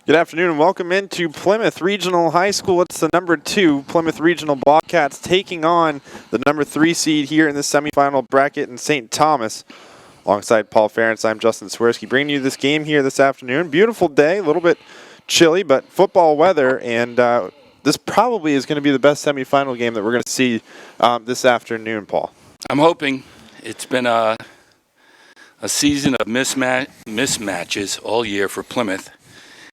Good afternoon and welcome into Plymouth Regional High School. It's the number 2 Plymouth Regional Bobcats taking on the number 3 seed here in the semifinal bracket in St. Thomas. Alongside Paul Ferentz, I'm Justin Swirsky, bringing you this game here this afternoon. Beautiful day, a little bit chilly, but football weather, and this probably is going to be the best semifinal game that we're going to see this afternoon, Paul. I'm hoping. It's been a season of mismatches all year for Plymouth.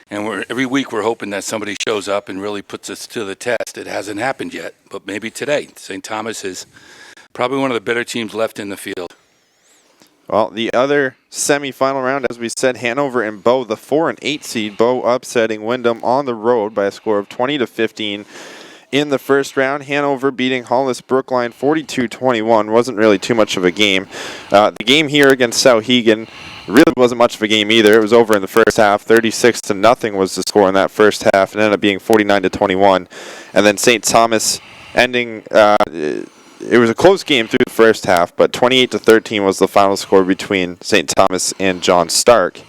And every week we're hoping that somebody shows up and really puts us to the test. It hasn't happened yet, but maybe today. St. Thomas is probably one of the better teams left in the field. Well, the other semifinal round, as we said, Hanover and Bow, the 4 and 8 seed. Bow upsetting Wyndham on the road by a score of 20-15 in the first round. Hanover beating Hollis Brookline 42-21. Wasn't really too much of a game. The game here against Souhegan really wasn't much of a game either. It was over in the first half. 36-0 was the score in that first half. It ended up being 49-21. And then St. Thomas ending, it was a close game through the first half, but 28-13 was the final score between St. Thomas and John Stark.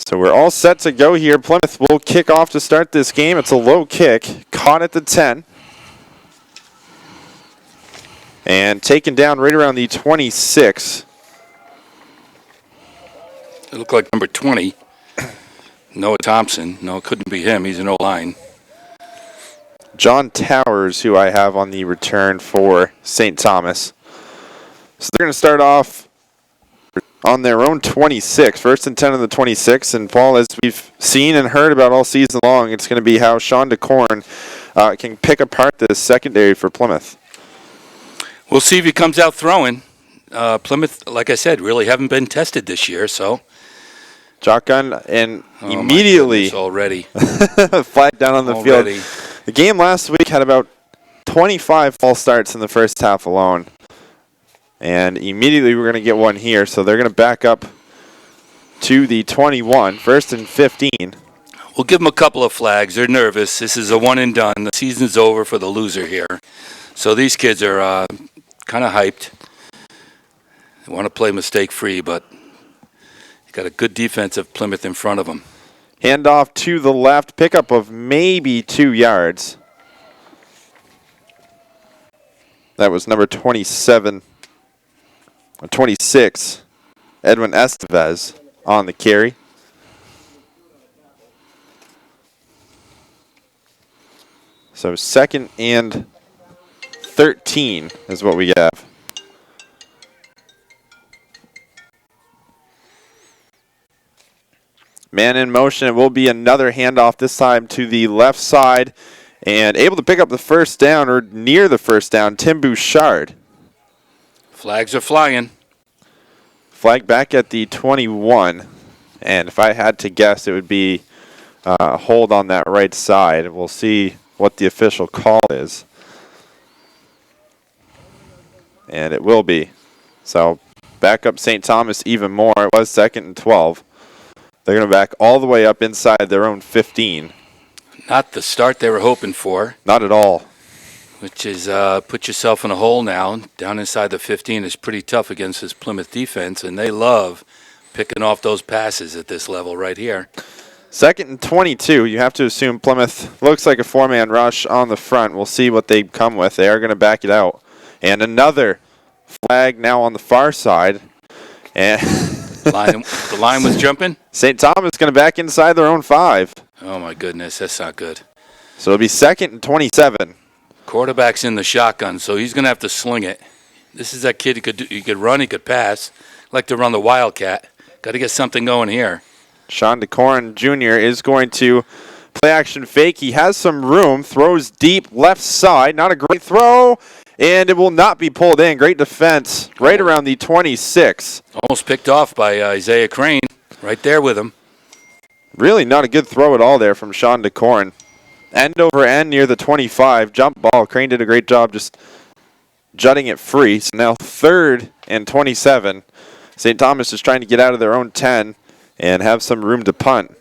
So we're all set to go here. Plymouth will kick off to start this game. It's a low kick, caught at the 10. And taken down right around the 26. It looked like number 20, Noah Thompson. No, it couldn't be him. He's an O-line. John Towers, who I have on the return for St. Thomas. So they're going to start off on their own 26, first and 10 on the 26. And Paul, as we've seen and heard about all season long, it's going to be how Sean DeCorn can pick apart this secondary for Plymouth. We'll see if he comes out throwing. Plymouth, like I said, really haven't been tested this year, so. Shotgun and immediately already flag down on the field. The game last week had about 25 false starts in the first half alone. And immediately we're going to get one here. So they're going to back up to the 21, first and 15. We'll give them a couple of flags. They're nervous. This is a one and done. The season's over for the loser here. So these kids are kind of hyped. They want to play mistake-free, but got a good defensive Plymouth in front of them. Handoff to the left, pickup of maybe 2 yards. That was number 26, Edwin Estevez on the carry. So second and 13 is what we have. Man in motion. It will be another handoff, this time to the left side. And able to pick up the first down, or near the first down, Tim Bouchard. Flags are flying. Flag back at the 21. And if I had to guess, it would be a hold on that right side. We'll see what the official call is. And it will be. So back up St. Thomas even more. It was second and 12. They're going to back all the way up inside their own 15. Not the start they were hoping for. Not at all. Which is put yourself in a hole now. Down inside the 15 is pretty tough against this Plymouth defense, and they love picking off those passes at this level right here. Second and 22. You have to assume Plymouth looks like a four-man rush on the front. We'll see what they come with. They are going to back it out. And another flag now on the far side. And the line was jumping? St. Thomas going to back inside their own 5. Oh, my goodness. That's not good. So it'll be second and 27. Quarterback's in the shotgun, so he's going to have to sling it. This is that kid he could run, he could pass. Like to run the Wildcat. Got to get something going here. Sean DeCorn Jr. is going to play action fake. He has some room. Throws deep left side. Not a great throw. And it will not be pulled in. Great defense right around the 26. Almost picked off by Isaiah Crane. Right there with him. Really not a good throw at all there from Sean DeCorn. End over end near the 25. Jump ball. Crane did a great job just jutting it free. So now third and 27. St. Thomas is trying to get out of their own 10 and have some room to punt.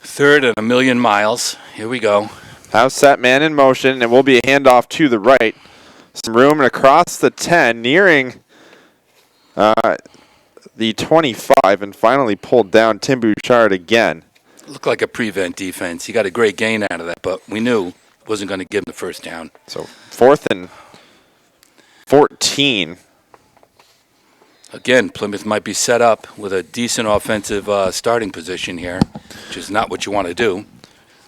Third and a million miles. Here we go. House set, man in motion. It will be a handoff to the right. Some room and across the 10, nearing The 25 and finally pulled down Tim Bouchard again. Looked like a prevent defense. He got a great gain out of that, but we knew it wasn't going to give him the first down. So 4th and 14. Again, Plymouth might be set up with a decent offensive starting position here, which is not what you want to do.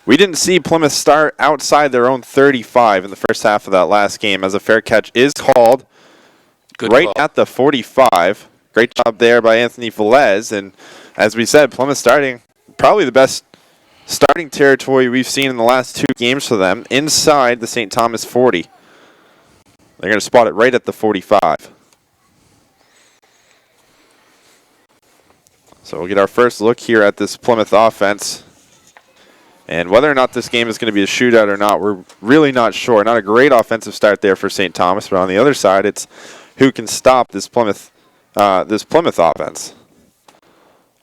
We didn't see Plymouth start outside their own 35 in the first half of that last game, as a fair catch is called. Good right call. at the 45. Great job there by Anthony Velez. And as we said, Plymouth starting probably the best starting territory we've seen in the last 2 games for them, inside the St. Thomas 40. They're going to spot it right at the 45. So we'll get our first look here at this Plymouth offense. And whether or not this game is going to be a shootout or not, we're really not sure. Not a great offensive start there for St. Thomas, but on the other side, it's who can stop this Plymouth offense.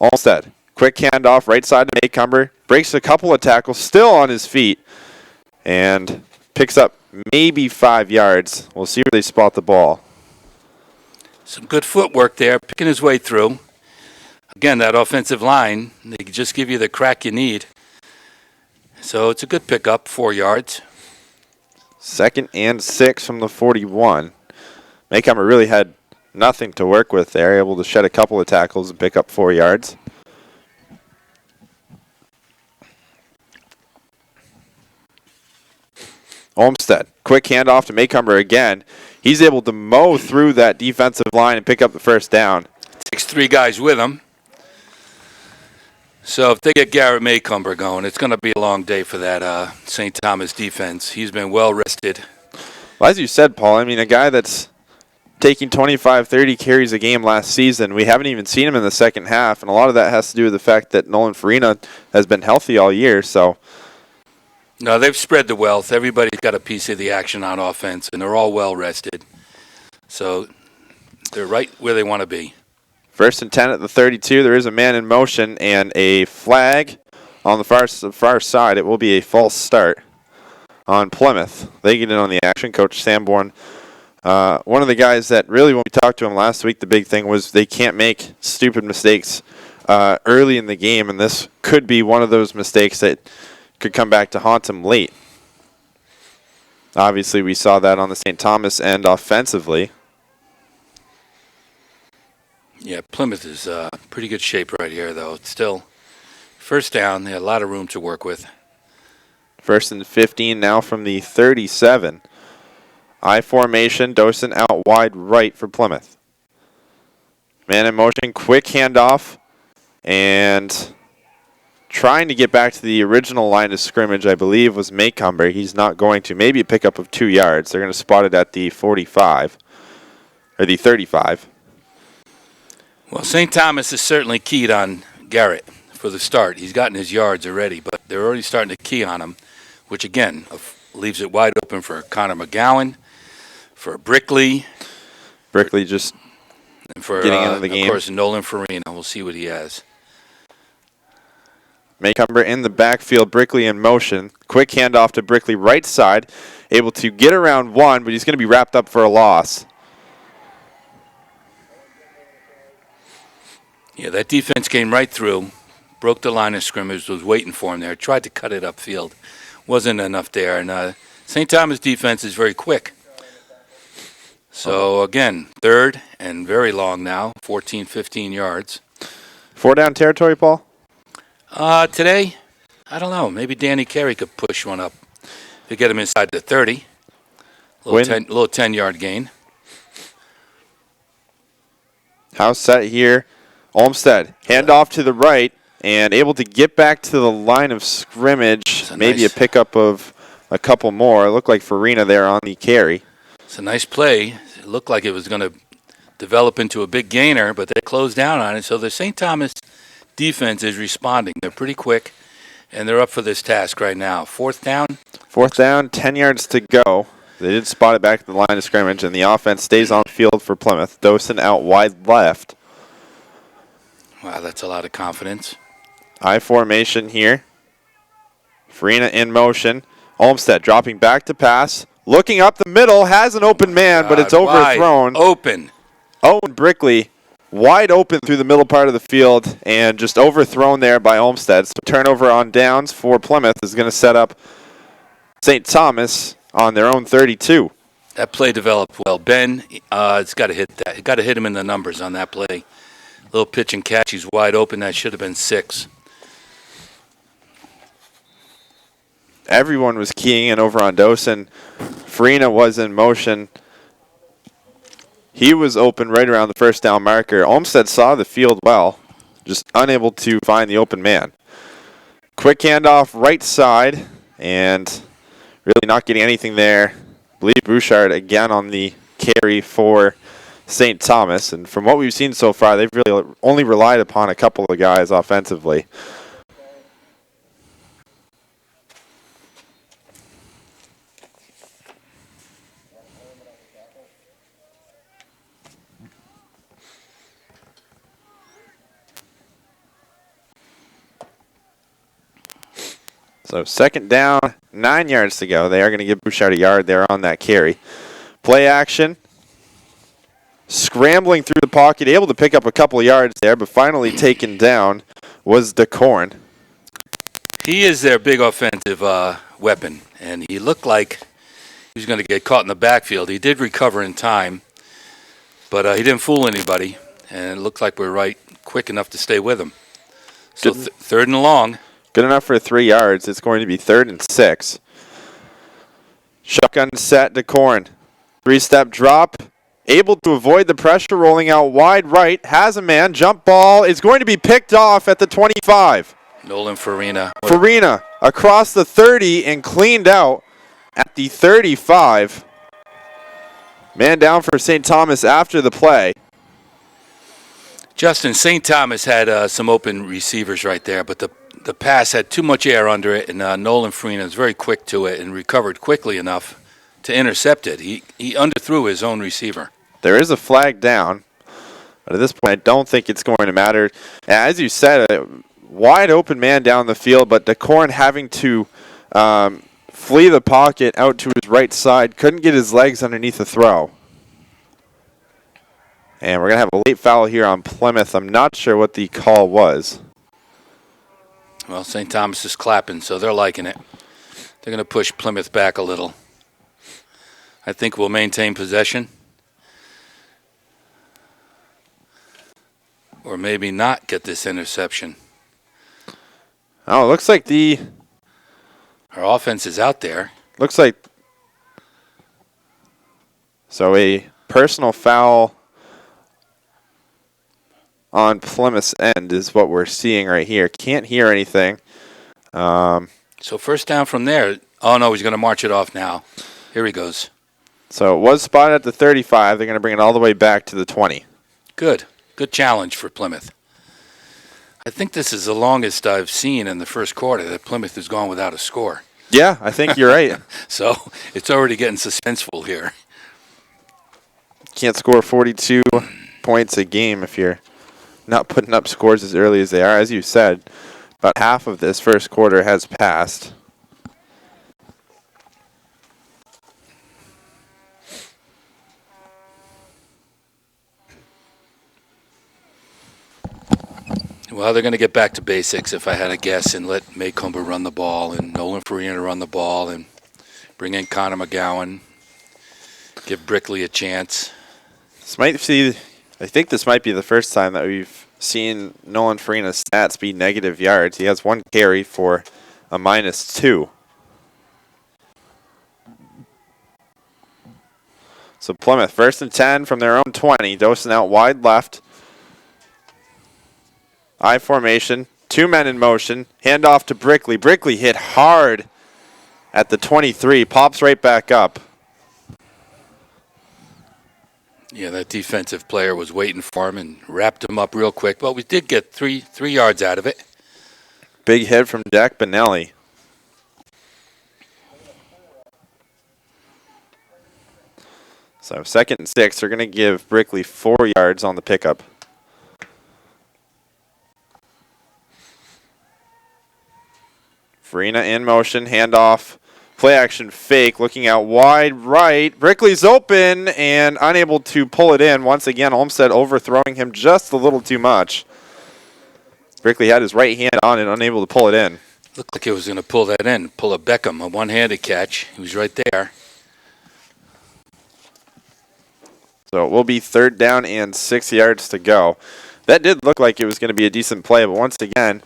Olmsted, quick handoff, right side to Maycumber, breaks a couple of tackles, still on his feet, and picks up maybe 5 yards. We'll see where they spot the ball. Some good footwork there, picking his way through. Again, that offensive line, they just give you the crack you need. So it's a good pickup, 4 yards. 2nd and 6 from the 41. Maycumber really had nothing to work with there, able to shed a couple of tackles and pick up 4 yards. Olmsted, quick handoff to Maycumber again. He's able to mow through that defensive line and pick up the first down. Takes 3 guys with him. So if they get Garrett Maycumber going, it's going to be a long day for that St. Thomas defense. He's been well rested. Well, as you said, Paul, I mean, a guy that's taking 25, 30 carries a game last season, we haven't even seen him in the second half, and a lot of that has to do with the fact that Nolan Farina has been healthy all year. So, no, they've spread the wealth. Everybody's got a piece of the action on offense, and they're all well rested. So they're right where they want to be. 1st and 10 at the 32. There is a man in motion and a flag on the far side. It will be a false start on Plymouth. They get in on the action. Coach Sanborn, one of the guys that really, when we talked to him last week, the big thing was they can't make stupid mistakes early in the game, and this could be one of those mistakes that could come back to haunt him late. Obviously, we saw that on the St. Thomas end offensively. Yeah, Plymouth is pretty good shape right here, though. It's still first down. They have a lot of room to work with. 1st and 15 now from the 37. I formation, Dosen out wide right for Plymouth. Man in motion, quick handoff, and trying to get back to the original line of scrimmage, I believe, was Maycumber. He's not going to. Maybe a pickup of 2 yards. They're going to spot it at the 45, or the 35. Well, St. Thomas is certainly keyed on Garrett for the start. He's gotten his yards already, but they're already starting to key on him, which, again, leaves it wide open for Connor McGowan, for Brickley. Brickley just and for, getting into the game. Of course, Nolan Farina. We'll see what he has. Maycumber in the backfield, Brickley in motion. Quick handoff to Brickley right side. Able to get around one, but he's going to be wrapped up for a loss. Yeah, that defense came right through, broke the line of scrimmage, was waiting for him there, tried to cut it upfield. Wasn't enough there. And St. Thomas defense is very quick. So, again, 3rd and very long now, 14, 15 yards. 4 down territory, Paul? Today, I don't know. Maybe Danny Carey could push one up to get him inside the 30. Little 10-yard gain. House set here. Olmsted, handoff to the right, and able to get back to the line of scrimmage. Maybe a pickup of a couple more. It looked like Farina there on the carry. It's a nice play. It looked like it was going to develop into a big gainer, but they closed down on it. So the St. Thomas defense is responding. They're pretty quick, and they're up for this task right now. 4th down. 4th down, 10 yards to go. They did spot it back at the line of scrimmage, and the offense stays on field for Plymouth. Dosen out wide left. Wow, that's a lot of confidence. I formation here. Farina in motion. Olmsted dropping back to pass. Looking up the middle, has an open man, but it's overthrown. Open. Owen Brickley wide open through the middle part of the field and just overthrown there by Olmsted. So turnover on downs for Plymouth is going to set up St. Thomas on their own 32. That play developed well. Ben, it's got to hit that. It got to hit him in the numbers on that play. Little pitch and catch. He's wide open. That should have been 6. Everyone was keying in over on Dosen. Farina was in motion. He was open right around the first down marker. Olmsted saw the field well, just unable to find the open man. Quick handoff right side, and really not getting anything there. I believe Bouchard again on the carry for St. Thomas. And from what we've seen so far, they've really only relied upon a couple of guys offensively. So second down, 9 yards to go. They are going to give Bouchard a yard there on that carry. Play action. Scrambling through the pocket, able to pick up a couple of yards there, but finally taken down was DeCorn. He is their big offensive weapon, and he looked like he was going to get caught in the backfield. He did recover in time, but he didn't fool anybody, and it looked like we're right quick enough to stay with him. So third and long. Good enough for 3 yards. It's going to be 3rd and 6. Shotgun set, DeCorn. 3-step drop. Able to avoid the pressure, rolling out wide right. Has a man. Jump ball is going to be picked off at the 25. Nolan Farina. Farina across the 30 and cleaned out at the 35. Man down for St. Thomas after the play. Justin, St. Thomas had some open receivers right there, but the pass had too much air under it, and Nolan Farina was very quick to it and recovered quickly enough to intercept it. He underthrew his own receiver. There is a flag down, but at this point I don't think it's going to matter. As you said, a wide open man down the field, but DeCorn having to flee the pocket out to his right side, couldn't get his legs underneath the throw. And we're going to have a late foul here on Plymouth. I'm not sure what the call was. Well, St. Thomas is clapping, so they're liking it. They're going to push Plymouth back a little. I think we'll maintain possession. Or maybe not get this interception. Oh, it looks like our offense is out there. Looks like... So a personal foul on Plymouth's end is what we're seeing right here. Can't hear anything. So first down from there. Oh, no, he's going to march it off now. Here he goes. So it was spotted at the 35. They're going to bring it all the way back to the 20. Good. Good challenge for Plymouth. I think this is the longest I've seen in the first quarter that Plymouth has gone without a score. Yeah, I think you're right. So it's already getting suspenseful here. Can't score 42 points a game if you're not putting up scores as early as they are. As you said, about half of this first quarter has passed. Well, they're going to get back to basics if I had a guess and let Maycomber run the ball and Nolan Farina run the ball and bring in Connor McGowan, give Brickley a chance. I think this might be the first time that we've seen Nolan Farina's stats be negative yards. He has 1 carry for a -2. So Plymouth, 1st and 10 from their own 20. Dosen out wide left. I formation. 2 men in motion. Handoff to Brickley. Brickley hit hard at the 23. Pops right back up. Yeah, that defensive player was waiting for him and wrapped him up real quick. But we did get three yards out of it. Big hit from Jack Benelli. So 2nd and 6. They're going to give Brickley 4 yards on the pickup. Farina in motion. Handoff. Play action fake, looking out wide right. Brickley's open and unable to pull it in. Once again, Olmsted overthrowing him just a little too much. Brickley had his right hand on it, unable to pull it in. Looked like he was going to pull that in, pull a Beckham, a one-handed catch. He was right there. So it will be 3rd down and 6 yards to go. That did look like it was going to be a decent play, but once again,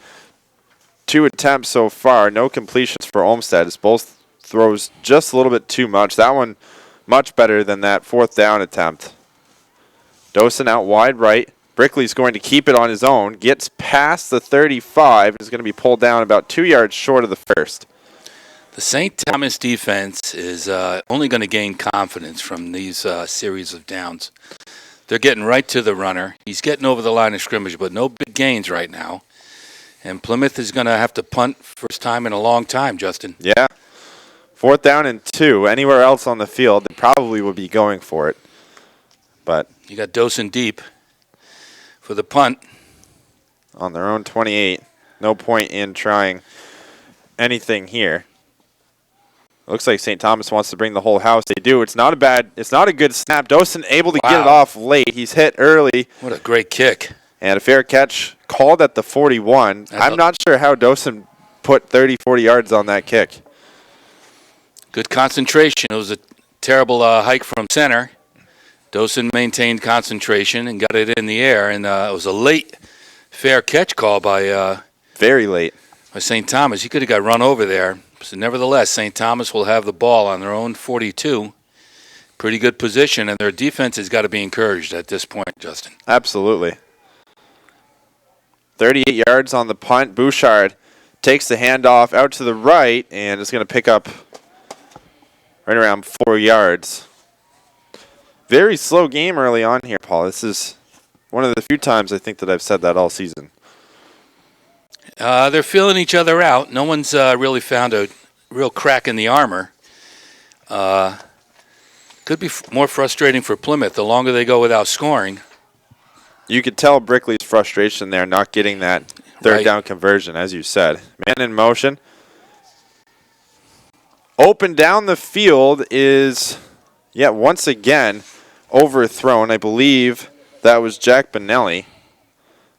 2 attempts so far, no completions for Olmsted. It's both throws just a little bit too much. That one much better than that 4th down attempt. Dosen out wide right. Brickley's going to keep it on his own. Gets past the 35 and is going to be pulled down about 2 yards short of the first. The St. Thomas defense is only going to gain confidence from these series of downs. They're getting right to the runner. He's getting over the line of scrimmage, but no big gains right now. And Plymouth is going to have to punt first time in a long time, Justin. Yeah. 4th down and 2. Anywhere else on the field, they probably would be going for it. But you got Dosen deep for the punt. On their own 28. No point in trying anything here. Looks like St. Thomas wants to bring the whole house. They do. It's not a good snap. Dosen able to get it off late. He's hit early. What a great kick. And a fair catch called at the 41. I'm not sure how Dosen put 30, 40 yards on that kick. Good concentration. It was a terrible hike from center. Dosen maintained concentration and got it in the air, and it was a late fair catch call by very late by St. Thomas. He could have got run over there. So nevertheless, St. Thomas will have the ball on their own 42. Pretty good position, and their defense has got to be encouraged at this point, Justin. Absolutely. 38 yards on the punt. Bouchard takes the handoff out to the right, and is going to pick up right around 4 yards. Very slow game early on here, Paul. This is one of the few times I think that I've said that all season. They're feeling each other out. No one's really found a real crack in the armor. Could be more frustrating for Plymouth the longer they go without scoring. You could tell Brickley's frustration there, not getting that third down conversion, as you said. Man in motion. Open down the field is, once again, overthrown. I believe that was Jack Benelli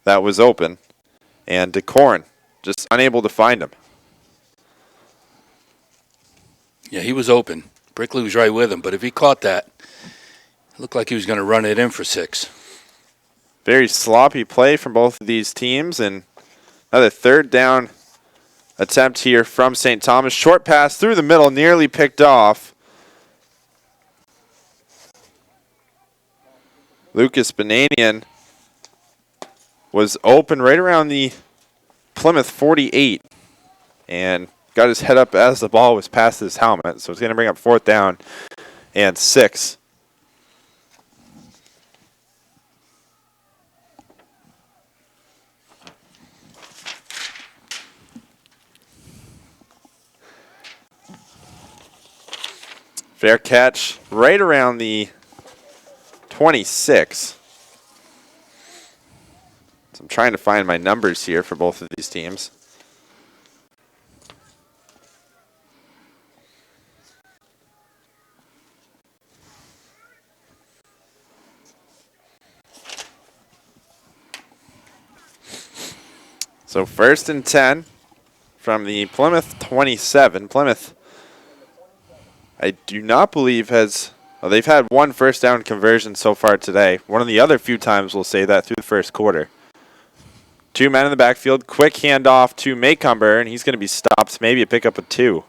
that was open. And DeCorin just unable to find him. Yeah, he was open. Brickley was right with him, but if he caught that, it looked like he was going to run it in for 6. Very sloppy play from both of these teams, and another 3rd down attempt here from St. Thomas. Short pass through the middle, nearly picked off. Lucas Bananian was open right around the Plymouth 48 and got his head up as the ball was past his helmet. So it's going to bring up 4th down and 6. Fair catch right around the 26. So I'm trying to find my numbers here for both of these teams. So 1st and 10 from the Plymouth 27. Plymouth, I do not believe has... Well, they've had 1 first down conversion so far today. One of the other few times we'll say that through the first quarter. 2 men in the backfield. Quick handoff to Maycumber, and he's going to be stopped. Maybe a pickup of 2.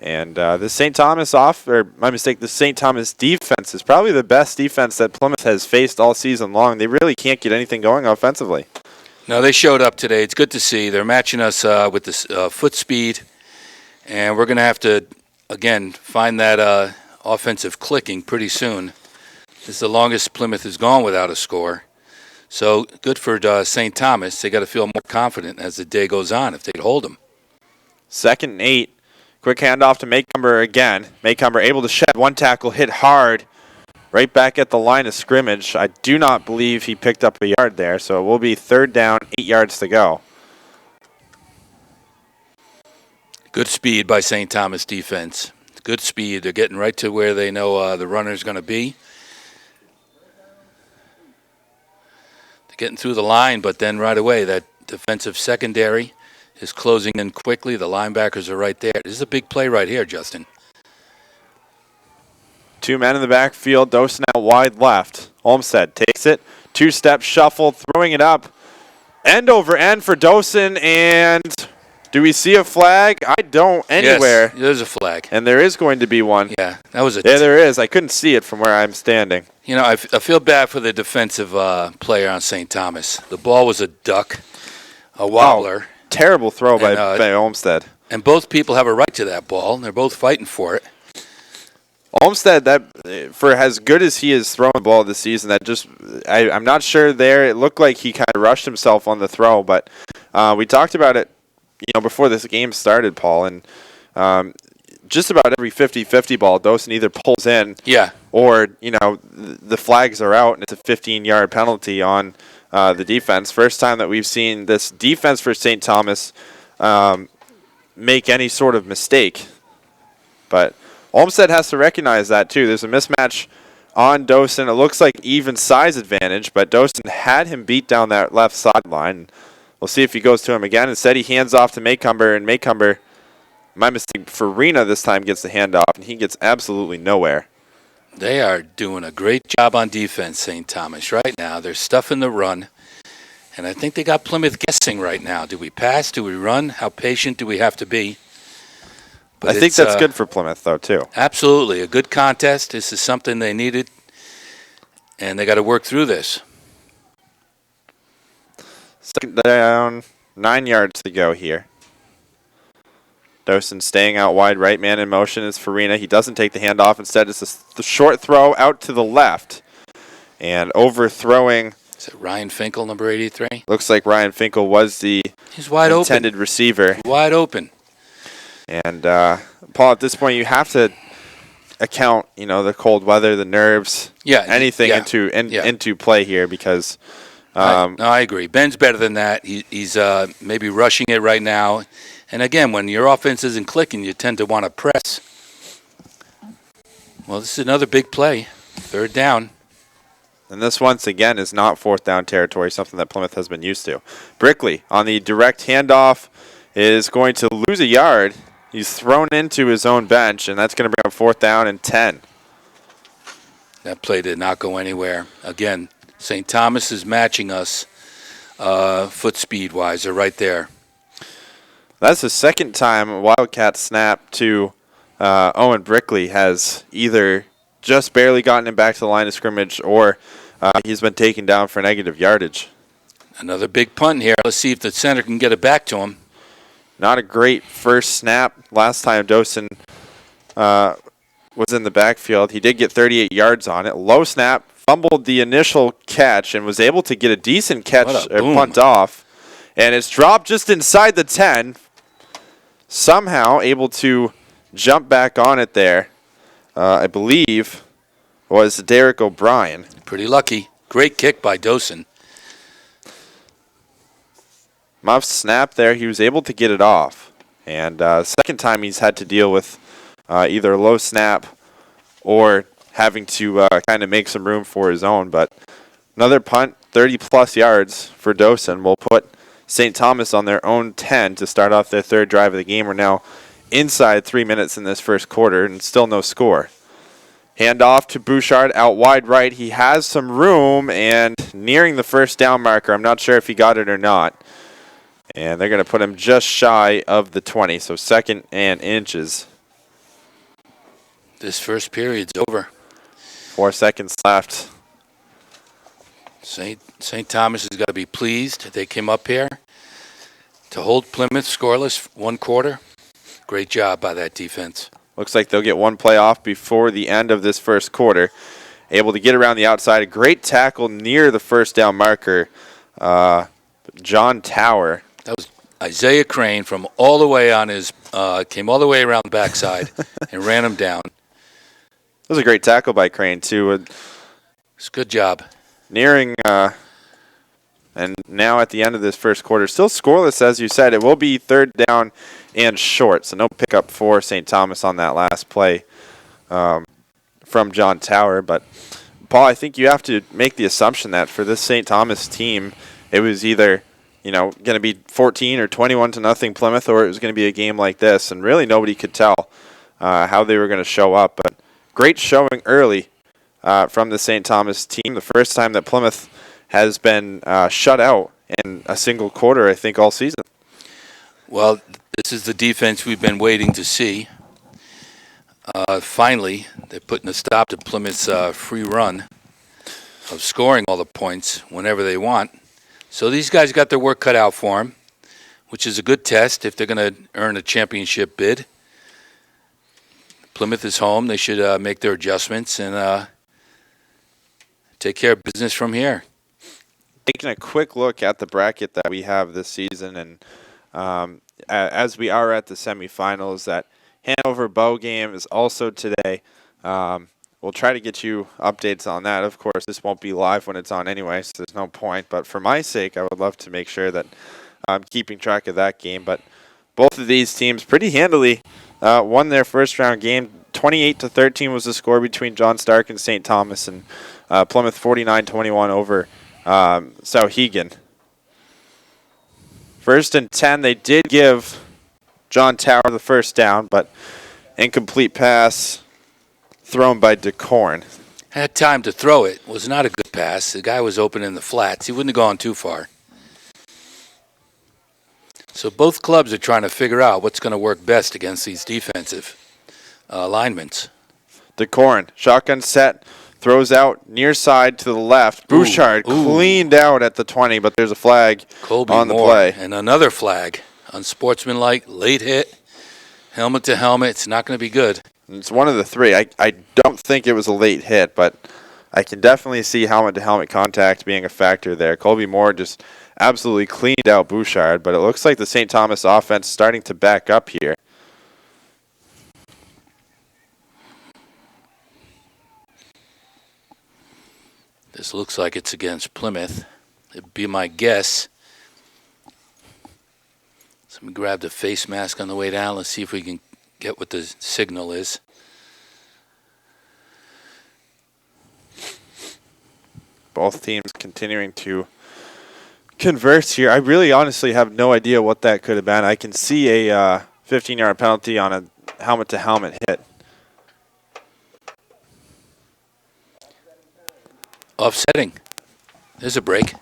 And the St. Thomas the St. Thomas defense is probably the best defense that Plymouth has faced all season long. They really can't get anything going offensively. No, they showed up today. It's good to see. They're matching us with this foot speed, and we're going to have to, again, find that offensive clicking pretty soon. This is the longest Plymouth has gone without a score. So good for St. Thomas. They got to feel more confident as the day goes on if they'd hold them. 2nd and 8. Quick handoff to Maycumber again. Maycumber able to shed 1 tackle, hit hard, right back at the line of scrimmage. I do not believe he picked up a yard there, so it will be 3rd down, 8 yards to go. Good speed by St. Thomas defense. Good speed. They're getting right to where they know the runner's going to be. They're getting through the line, but then right away that defensive secondary is closing in quickly. The linebackers are right there. This is a big play right here, Justin. 2 men in the backfield. Dosen out wide left. Olmstead takes it. 2-step shuffle, throwing it up. End over end for Dosen, and do we see a flag? I don't anywhere. Yes, there's a flag. And there is going to be one. Yeah, that was a... Yeah, there is. I couldn't see it from where I'm standing. You know, I feel bad for the defensive player on St. Thomas. The ball was a duck, a wobbler. Oh, terrible throw by Olmstead. And both people have a right to that ball, and they're both fighting for it. Olmstead, for as good as he is throwing the ball this season, I'm not sure there. It looked like he kind of rushed himself on the throw, but we talked about it, before this game started, Paul, and just about every 50-50 ball, Dosen either pulls in, or the flags are out, and it's a 15-yard penalty on the defense. First time that we've seen this defense for St. Thomas make any sort of mistake, but Olmstead has to recognize that, too. There's a mismatch on Dosen. It looks like even size advantage, but Dosen had him beat down that left sideline. We'll see if he goes to him again. Instead, he hands off to Maycumber, and Maycumber, my mistake, Farina this time gets the handoff, and he gets absolutely nowhere. They are doing a great job on defense, St. Thomas, right now. They're stuffing the run, and I think they got Plymouth guessing right now. Do we pass? Do we run? How patient do we have to be? But I think that's good for Plymouth, though, too. Absolutely. A good contest. This is something they needed, and they got to work through this. Second down, 9 yards to go here. Dosen staying out wide, right man in motion is Farina. He doesn't take the handoff. Instead, it's the short throw out to the left. And overthrowing. Is it Ryan Finkel, number 83? Looks like Ryan Finkel was the intended receiver. Wide open. And, Paul, at this point, you have to account, the cold weather, the nerves, anything into play here because... I agree. Ben's better than that. He's maybe rushing it right now. And, again, when your offense isn't clicking, you tend to want to press. Well, this is another big play. Third down. And this, once again, is not fourth down territory, something that Plymouth has been used to. Brickley on the direct handoff is going to lose a yard. He's thrown into his own bench, and that's going to bring up fourth down and 10. That play did not go anywhere. Again, St. Thomas is matching us foot speed-wise. They're right there. That's the second time a Wildcat snap to Owen Brickley has either just barely gotten him back to the line of scrimmage or he's been taken down for negative yardage. Another big punt here. Let's see if the center can get it back to him. Not a great first snap. Last time Dosen was in the backfield, he did get 38 yards on it. Low snap, fumbled the initial catch, and was able to get a decent catch or punt off. And it's dropped just inside the 10. Somehow able to jump back on it there. I believe was Derek O'Brien. Pretty lucky. Great kick by Dosen. Muff snap there. He was able to get it off. And second time he's had to deal with either a low snap or having to kind of make some room for his own. But another punt, 30-plus yards for Dosen will put St. Thomas on their own 10 to start off their third drive of the game. We're now inside 3 minutes in this first quarter and still no score. Handoff to Bouchard out wide right. He has some room and nearing the first down marker. I'm not sure if he got it or not. And they're going to put him just shy of the 20, so second and inches. This first period's over. 4 seconds left. St. Thomas has got to be pleased. They came up here to hold Plymouth scoreless one quarter. Great job by that defense. Looks like they'll get one play off before the end of this first quarter. Able to get around the outside. A great tackle near the first down marker. John Tower. That was Isaiah Crane from all the way on his, came all the way around the backside and ran him down. That was a great tackle by Crane, too. It's a good job. Nearing And now at the end of this first quarter, still scoreless, as you said. It will be third down and short, so no pickup for St. Thomas on that last play from John Tower. But, Paul, I think you have to make the assumption that for this St. Thomas team, it was either going to be 14 or 21 to nothing Plymouth, or it was going to be a game like this. And really nobody could tell how they were going to show up. But great showing early from the St. Thomas team. The first time that Plymouth has been shut out in a single quarter, I think, all season. Well, this is the defense we've been waiting to see. Finally, they're putting a stop to Plymouth's free run of scoring all the points whenever they want. So these guys got their work cut out for them, which is a good test if they're going to earn a championship bid. Plymouth is home. They should make their adjustments and take care of business from here. Taking a quick look at the bracket that we have this season, and as we are at the semifinals, that Hanover-Bow game is also today. We'll try to get you updates on that. Of course, this won't be live when it's on anyway, so there's no point. But for my sake, I would love to make sure that I'm keeping track of that game. But both of these teams pretty handily won their first-round game. 28-13 was the score between John Stark and St. Thomas, and Plymouth 49-21 over Souhegan. First and 10, they did give John Tower the first down, but incomplete pass thrown by DeCorn. Had time to throw it. Was not a good pass. The guy was open in the flats. He wouldn't have gone too far. So both clubs are trying to figure out what's going to work best against these defensive alignments. DeCorn, shotgun set, throws out near side to the left. Bouchard cleaned out at the 20, but there's a flag on the play. And another flag. Unsportsmanlike, late hit, helmet to helmet. It's not going to be good. It's one of the three. I don't think it was a late hit, but I can definitely see helmet-to-helmet contact being a factor there. Colby Moore just absolutely cleaned out Bouchard, but it looks like the St. Thomas offense starting to back up here. This looks like it's against Plymouth. It'd be my guess. So let me grab the face mask on the way down. Let's see if we can get what the signal is. Both teams continuing to converse here. I really honestly have no idea what that could have been. I can see a 15-yard penalty on a helmet-to-helmet hit. Offsetting. There's a break.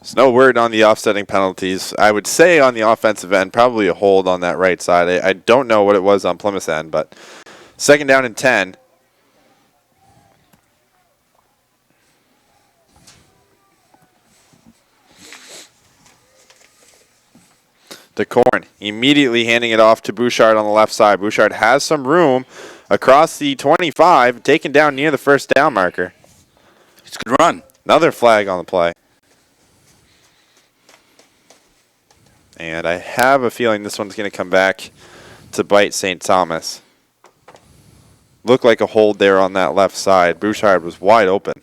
There's no word on the offsetting penalties. I would say on the offensive end, probably a hold on that right side. I don't know what it was on Plymouth's end, but second down and 10. DeCorn immediately handing it off to Bouchard on the left side. Bouchard has some room across the 25, taken down near the first down marker. It's a good run. Another flag on the play. And I have a feeling this one's going to come back to bite St. Thomas. Looked like a hold there on that left side. Bouchard was wide open.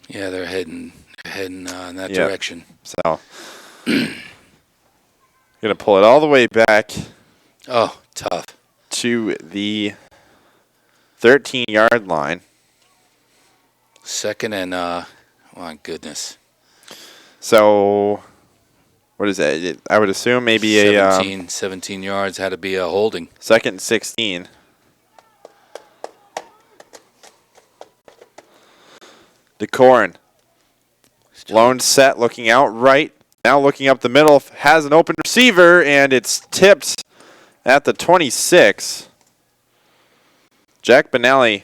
Yeah, they're heading in that direction. So, going to pull it all the way back. Oh, tough. To the 13-yard line. Second and, my goodness. So, what is that? I would assume maybe 17 yards had to be a holding. Second and 16. DeCorn. Lone set, looking out right. Now looking up the middle. Has an open receiver, and it's tipped at the 26. Jack Benelli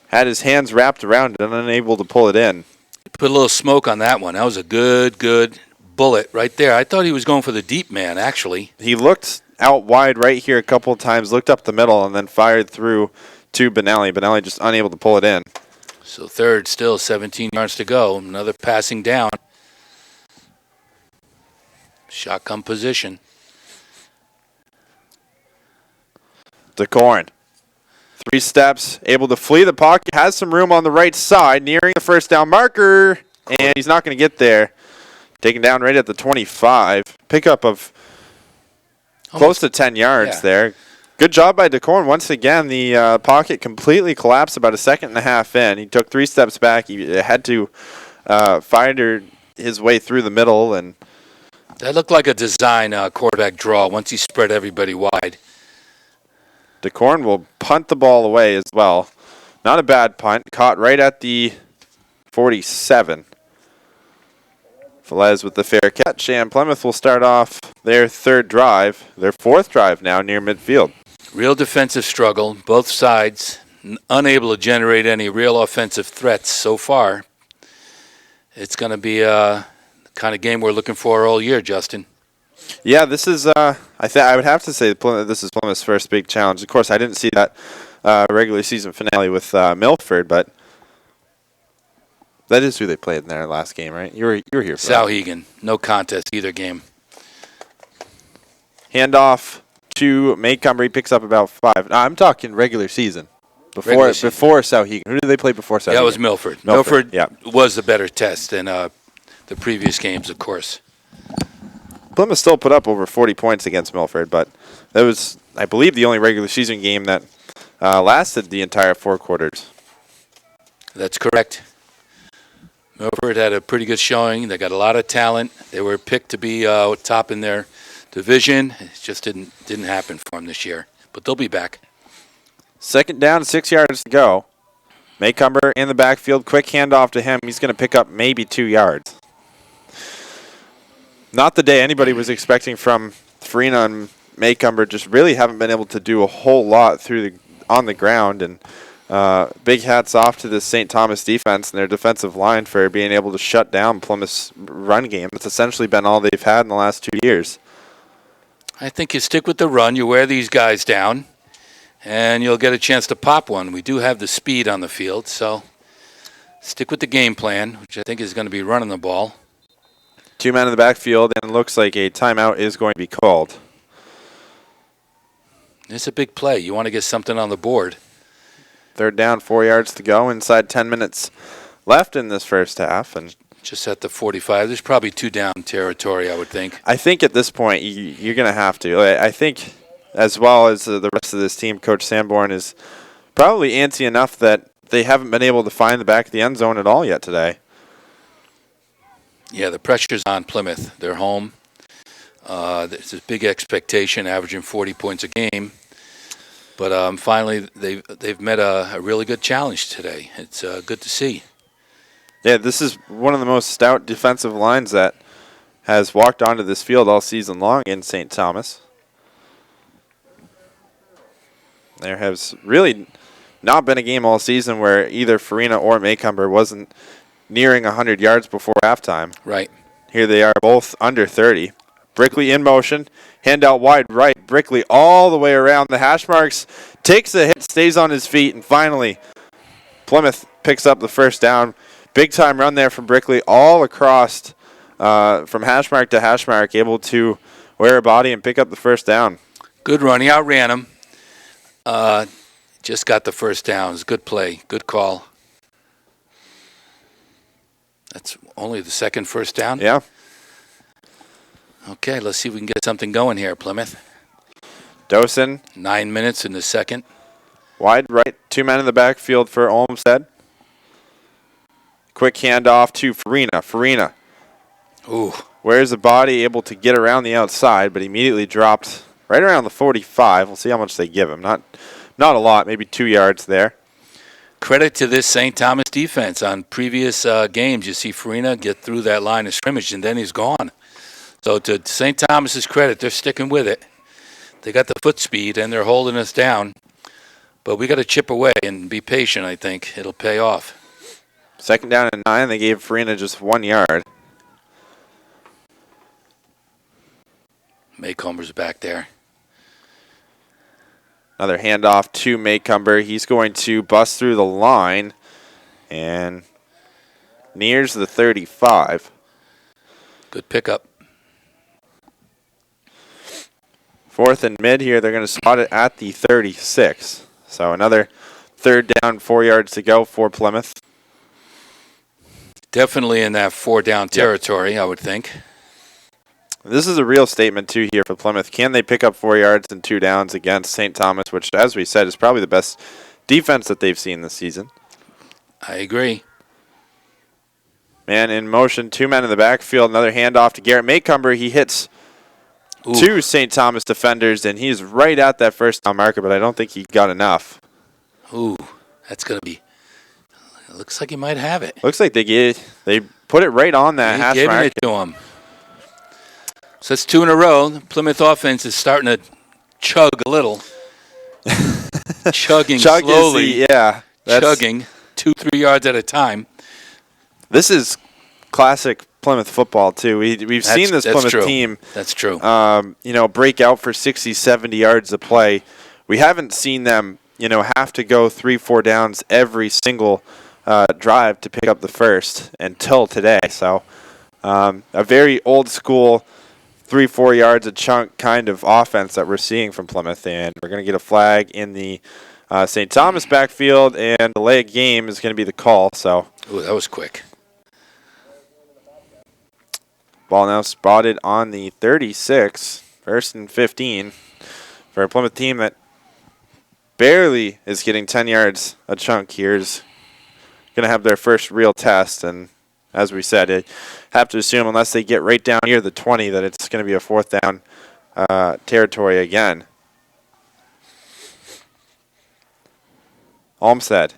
had his hands wrapped around it and unable to pull it in. Put a little smoke on that one. That was a good bullet right there. I thought he was going for the deep man, actually. He looked out wide right here a couple of times, looked up the middle, and then fired through to Benelli. Benelli just unable to pull it in. So third, still 17 yards to go. Another passing down. Shotgun position. DeCorn. 3 steps, able to flee the pocket, has some room on the right side, nearing the first down marker, and he's not going to get there. Taken down right at the 25. Pickup of close to 10 yards there. Good job by DeCorn. Once again, the pocket completely collapsed about a second and a half in. He took 3 steps back. He had to find his way through the middle. And that looked like a design quarterback draw once he spread everybody wide. DeCorn will punt the ball away as well. Not a bad punt. Caught right at the 47. Velez with the fair catch, and Plymouth will start off their 4th drive now near midfield. Real defensive struggle, both sides unable to generate any real offensive threats so far. It's going to be a kind of game we're looking for all year, Justin. Yeah, this is, I would have to say this is Plymouth's first big challenge. Of course, I didn't see that regular season finale with Milford, but that is who they played in their last game, right? You were here for that. Sauhegan, no contest either game. Handoff to Maycomber. He picks up about 5. No, I'm talking regular season. Before Sauhegan. Who did they play before Sauhegan? That was Milford. Milford was the better test than the previous games, of course. Plymouth still put up over 40 points against Milford, but that was, I believe, the only regular season game that lasted the entire 4 quarters. That's correct. Milford had a pretty good showing. They got a lot of talent. They were picked to be top in their division. It just didn't happen for them this year, but they'll be back. 2nd down, 6 yards to go. Maycomber in the backfield. Quick handoff to him. He's going to pick up maybe 2 yards. Not the day anybody was expecting from Farina and Maycomber. Just really haven't been able to do a whole lot on the ground. And big hats off to the St. Thomas defense and their defensive line for being able to shut down Plymouth's run game. That's essentially been all they've had in the last 2 years. I think you stick with the run. You wear these guys down, and you'll get a chance to pop one. We do have the speed on the field, so stick with the game plan, which I think is going to be running the ball. 2 men in the backfield, and it looks like a timeout is going to be called. It's a big play. You want to get something on the board. 3rd down, 4 yards to go. Inside 10 minutes left in this first half. And just at the 45. There's probably 2 down territory, I would think. I think at this point you're going to have to. I think as well as the rest of this team, Coach Sanborn is probably antsy enough that they haven't been able to find the back of the end zone at all yet today. Yeah, the pressure's on Plymouth. They're home. There's a big expectation, averaging 40 points a game. But finally, they've met a really good challenge today. It's good to see. Yeah, this is one of the most stout defensive lines that has walked onto this field all season long in St. Thomas. There has really not been a game all season where either Farina or Maycomber wasn't nearing 100 yards before halftime. Right. Here they are, both under 30. Brickley in motion, hand out wide right. Brickley all the way around the hash marks, takes a hit, stays on his feet, and finally Plymouth picks up the first down. Big time run there from Brickley all across from hash mark to hash mark, able to wear a body and pick up the first down. Good run. He outran him. Just got the first down. It's a good play. Good call. That's only the second first down? Yeah. Okay, let's see if we can get something going here, Plymouth. Dosen. 9 minutes in the second. Wide right, 2 men in the backfield for Olmsted. Quick handoff to Farina. Farina. Ooh. Wears the body, able to get around the outside, but immediately dropped right around the 45. We'll see how much they give him. Not a lot, maybe 2 yards there. Credit to this St. Thomas defense. On previous games, you see Farina get through that line of scrimmage, and then he's gone. So to St. Thomas's credit, they're sticking with it. They got the foot speed, and they're holding us down. But we got to chip away and be patient, I think. It'll pay off. 2nd down and 9. They gave Farina just 1 yard. Maycomber's back there. Another handoff to Maycomber. He's going to bust through the line and nears the 35. Good pickup. 4th and mid here. They're going to spot it at the 36. So another 3rd down, 4 yards to go for Plymouth. Definitely in that 4-down territory, I would think. This is a real statement, too, here for Plymouth. Can they pick up 4 yards and 2 downs against St. Thomas, which, as we said, is probably the best defense that they've seen this season? I agree. Man in motion, 2 men in the backfield, another handoff to Garrett Maycumber. He hits 2 St. Thomas defenders, and he's right at that first down marker, but I don't think he got enough. Ooh, that's going to be... It looks like he might have it. Looks like they put it right on that hash mark. Giving it to him. So that's 2 in a row. The Plymouth offense is starting to chug a little. Chugging slowly. Chugging 2-3 yards at a time. This is classic Plymouth football, too. We've seen this Plymouth team. That's true. Break out for 60, 70 yards of play. We haven't seen them, have to go 3-4 downs every single drive to pick up the first until today. So a very old school 3-4 yards a chunk kind of offense that we're seeing from Plymouth. And we're going to get a flag in the St. Thomas backfield, and delay of game is going to be the call. So, ooh, that was quick. Ball now spotted on the 36, 1st and 15 for a Plymouth team that barely is getting 10 yards a chunk. Here's going to have their first real test, and as we said, I have to assume unless they get right down near the 20 that it's going to be a 4th down territory again. Olmstead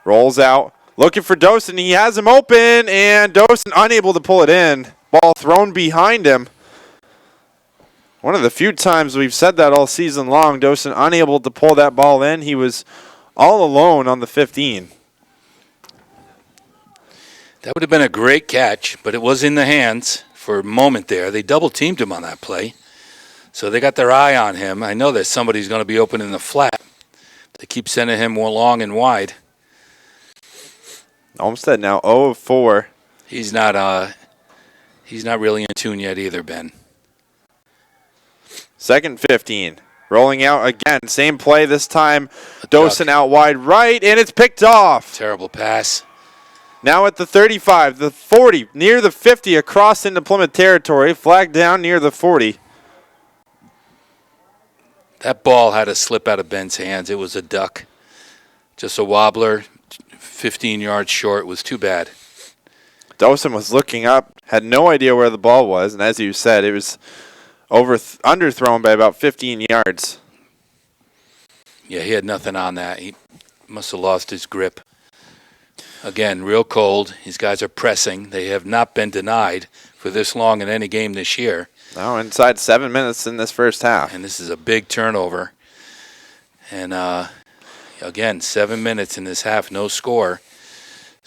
rolls out, looking for Dosen. He has him open, and Dosen unable to pull it in. Ball thrown behind him. One of the few times we've said that all season long, Dosen unable to pull that ball in. He was all alone on the 15. That would have been a great catch, but it was in the hands for a moment there. They double-teamed him on that play, so they got their eye on him. I know that somebody's going to be open in the flat. They keep sending him more long and wide. Olmstead now 0 of 4. He's not really in tune yet either, Ben. 2nd 15. Rolling out again. Same play this time. Dosen out wide right, and it's picked off. Terrible pass. Now at the 35, the 40, near the 50, across into Plymouth territory. Flag down near the 40. That ball had to slip out of Ben's hands. It was a duck. Just a wobbler, 15 yards short. It was too bad. Dosen was looking up, had no idea where the ball was, and as you said, it was underthrown by about 15 yards. Yeah, he had nothing on that. He must have lost his grip. Again, real cold. These guys are pressing. They have not been denied for this long in any game this year. Now inside 7 minutes in this first half. And this is a big turnover. And, again, 7 minutes in this half, no score.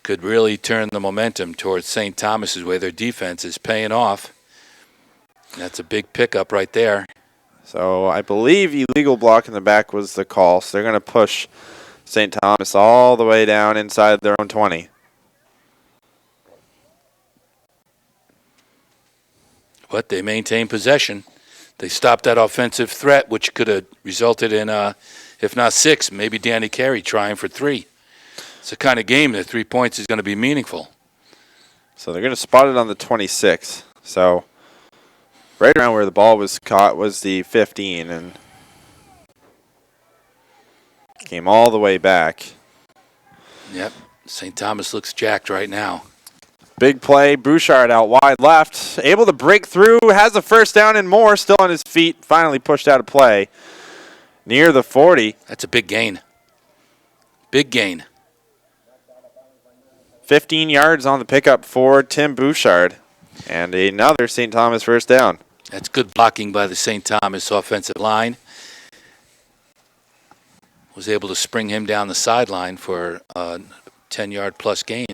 Could really turn the momentum towards St. Thomas's way. Their defense is paying off. That's a big pickup right there. So I believe illegal block in the back was the call. So they're going to push St. Thomas all the way down inside their own 20. But they maintain possession. They stopped that offensive threat, which could have resulted in, if not 6, maybe Danny Carey trying for 3. It's the kind of game that 3 points is going to be meaningful. So they're going to spot it on the 26. So right around where the ball was caught was the 15, and came all the way back. Yep, St. Thomas looks jacked right now. Big play, Bouchard out wide left, able to break through, has a first down and more, still on his feet, finally pushed out of play. Near the 40. That's a big gain. Big gain. 15 yards on the pickup for Tim Bouchard. And another St. Thomas first down. That's good blocking by the St. Thomas offensive line. Was able to spring him down the sideline for a 10-yard plus gain.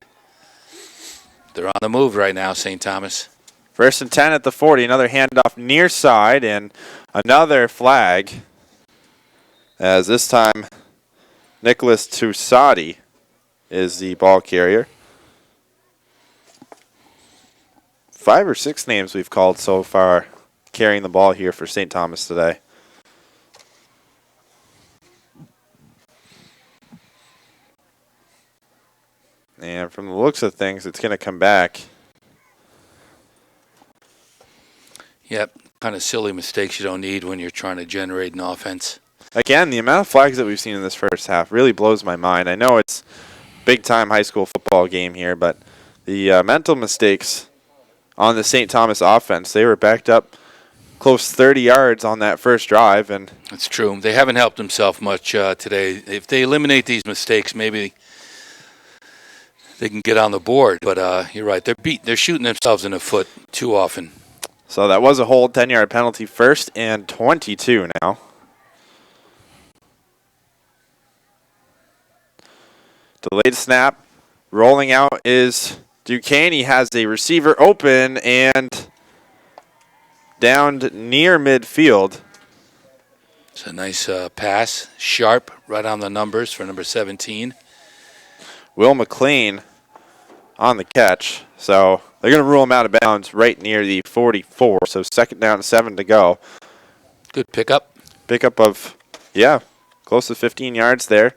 They're on the move right now, St. Thomas. 1st and 10 at the 40. Another handoff near side and another flag. As this time, Nicholas Tusati is the ball carrier. 5 or 6 names we've called so far carrying the ball here for St. Thomas today. And from the looks of things, it's going to come back. Yep, kind of silly mistakes you don't need when you're trying to generate an offense. Again, the amount of flags that we've seen in this first half really blows my mind. I know it's big-time high school football game here, but the mental mistakes on the St. Thomas offense, they were backed up close 30 yards on that first drive. And that's true. They haven't helped themselves much today. If they eliminate these mistakes, maybe they can get on the board. But you're right. They're shooting themselves in the foot too often. So that was a hold, 10-yard penalty, 1st and 22 now. Delayed snap. Rolling out is Duquesne. He has a receiver open and downed near midfield. It's a nice pass. Sharp, right on the numbers for number 17. Will McLean on the catch. So they're going to rule him out of bounds right near the 44. So 2nd down, 7 to go. Good pickup. Pickup of, close to 15 yards there.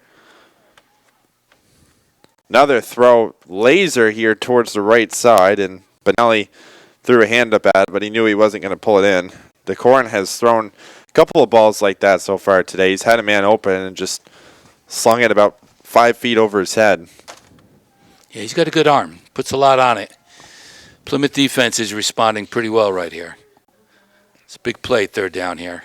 Another throw, laser here towards the right side, and Benelli threw a hand up at it, but he knew he wasn't going to pull it in. DeCorin has thrown a couple of balls like that so far today. He's had a man open and just slung it about 5 feet over his head. Yeah, he's got a good arm. Puts a lot on it. Plymouth defense is responding pretty well right here. It's a big play, 3rd down here.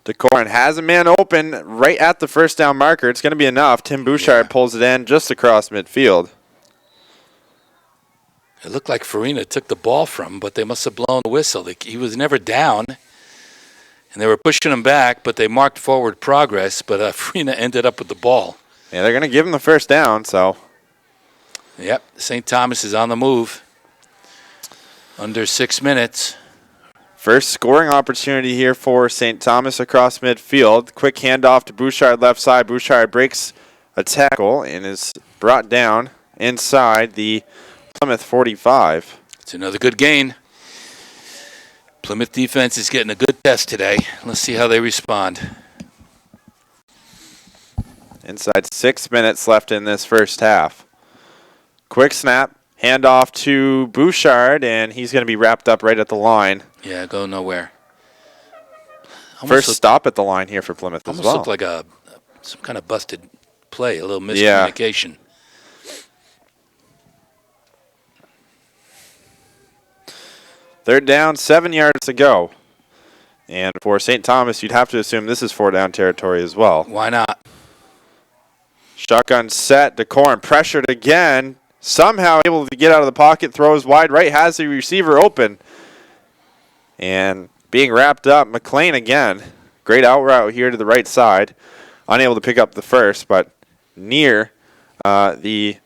DeCorin has a man open right at the 1st down marker. It's going to be enough. Tim Bouchard pulls it in just across midfield. It looked like Farina took the ball from him, but they must have blown the whistle. He was never down, and they were pushing him back, but they marked forward progress, but Farina ended up with the ball. Yeah, they're going to give him the 1st down, so. Yep, St. Thomas is on the move. Under 6 minutes. First scoring opportunity here for St. Thomas across midfield. Quick handoff to Bouchard left side. Bouchard breaks a tackle and is brought down inside the Plymouth 45. It's another good gain. Plymouth defense is getting a good test today. Let's see how they respond. Inside 6 minutes left in this first half. Quick snap. Handoff to Bouchard, and he's going to be wrapped up right at the line. Yeah, go nowhere. First stop at the line here for Plymouth as well. Almost looked like some kind of busted play, a little miscommunication. Yeah. 3rd down, 7 yards to go. And for St. Thomas, you'd have to assume this is 4-down territory as well. Why not? Shotgun set, DeCorin pressured again. Somehow able to get out of the pocket, throws wide right, has the receiver open. And being wrapped up, McLean again. Great out route here to the right side. Unable to pick up the first, but near the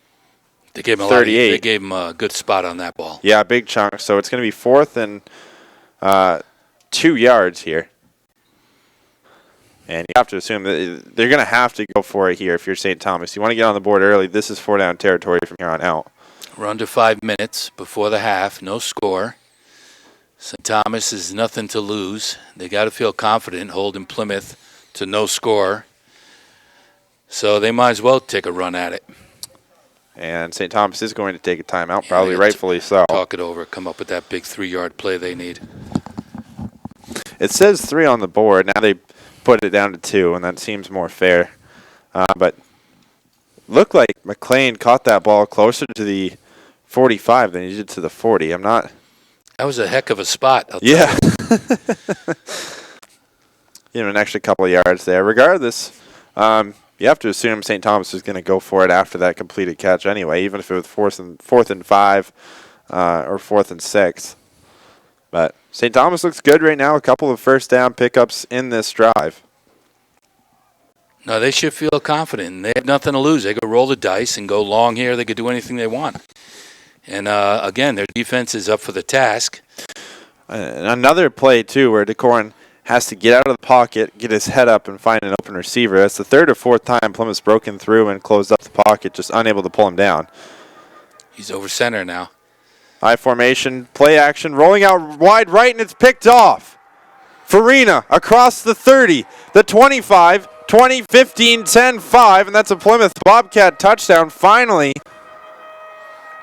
they gave him 38. They gave him a good spot on that ball. Yeah, big chunk. So it's going to be 4th and 2 yards here. And you have to assume that they're going to have to go for it here if you're St. Thomas. You want to get on the board early. This is 4-down territory from here on out. We're under 5 minutes before the half. No score. St. Thomas is nothing to lose. They got to feel confident holding Plymouth to no score. So they might as well take a run at it. And St. Thomas is going to take a timeout, probably rightfully so. Talk it over. Come up with that big 3-yard play they need. It says 3 on the board. Now they put it down to 2, and that seems more fair. But looked like McLean caught that ball closer to the 45 than he did to the 40. I'm not. That was a heck of a spot. Yeah. An extra couple of yards there. Regardless, you have to assume St. Thomas is going to go for it after that completed catch anyway, even if it was 4th and 5 or 4th and 6. But St. Thomas looks good right now. A couple of 1st down pickups in this drive. No, they should feel confident. They have nothing to lose. They could roll the dice and go long here. They could do anything they want. And, again, their defense is up for the task. Another play, too, where DeCorin has to get out of the pocket, get his head up, and find an open receiver. That's the 3rd or 4th time Plymouth's broken through and closed up the pocket, just unable to pull him down. He's over center now. High formation, play action, rolling out wide right, and it's picked off. Farina across the 30, the 25, 20, 15, 10, 5, and that's a Plymouth Bobcat touchdown, finally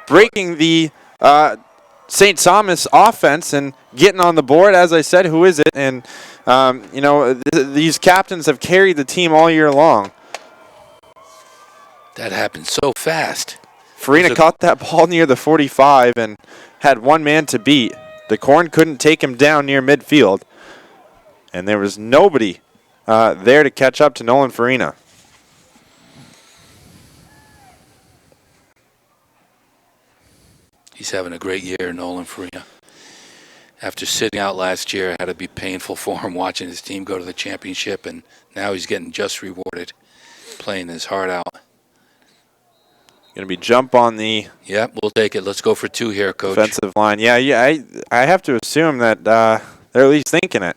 breaking the St. Thomas offense and getting on the board. As I said, who is it? And, these captains have carried the team all year long. That happened so fast. Farina caught that ball near the 45 and had one man to beat. DeCorn couldn't take him down near midfield. And there was nobody there to catch up to Nolan Farina. He's having a great year, Nolan Farina. After sitting out last year, it had to be painful for him watching his team go to the championship, and now he's getting just rewarded, playing his heart out. Going to be jump on the Yep, we'll take it. Let's go for 2 here, Coach. defensive line. Yeah. I have to assume that they're at least thinking it.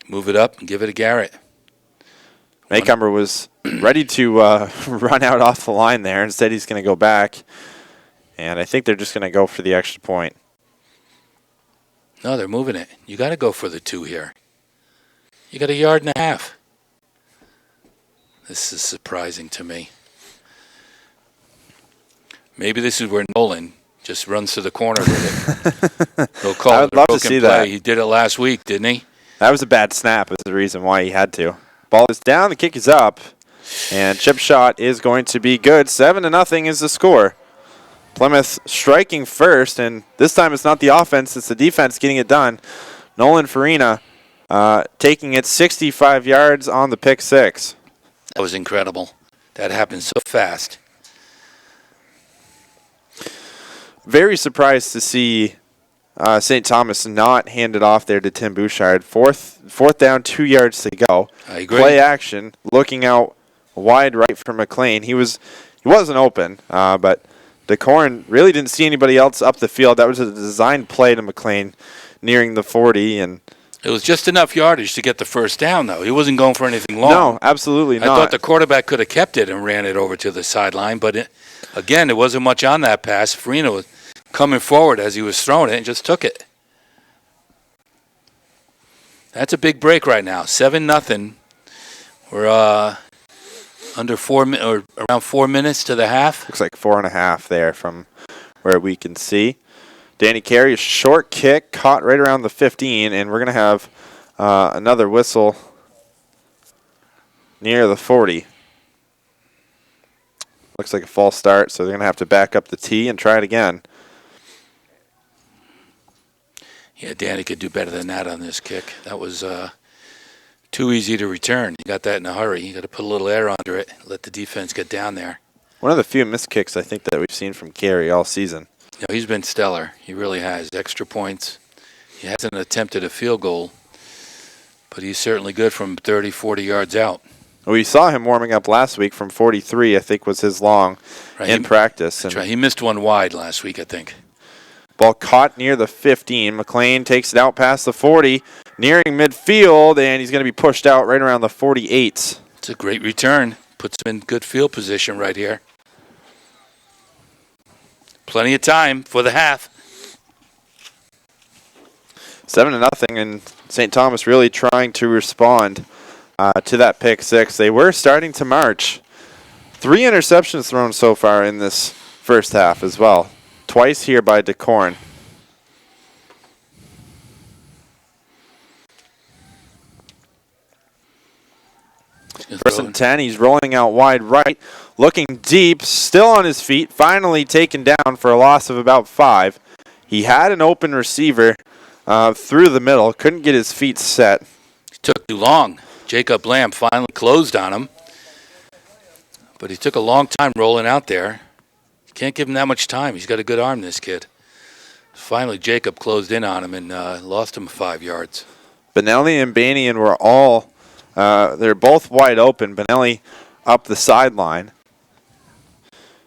Move it up and give it to Garrett. Maycumber was ready to run out off the line there. Instead, he's going to go back. And I think they're just going to go for the extra point. No, they're moving it. You got to go for the 2 here. You got 1.5 yards. This is surprising to me. Maybe this is where Nolan just runs to the corner with it. He'll call I would love to see that. He did it last week, didn't he? That was a bad snap is the reason why he had to. Ball is down, the kick is up, and chip shot is going to be good. 7-0 is the score. Plymouth striking first, and this time it's not the offense, it's the defense getting it done. Nolan Farina taking it 65 yards on the pick 6. That was incredible. That happened so fast. Very surprised to see St. Thomas not hand it off there to Tim Bouchard. Fourth down, 2 yards to go. I agree. Play action, looking out wide right for McLean. He wasn't open, but DeCorn really didn't see anybody else up the field. That was a designed play to McLean nearing the 40. And it was just enough yardage to get the first down, though. He wasn't going for anything long. No, absolutely not. I thought the quarterback could have kept it and ran it over to the sideline, but again, there wasn't much on that pass. Farina was coming forward as he was throwing it and just took it. That's a big break right now. 7-0. We're under 4 or around 4 minutes to the half. Looks like 4.5 there from where we can see. Danny Carey, a short kick, caught right around the 15, and we're going to have another whistle near the 40. Looks like a false start, so they're going to have to back up the tee and try it again. Yeah, Danny could do better than that on this kick. That was too easy to return. You got that in a hurry. You got to put a little air under it, let the defense get down there. One of the few missed kicks I think that we've seen from Carey all season. You know, he's been stellar. He really has. Extra points. He hasn't attempted a field goal, but he's certainly good from 30, 40 yards out. We saw him warming up last week from 43, I think was his long in practice. That's right. He missed one wide last week, I think. Ball caught near the 15. McLean takes it out past the 40, nearing midfield, and he's going to be pushed out right around the 48. It's a great return. Puts him in good field position right here. Plenty of time for the half. 7-0, and St. Thomas really trying to respond to that pick 6. They were starting to march. 3 interceptions thrown so far in this first half as well. Twice here by DeCorn. First and 10, he's rolling out wide right, looking deep, still on his feet, finally taken down for a loss of about 5. He had an open receiver through the middle, couldn't get his feet set. He took too long. Jacob Lamb finally closed on him, but he took a long time rolling out there. Can't give him that much time. He's got a good arm, this kid. Finally, Jacob closed in on him and lost him 5 yards. Benelli and Banian were all, they're both wide open. Benelli up the sideline.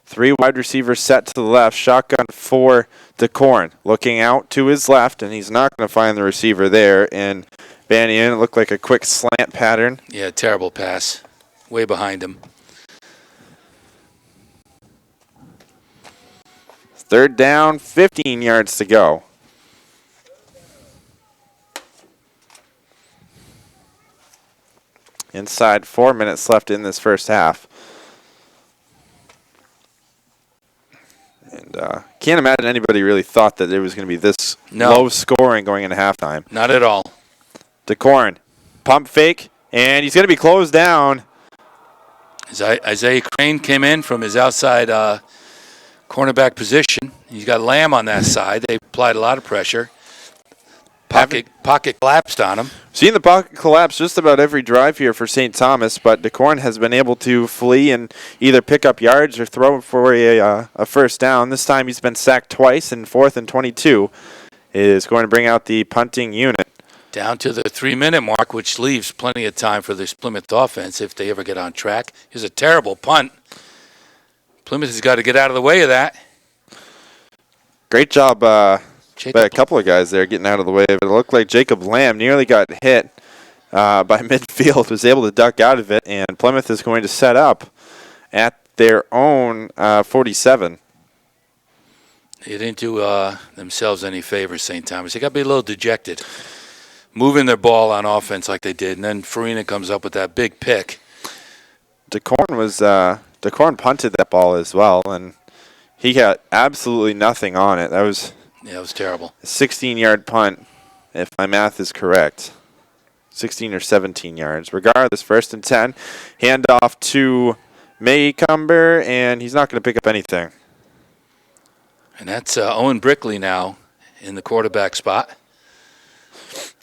3 wide receivers set to the left. Shotgun for DeCorn. Looking out to his left, and he's not going to find the receiver there. And Banian, it looked like a quick slant pattern. Yeah, terrible pass. Way behind him. 3rd down, 15 yards to go. Inside 4 minutes left in this first half. And can't imagine anybody really thought that it was going to be this low scoring going into halftime. Not at all. DeCorn, pump fake, and he's going to be closed down. Isaiah Crane came in from his outside cornerback position. He's got Lamb on that side. They applied a lot of pressure. Pocket collapsed on him. Seen the pocket collapse just about every drive here for St. Thomas, but DeCorn has been able to flee and either pick up yards or throw for a first down. This time he's been sacked twice, and 4th and 22 is going to bring out the punting unit. Down to the 3-minute mark, which leaves plenty of time for this Plymouth offense if they ever get on track. Here's a terrible punt. Plymouth has got to get out of the way of that. Great job by a couple of guys there getting out of the way of it. It looked like Jacob Lamb nearly got hit by midfield, was able to duck out of it, and Plymouth is going to set up at their own 47. They didn't do themselves any favors, St. Thomas. They got to be a little dejected, moving their ball on offense like they did, and then Farina comes up with that big pick. DeCorn punted that ball as well, and he got absolutely nothing on it. That was it was terrible. A 16-yard punt, if my math is correct. 16 or 17 yards. Regardless, 1st and 10. Handoff to Maycumber, and he's not going to pick up anything. And that's Owen Brickley now in the quarterback spot.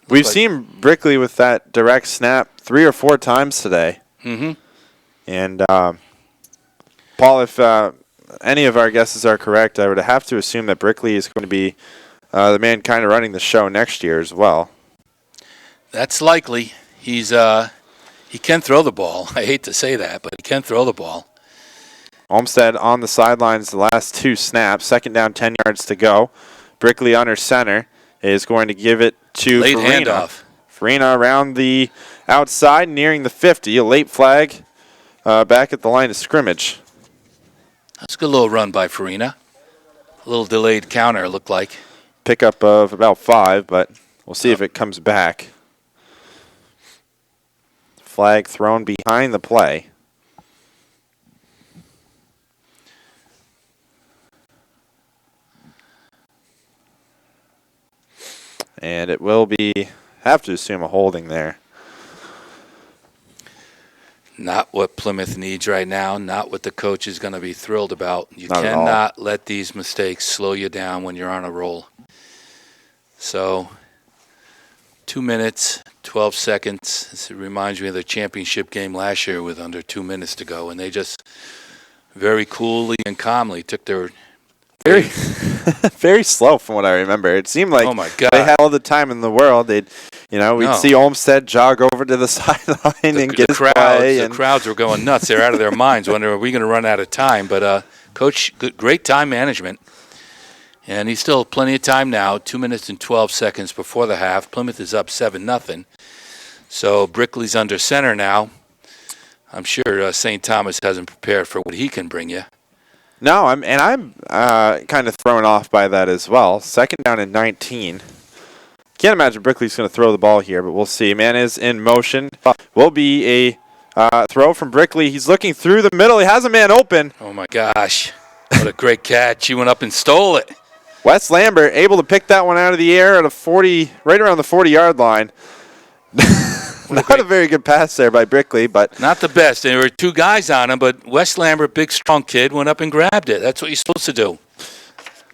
We've seen Brickley with that direct snap 3 or 4 times today. Mm-hmm. And, Paul, if any of our guesses are correct, I would have to assume that Brickley is going to be the man kind of running the show next year as well. That's likely. He can throw the ball. I hate to say that, but he can throw the ball. Olmsted on the sidelines the last 2 snaps. 2nd down, 10 yards to go. Brickley under center is going to give it to late Farina. Handoff. Farina around the outside, nearing the 50. A late flag back at the line of scrimmage. That's a good little run by Farina. A little delayed counter, it looked like. Pickup of about 5, but we'll see if it comes back. Flag thrown behind the play. And it will be, have to assume, a holding there. Not what Plymouth needs right now, not what the coach is going to be thrilled about. You Not cannot let these mistakes slow you down when you're on a roll. So, 2 minutes, 12 seconds. This reminds me of the championship game last year with under 2 minutes to go, and they just very coolly and calmly took their very, very slow from what I remember. It seemed like they had all the time in the world. We'd see Olmsted jog over to the sideline and get his play. The crowds were going nuts. They're out of their minds, wondering, are we going to run out of time? But Coach, great time management. And he's still plenty of time now, 2 minutes and 12 seconds before the half. Plymouth is up 7-0. So Brickley's under center now. I'm sure St. Thomas hasn't prepared for what he can bring you. No, I'm kind of thrown off by that as well. 2nd down and 19. Can't imagine Brickley's going to throw the ball here, but we'll see. Man is in motion. Will be a throw from Brickley. He's looking through the middle. He has a man open. Oh, my gosh. What a great catch. He went up and stole it. Wes Lambert able to pick that one out of the air at right around the 40-yard line. Not a very good pass there by Brickley, but not the best. There were 2 guys on him, but Wes Lambert, big, strong kid, went up and grabbed it. That's what you're supposed to do.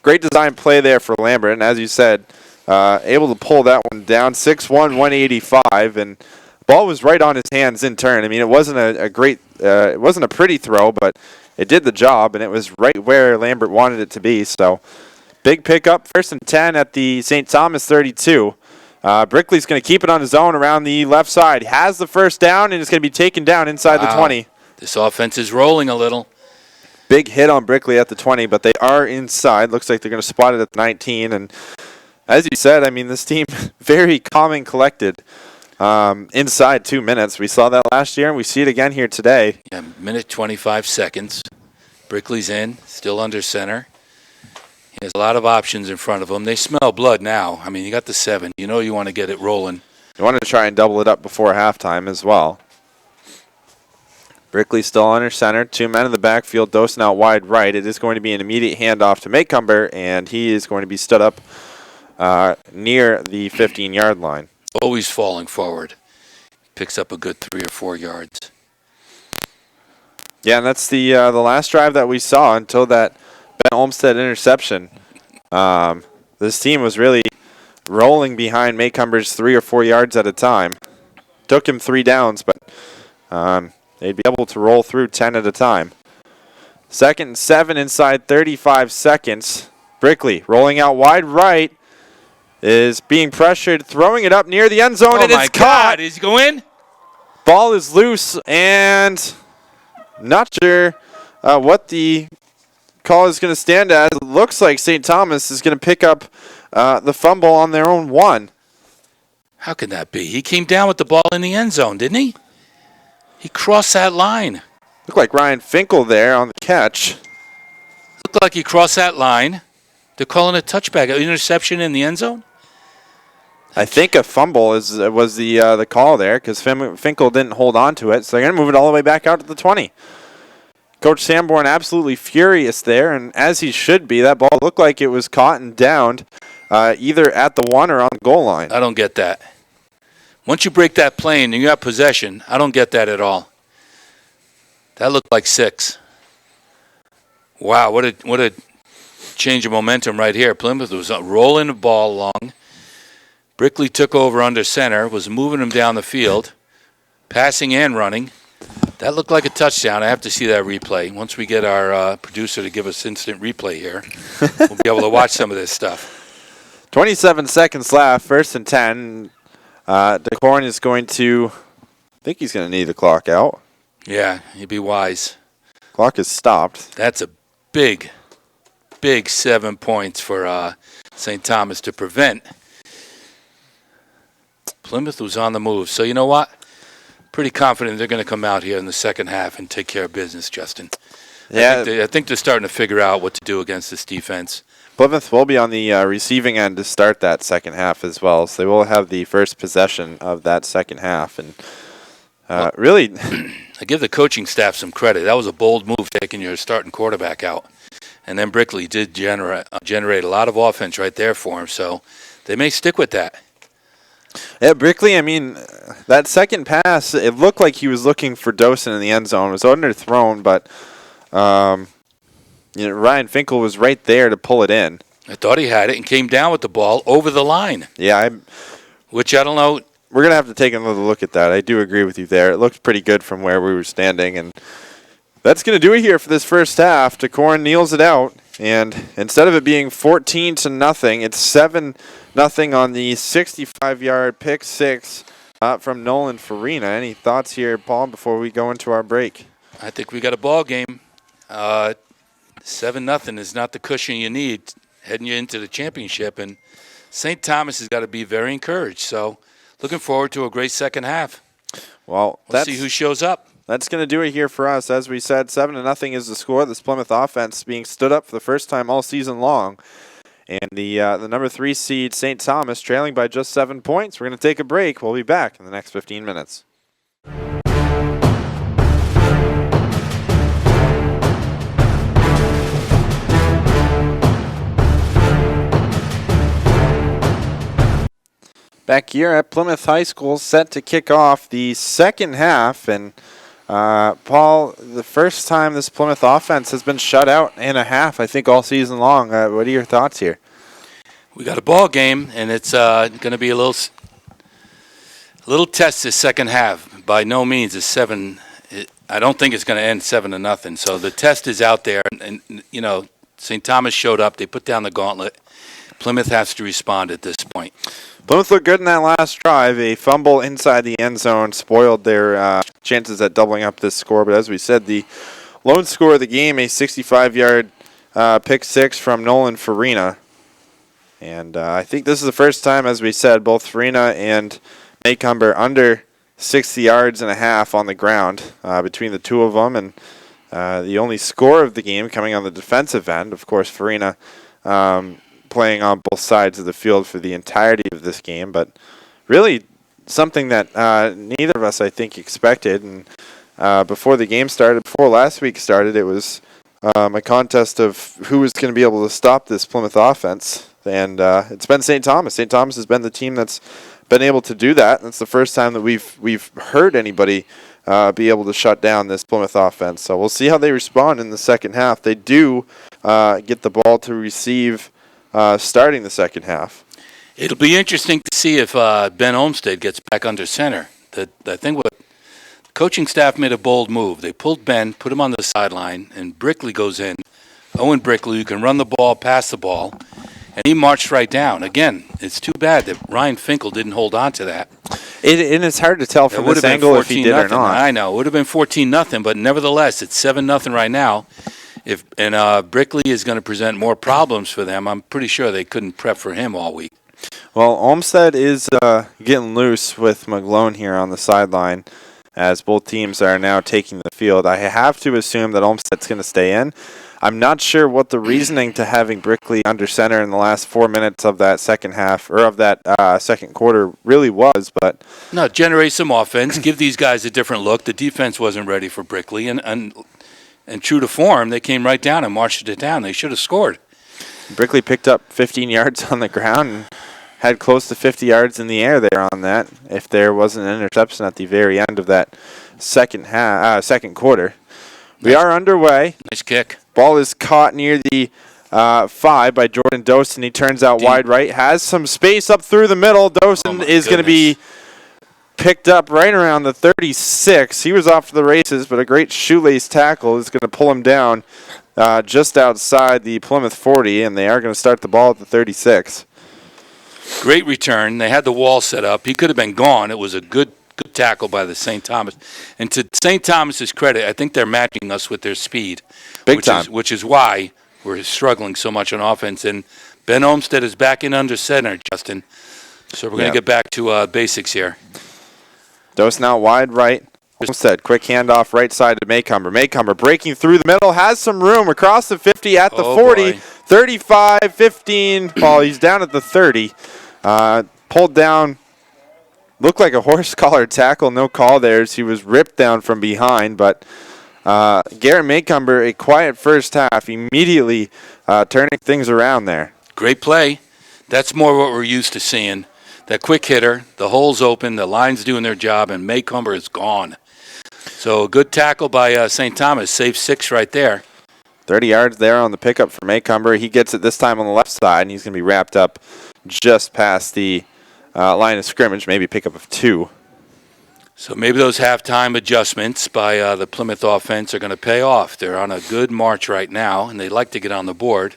Great design play there for Lambert, and as you said, able to pull that one down, 6'1", 185, and the ball was right on his hands in turn. I mean, it wasn't it wasn't a pretty throw, but it did the job, and it was right where Lambert wanted it to be. So, big pickup, 1st and 10 at the St. Thomas 32. Brickley's going to keep it on his own around the left side. He has the first down, and it's going to be taken down inside the 20. This offense is rolling a little. Big hit on Brickley at the 20, but they are inside. Looks like they're going to spot it at the 19. And as you said, I mean, this team very calm and collected inside 2 minutes. We saw that last year, and we see it again here today. Yeah, minute 25 seconds. Brickley's in, still under center. He has a lot of options in front of him. They smell blood now. I mean, you got the 7. You know you want to get it rolling. You want to try and double it up before halftime as well. Brickley still under center. 2 men in the backfield. Dosen out wide right. It is going to be an immediate handoff to Maycumber, and he is going to be stood up near the 15-yard line. Always falling forward. Picks up a good 3 or 4 yards. Yeah, and that's the last drive that we saw until that Ben Olmsted interception. This team was really rolling behind Maycumber's 3 or 4 yards at a time. Took him 3 downs, but they'd be able to roll through 10 at a time. 2nd and 7 inside 35 seconds. Brickley rolling out wide right is being pressured, throwing it up near the end zone, and it's caught. Is he going? Ball is loose, and not sure what the call is going to stand as. It looks like St. Thomas is going to pick up the fumble on their own 1. How can that be? He came down with the ball in the end zone, didn't he? He crossed that line. Looked like Ryan Finkel there on the catch. Looked like he crossed that line. They're calling a touchback, an interception in the end zone? I think a fumble was the call there because Finkel didn't hold on to it, so they're going to move it all the way back out to the 20. Coach Sanborn absolutely furious there, and as he should be. That ball looked like it was caught and downed either at the 1 or on the goal line. I don't get that. Once you break that plane and you have possession, I don't get that at all. That looked like 6. Wow, what a change of momentum right here. Plymouth was rolling the ball along. Brickley took over under center, was moving him down the field, passing and running. That looked like a touchdown. I have to see that replay. Once we get our producer to give us instant replay here, we'll be able to watch some of this stuff. 27 seconds left, 1st and 10. DeCorn is going to, I think he's going to need the clock out. Yeah, he'd be wise. Clock is stopped. That's a big 7 points for St. Thomas to prevent. Plymouth was on the move. So you know what? Pretty confident they're going to come out here in the second half and take care of business, Justin. Yeah, I think they're starting to figure out what to do against this defense. Plymouth will be on the receiving end to start that second half as well, so they will have the first possession of that second half. And really, I give the coaching staff some credit. That was a bold move, taking your starting quarterback out. And then Brickley did generate a lot of offense right there for him, so they may stick with that. Yeah, Brickley, I mean, that second pass, it looked like he was looking for Dosen in the end zone. It was underthrown, but Ryan Finkel was right there to pull it in. I thought he had it and came down with the ball over the line. Yeah. Which I don't know. We're going to have to take another look at that. I do agree with you there. It looked pretty good from where we were standing, and that's going to do it here for this first half. DeCorn kneels it out, and instead of it being 14-0, it's 7-0 on the 65-yard pick 6 from Nolan Farina. Any thoughts here, Paul, before we go into our break? I think we got a ball game. 7-0 is not the cushion you need heading you into the championship, and St. Thomas has got to be very encouraged. So looking forward to a great second half. Well, we'll see who shows up. That's going to do it here for us. As we said, 7-0 is the score. This Plymouth offense being stood up for the first time all season long. And the number 3 seed, St. Thomas, trailing by just 7 points. We're going to take a break. We'll be back in the next 15 minutes. Back here at Plymouth High School, set to kick off the second half. And Paul, the first time this Plymouth offense has been shut out in a half, I think, all season long. What are your thoughts here? We got a ball game, and it's going to be a little test this second half. By no means is I don't think it's going to end 7-0. So the test is out there, and St. Thomas showed up. They put down the gauntlet. Plymouth has to respond at this point. Plymouth looked good in that last drive. A fumble inside the end zone spoiled their chances at doubling up this score. But as we said, the lone score of the game, a 65-yard pick 6 from Nolan Farina. And I think this is the first time, as we said, both Farina and Maycumber under 60 yards and a half on the ground between the two of them. And the only score of the game coming on the defensive end, of course, Farina playing on both sides of the field for the entirety of this game. But really something that neither of us, I think, expected. And before the game started, before last week started, it was a contest of who was going to be able to stop this Plymouth offense. And it's been St. Thomas. St. Thomas has been the team that's been able to do that. That's the first time that we've heard anybody be able to shut down this Plymouth offense. So we'll see how they respond in the second half. They do get the ball to receive starting the second half. It'll be interesting to see if Ben Olmsted gets back under center. I think what the coaching staff made a bold move. They pulled Ben, put him on the sideline, and Brickley goes in. Owen Brickley, who can run the ball, pass the ball, and he marched right down. Again, it's too bad that Ryan Finkel didn't hold on to that. And it's hard to tell from this angle if he did or not. I know. It would have been 14-0, but nevertheless, it's 7-0 right now. And Brickley is going to present more problems for them. I'm pretty sure they couldn't prep for him all week. Well, Olmsted is getting loose with McGlone here on the sideline as both teams are now taking the field. I have to assume that Olmsted's going to stay in. I'm not sure what the reasoning to having Brickley under center in the last 4 minutes of that second half, or of that second quarter, really was, but... No, generate some offense, give these guys a different look. The defense wasn't ready for Brickley, and true to form, they came right down and marched it down. They should have scored. Brickley picked up 15 yards on the ground and had close to 50 yards in the air there on that, if there wasn't an interception at the very end of that second quarter. We are underway. Nice kick. Ball is caught near the 5 by Jordan Dosen. He turns out wide right. Has some space up through the middle. Dosen is going to be picked up right around the 36. He was off to the races, but a great shoelace tackle is going to pull him down just outside the Plymouth 40, and they are going to start the ball at the 36. Great return. They had the wall set up. He could have been gone. It was a good tackle by the St. Thomas. And to St. Thomas's credit, I think they're matching us with their speed. Big time. Which is why we're struggling so much on offense. And Ben Olmsted is back in under center, Justin. So we're going to get back to basics here. Dosen out wide right. Olmsted, quick handoff right side to Maycomber. Maycomber breaking through the middle, has some room across the 50 at the 40. Boy. 35, 15. Well, he's down at the 30. Pulled down. Looked like a horse collar tackle. No call there as he was ripped down from behind. But Garrett Maycomber, a quiet first half, immediately turning things around there. Great play. That's more what we're used to seeing. That quick hitter, the hole's open, the line's doing their job, and Maycomber is gone. So a good tackle by St. Thomas. Save 6 right there. 30 yards there on the pickup for Maycomber. He gets it this time on the left side, and he's going to be wrapped up just past the line of scrimmage, maybe pickup of 2. So maybe those halftime adjustments by the Plymouth offense are going to pay off. They're on a good march right now, and they like to get on the board,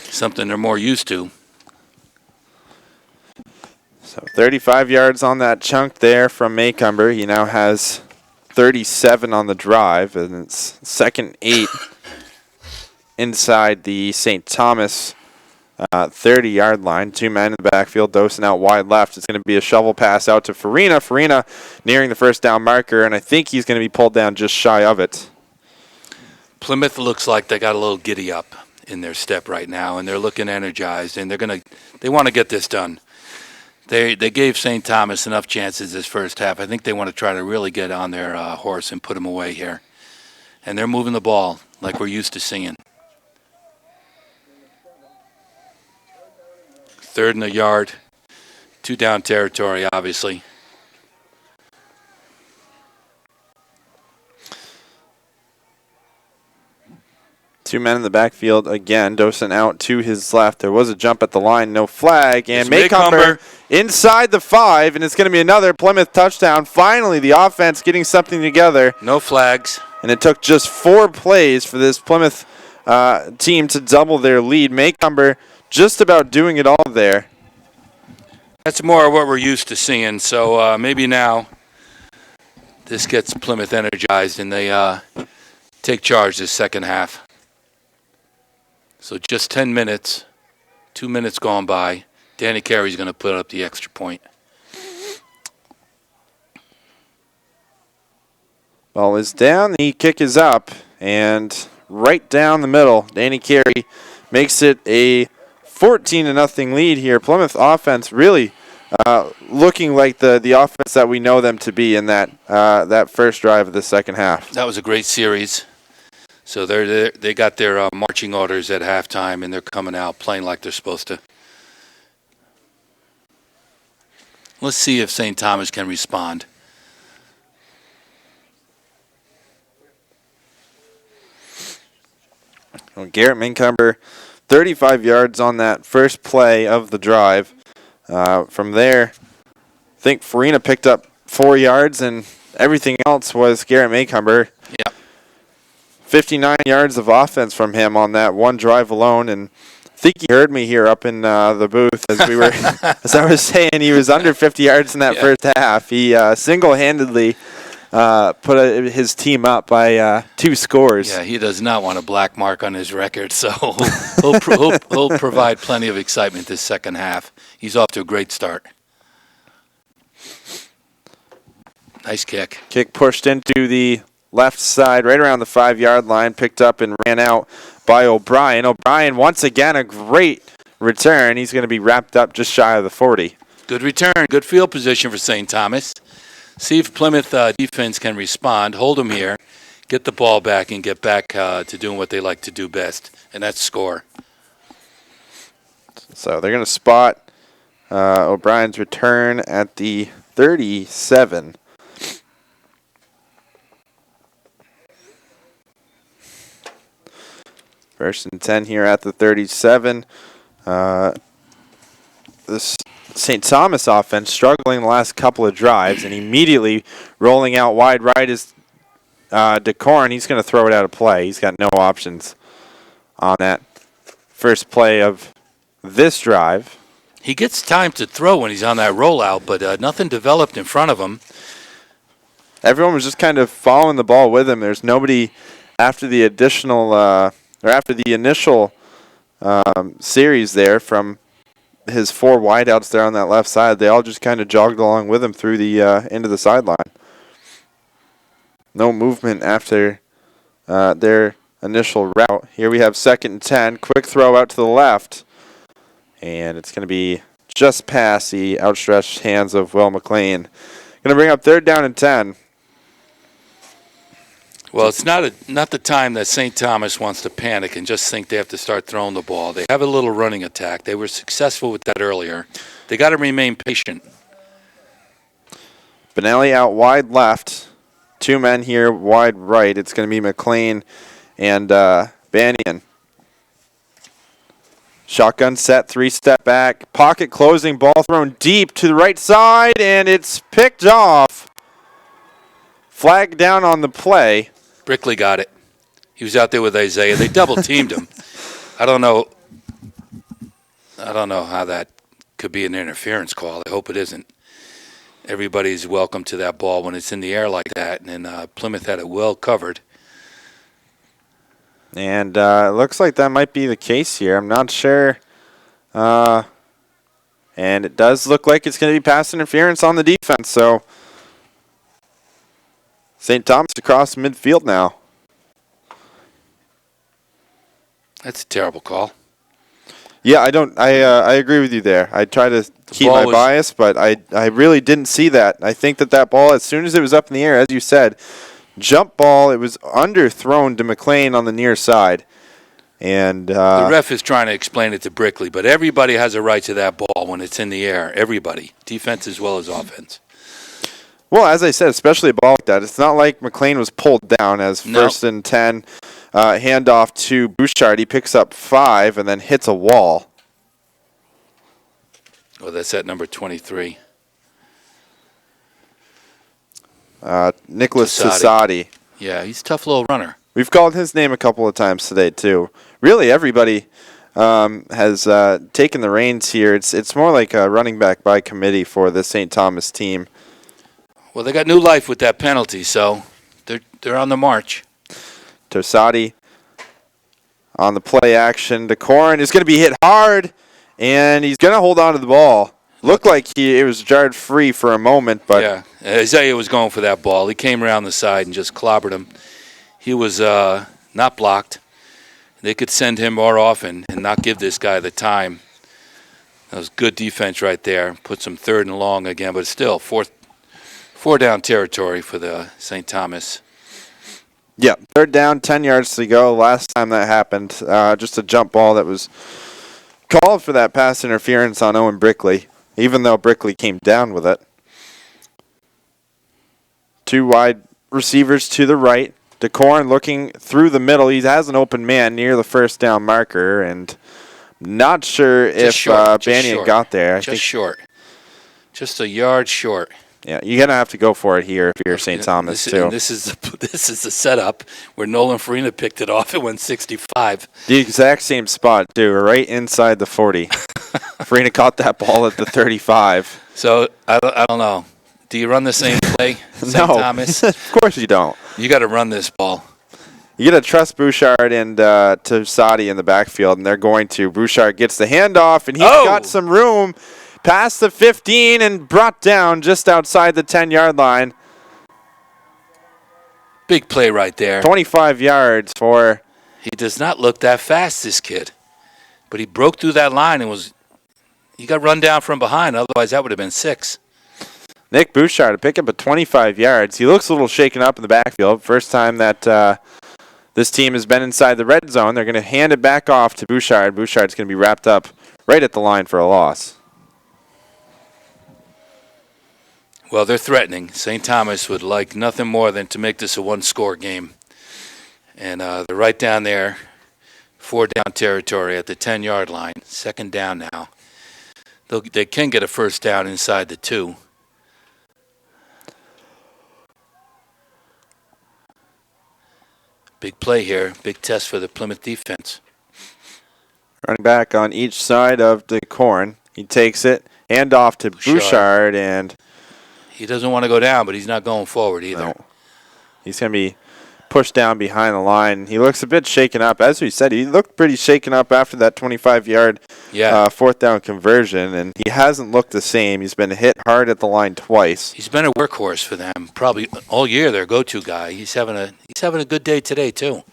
something they're more used to. So 35 yards on that chunk there from Maycomber. He now has 37 on the drive, and it's 2nd 8 inside the St. Thomas 30-yard line. 2 men in the backfield. Dosen out wide left. It's going to be a shovel pass out to Farina. Farina nearing the first down marker, and I think he's going to be pulled down just shy of it. Plymouth looks like they got a little giddy up in their step right now, and they're looking energized, and they want to get this done. They gave St. Thomas enough chances this first half. I think they want to try to really get on their horse and put them away here. And they're moving the ball like we're used to seeing. 3rd and a yard. 2 down territory, obviously. Two men in the backfield again. Dosen out to his left. There was a jump at the line, no flag. And Maycomber inside the 5, and it's going to be another Plymouth touchdown. Finally, the offense getting something together. No flags. And it took just 4 plays for this Plymouth team to double their lead. Maycomber just about doing it all there. That's more of what we're used to seeing. So maybe now this gets Plymouth energized, and they take charge this second half. So just 10 minutes, 2 minutes gone by. Danny Carey's going to put up the extra point. Ball is down, the kick is up, and right down the middle, Danny Carey makes it a 14-0 lead here. Plymouth offense really looking like the offense that we know them to be in that first drive of the second half. That was a great series. So they got their marching orders at halftime, and they're coming out playing like they're supposed to. Let's see if St. Thomas can respond. Well, Garrett Mincumber, 35 yards on that first play of the drive. From there, I think Farina picked up 4 yards, and everything else was Garrett Mincumber. Yeah. 59 yards of offense from him on that one drive alone, and I think he heard me here up in the booth as we were, as I was saying, he was under 50 yards in that first half. He single-handedly put his team up by 2 scores. Yeah, he does not want a black mark on his record, so he'll provide plenty of excitement this second half. He's off to a great start. Nice kick. Kick pushed into the left side, right around the 5-yard line, picked up and ran out by O'Brien. O'Brien, once again, a great return. He's going to be wrapped up just shy of the 40. Good return, good field position for St. Thomas. See if Plymouth defense can respond, hold them here, get the ball back, and get back to doing what they like to do best, and that's score. So they're going to spot O'Brien's return at the 37. First and 10 here at the 37. This St. Thomas offense struggling the last couple of drives, and immediately rolling out wide right is DeCorn. He's going to throw it out of play. He's got no options on that first play of this drive. He gets time to throw when he's on that rollout, but nothing developed in front of him. Everyone was just kind of following the ball with him. There's nobody after the additional or after the initial series there from his 4 wideouts there on that left side. They all just kind of jogged along with him through the into the sideline. No movement after their initial route. Here we have 2nd and 10. Quick throw out to the left. And it's going to be just past the outstretched hands of Will McLean. Going to bring up 3rd down and 10. Well, it's not the time that St. Thomas wants to panic and just think they have to start throwing the ball. They have a little running attack. They were successful with that earlier. They got to remain patient. Benelli out wide left. 2 men here wide right. It's going to be McLean and Banyan. Shotgun set, 3-step back. Pocket closing, ball thrown deep to the right side, and it's picked off. Flag down on the play. Brickley got it. He was out there with Isaiah. They double-teamed him. I don't know how that could be an interference call. I hope it isn't. Everybody's welcome to that ball when it's in the air like that, and Plymouth had it well covered. And it looks like that might be the case here. I'm not sure. And it does look like it's going to be pass interference on the defense. So St. Thomas across midfield now. That's a terrible call. Yeah, I agree with you there. I try to keep my bias, but I really didn't see that. I think that ball, as soon as it was up in the air, as you said, jump ball, it was underthrown to McLean on the near side. And the ref is trying to explain it to Brickley, but everybody has a right to that ball when it's in the air. Everybody. Defense as well as offense. Well, as I said, especially a ball like that, it's not like McLean was pulled down as 1st and 10. Handoff to Bouchard. He picks up 5 and then hits a wall. Oh, that's at number 23. Nicholas Sassati. Yeah, he's a tough little runner. We've called his name a couple of times today, too. Really, everybody has taken the reins here. It's more like a running back by committee for the St. Thomas team. Well, they got new life with that penalty, so they're on the march. Tosati on the play action. DeCorin is going to be hit hard, and he's going to hold on to the ball. Looked like it was jarred free for a moment, but yeah, Isaiah was going for that ball. He came around the side and just clobbered him. He was not blocked. They could send him more often and not give this guy the time That was good defense right there. Puts them third and long again, but still four down territory for the St. Thomas. Yeah, third down, 10 yards to go. Last time that happened, just a jump ball that was called for that pass interference on Owen Brickley, even though Brickley came down with it. Two wide receivers to the right. DeCorn looking through the middle. He has an open man near the first down marker, and not sure if Banyan got there. Just short. Just a yard short. Yeah, you're going to have to go for it here if you're St. Thomas, too. This is the setup where Nolan Farina picked it off at 165. The exact same spot, too, right inside the 40. Farina caught that ball at the 35. So, I don't know. Do you run the same play, St. Thomas? Of course you don't. You got to run this ball. You got to trust Bouchard and Tosati in the backfield, and they're going to. Bouchard gets the handoff, and he's got some room past the 15 and brought down just outside the 10-yard line. Big play right there. 25 yards for... He does not look that fast, this kid. But he broke through that line and he got run down from behind. Otherwise, that would have been 6. Nick Bouchard to pick up a 25 yards. He looks a little shaken up in the backfield. First time that this team has been inside the red zone. They're going to hand it back off to Bouchard. Bouchard's going to be wrapped up right at the line for a loss. Well, they're threatening. St. Thomas would like nothing more than to make this a one-score game. And they're right down there, 4-down territory at the 10-yard line. Second down now. They can get a first down inside the 2. Big play here. Big test for the Plymouth defense. Running back on each side of DeCorn. He takes it, hand off to Bouchard, and... He doesn't want to go down, but he's not going forward either. No. He's going to be pushed down behind the line. He looks a bit shaken up. As we said, he looked pretty shaken up after that 25-yard fourth down conversion, and he hasn't looked the same. He's been hit hard at the line twice. He's been a workhorse for them probably all year, their go-to guy. He's having a good day today, too.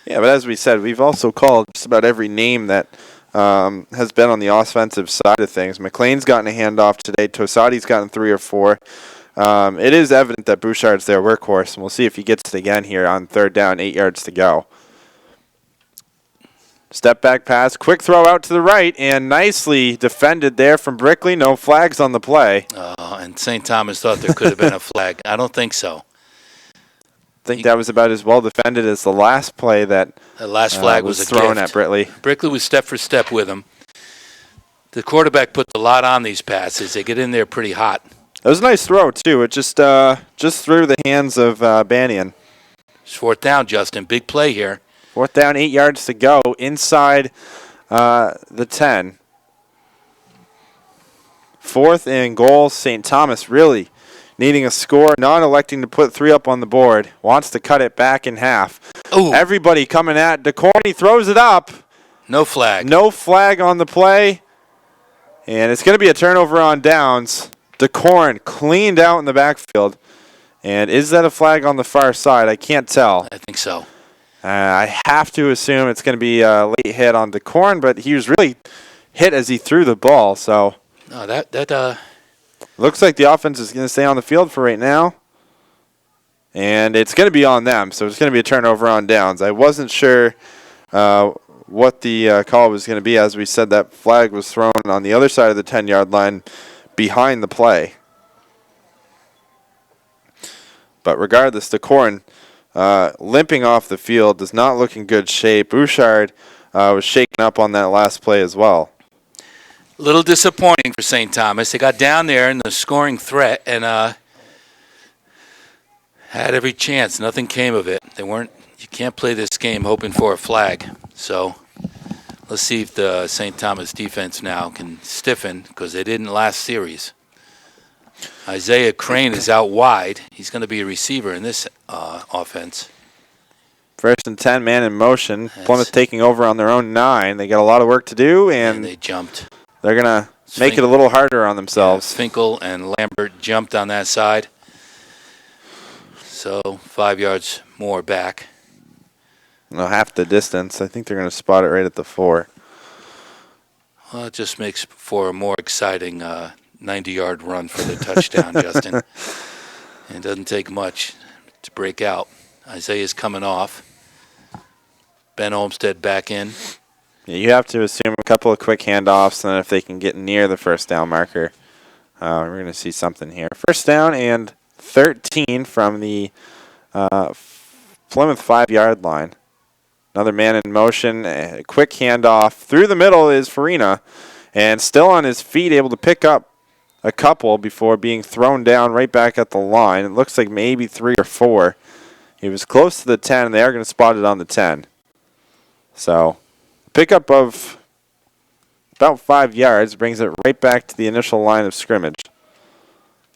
Yeah, but as we said, we've also called just about every name that has been on the offensive side of things. McLean's gotten a handoff today. Tosati's gotten 3 or 4. It is evident that Bouchard's their workhorse, and we'll see if he gets it again here on third down, 8 yards to go. Step back pass, quick throw out to the right, and nicely defended there from Brickley. No flags on the play. And St. Thomas thought there could have been a flag. I don't think so. I think that was about as well defended as the last play that the last flag was thrown at Brickley. Brickley was step for step with him. The quarterback puts a lot on these passes. They get in there pretty hot. It was a nice throw, too. It just through the hands of Banyan. It's fourth down, Justin. Big play here. Fourth down, 8 yards to go inside the 10. Fourth and goal, St. Thomas really needing a score, not electing to put 3 up on the board. Wants to cut it back in half. Ooh. Everybody coming at DeCorn. He throws it up. No flag. No flag on the play. And it's going to be a turnover on downs. DeCorn cleaned out in the backfield. And is that a flag on the far side? I can't tell. I think so. I have to assume it's going to be a late hit on DeCorn, but he was really hit as he threw the ball. So looks like the offense is going to stay on the field for right now. And it's going to be on them, so it's going to be a turnover on downs. I wasn't sure what the call was going to be. As we said, that flag was thrown on the other side of the 10-yard line behind the play. But regardless, DeCorn limping off the field, does not look in good shape. Bouchard was shaken up on that last play as well. A little disappointing for St. Thomas. They got down there in the scoring threat and had every chance. Nothing came of it. You can't play this game hoping for a flag. So let's see if the St. Thomas defense now can stiffen, because they didn't last series. Isaiah Crane is out wide. He's going to be a receiver in this offense. First and 10, man in motion. Plymouth taking over on their own 9. They got a lot of work to do, and they jumped. They're going to make it a little harder on themselves. Yeah, Finkel and Lambert jumped on that side. So 5 yards more back. Half the distance. I think they're going to spot it right at the 4. Well, it just makes for a more exciting 90-yard run for the touchdown, Justin. And it doesn't take much to break out. Isaiah's coming off. Ben Olmsted back in. Yeah, you have to assume a couple of quick handoffs, and if they can get near the first down marker, we're going to see something here. First down and 13 from the Plymouth 5-yard line. Another man in motion, a quick handoff. Through the middle is Farina, and still on his feet, able to pick up a couple before being thrown down right back at the line. It looks like maybe 3 or 4. He was close to the 10, and they are going to spot it on the 10. So, pickup of about 5 yards brings it right back to the initial line of scrimmage.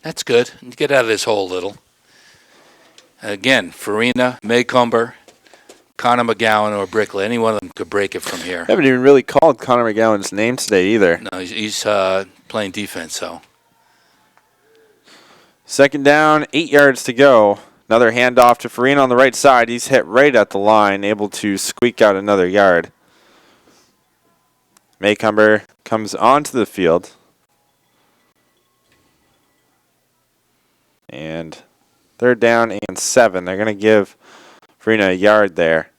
That's good. Get out of this hole a little. Again, Farina, Maycomber, Connor McGowan, or Brickley. Any one of them could break it from here. I haven't even really called Connor McGowan's name today either. No, he's playing defense, so. Second down, 8 yards to go. Another handoff to Farina on the right side. He's hit right at the line, able to squeak out another yard. Maycomber comes onto the field. And third down and 7. They're going to give Farina a yard there.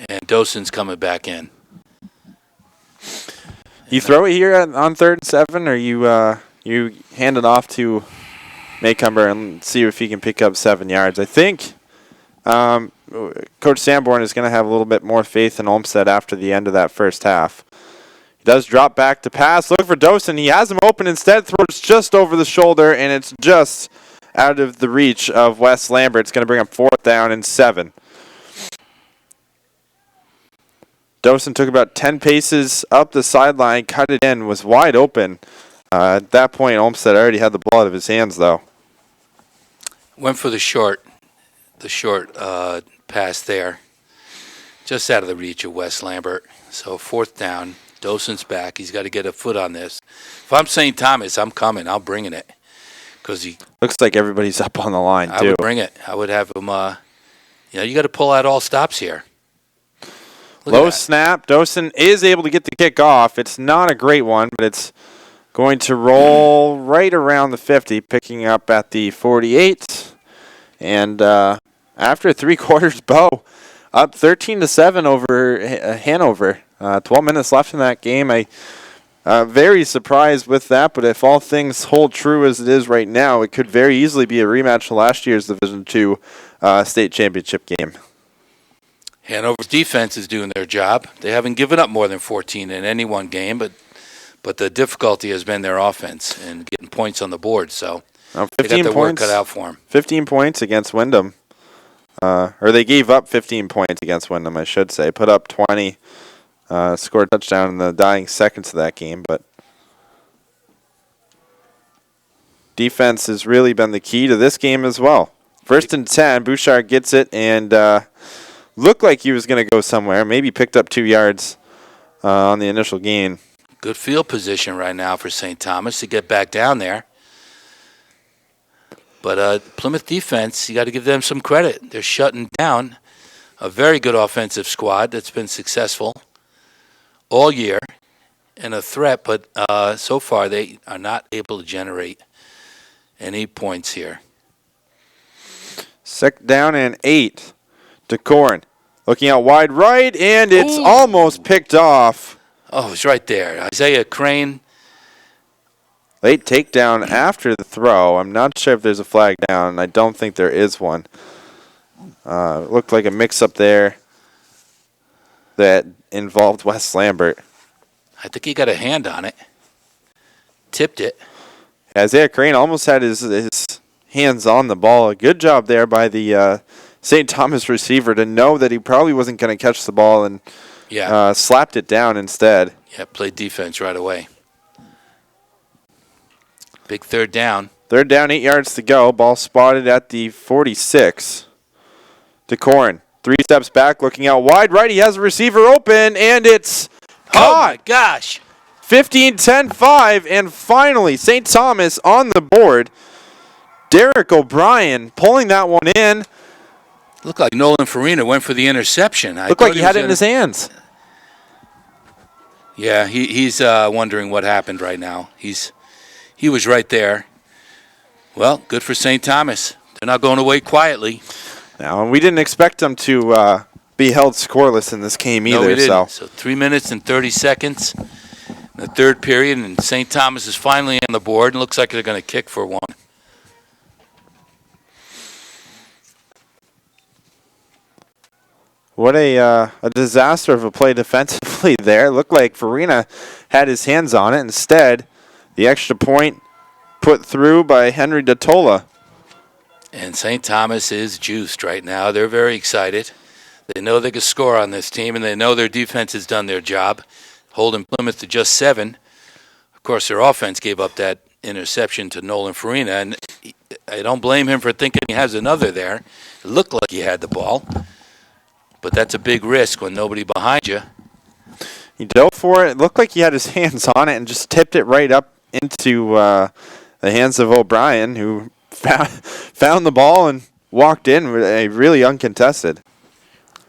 And Dawson's coming back in. You throw it here on 3rd and 7, or you hand it off to Maycomber and see if he can pick up 7 yards. I think Coach Sanborn is going to have a little bit more faith in Olmsted after the end of that first half. He does drop back to pass. Look for Dawson. He has him open instead. Throws just over the shoulder, and it's just out of the reach of Wes Lambert. It's going to bring up 4th down and 7. Dawson took about 10 paces up the sideline, cut it in, was wide open. At that point, Olmsted already had the ball out of his hands, though. Went for the short pass there, just out of the reach of Wes Lambert. So 4th down. Dawson's back. He's got to get a foot on this. If I'm St. Thomas, I'm coming. I'm bringing it. Because he looks like everybody's up on the line, too. I would bring it. I would have him, you got to pull out all stops here. Low snap. Dawson is able to get the kick off. It's not a great one, but it's going to roll right around the 50, picking up at the 48. And after 3 quarters, Bow up 13-7 over Hanover. 12 minutes left in that game. I very surprised with that, but if all things hold true as it is right now, it could very easily be a rematch of last year's Division II state championship game. Hanover's defense is doing their job. They haven't given up more than 14 in any one game, but the difficulty has been their offense and getting points on the board. So 15 they got their work points, cut out for them. 15 points against Wyndham. Or they gave up 15 points against Wyndham, I should say. Put up 20. Scored a touchdown in the dying seconds of that game. But defense has really been the key to this game as well. 1st and 10, Bouchard gets it and looked like he was going to go somewhere. Maybe picked up 2 yards on the initial gain. Good field position right now for St. Thomas to get back down there. But Plymouth defense, you got to give them some credit. They're shutting down a very good offensive squad that's been successful all year and a threat, but so far they are not able to generate any points here. 2nd down and 8 to Corn. Looking out wide right, and it's almost picked off. Oh, it's right there. Isaiah Crane. Late takedown after the throw. I'm not sure if there's a flag down. I don't think there is one. Looked like a mix-up there that involved Wes Lambert. I think he got a hand on it. Tipped it. Isaiah Crane almost had his hands on the ball. A good job there by the St. Thomas receiver to know that he probably wasn't going to catch the ball and slapped it down instead. Yeah, played defense right away. Big 3rd down. 3rd down, 8 yards to go. Ball spotted at the 46. To Corn. 3 steps back, looking out wide right. He has a receiver open, and it's caught. Oh, my gosh. 15-10-5, and finally St. Thomas on the board. Derek O'Brien pulling that one in. Looked like Nolan Farina went for the interception. Looked like he had it in his hands. Yeah, he's wondering what happened right now. He was right there. Well, good for St. Thomas. They're not going away quietly. Now, we didn't expect them to be held scoreless in this game either. No, we didn't. So 3 minutes and 30 seconds in the third period, and St. Thomas is finally on the board, and looks like they're going to kick for one. What a disaster of a play defensively there. Looked like Farina had his hands on it. Instead, the extra point put through by Henry DeTola. And St. Thomas is juiced right now. They're very excited. They know they can score on this team, and they know their defense has done their job, holding Plymouth to just 7. Of course, their offense gave up that interception to Nolan Farina, and I don't blame him for thinking he has another there. It looked like he had the ball, but that's a big risk when nobody behind you. He dove for it. It looked like he had his hands on it and just tipped it right up into the hands of O'Brien, who found the ball and walked in with a really uncontested.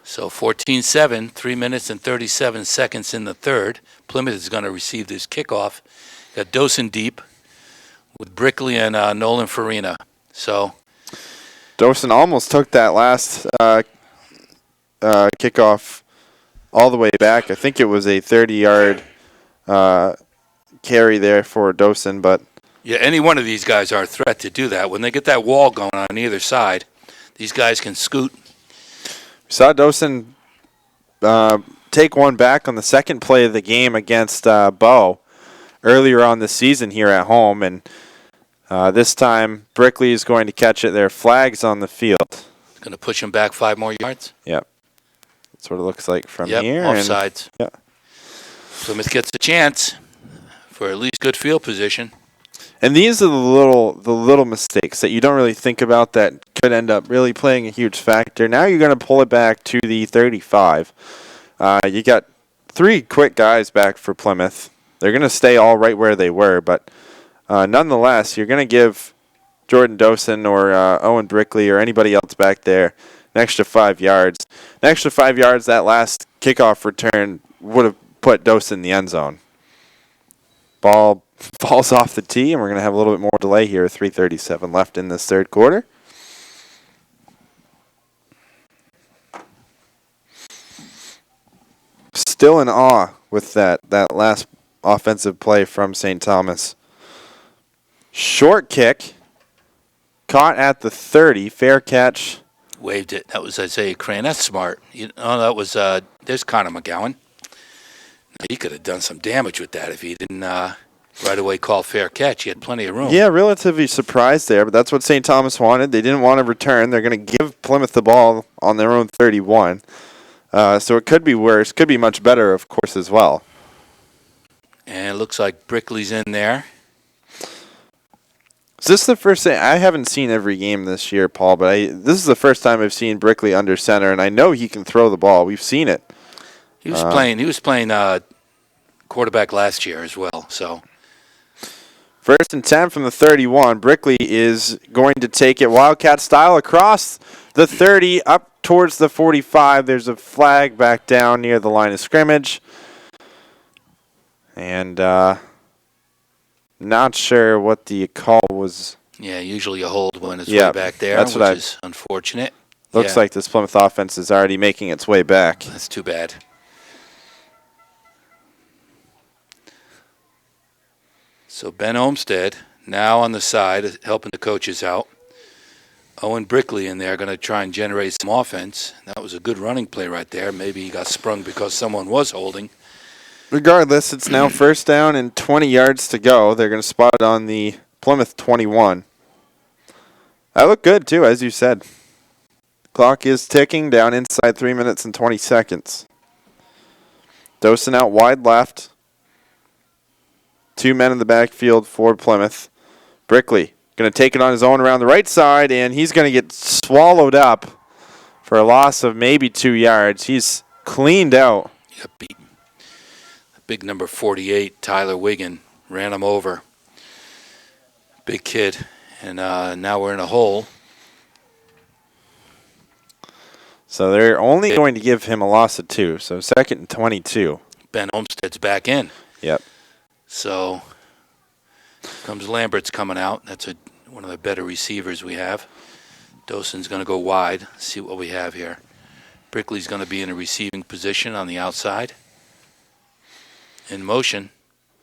So 14-7, 3 minutes and 37 seconds in the third. Plymouth is going to receive this kickoff. Got Dosen deep with Brickley and Nolan Farina. So Dosen almost took that last kickoff all the way back. I think it was a 30-yard carry there for Dosen, but yeah, any one of these guys are a threat to do that. When they get that wall going on either side, these guys can scoot. We saw Dosen take one back on the second play of the game against Bow earlier on this season here at home, and this time Brickley is going to catch it. There are flags on the field. Going to push him back 5 more yards? Yep. That's what it looks like from here. Yep, offsides. Yeah. Plymouth gets a chance for at least good field position. And these are the little mistakes that you don't really think about that could end up really playing a huge factor. Now you're going to pull it back to the 35. You got 3 quick guys back for Plymouth. They're going to stay all right where they were, but nonetheless, you're going to give Jordan Dosen or Owen Brickley or anybody else back there an extra 5 yards. An extra 5 yards, that last kickoff return would have put Dosen in the end zone. Ball falls off the tee, and we're going to have a little bit more delay here. 3:37 left in this third quarter. Still in awe with that last offensive play from St. Thomas. Short kick, caught at the 30, fair catch. Waved it. That was Isaiah Crane. That's smart. That was, there's Connor McGowan. He could have done some damage with that if he didn't right away call fair catch. He had plenty of room. Yeah, relatively surprised there, but that's what St. Thomas wanted. They didn't want to return. They're going to give Plymouth the ball on their own 31. So it could be worse. Could be much better, of course, as well. And it looks like Brickley's in there. Is this the first thing? I haven't seen every game this year, Paul, but this is the first time I've seen Brickley under center, and I know he can throw the ball. We've seen it. He was playing quarterback last year as well. So 1st and 10 from the 31. Brickley is going to take it Wildcat style across the 30 up towards the 45. There's a flag back down near the line of scrimmage. And not sure what the call was. Yeah, usually a hold when it's way back there, which is unfortunate. Looks like this Plymouth offense is already making its way back. That's too bad. So Ben Olmsted now on the side helping the coaches out. Owen Brickley in there going to try and generate some offense. That was a good running play right there. Maybe he got sprung because someone was holding. Regardless, it's now 1st down and 20 yards to go. They're going to spot it on the Plymouth 21. That looked good, too, as you said. Clock is ticking down inside 3 minutes and 20 seconds. Dosen out wide left. 2 men in the backfield for Plymouth. Brickley going to take it on his own around the right side, and he's going to get swallowed up for a loss of maybe 2 yards. He's cleaned out. He got beat. Big number 48, Tyler Wiggin, ran him over. Big kid. And now we're in a hole. So they're only going to give him a loss of 2. So 2nd and 22. Ben Olmsted's back in. Yep. So comes Lambert's coming out. That's one of the better receivers we have. Dawson's going to go wide. See what we have here. Brickley's going to be in a receiving position on the outside. In motion.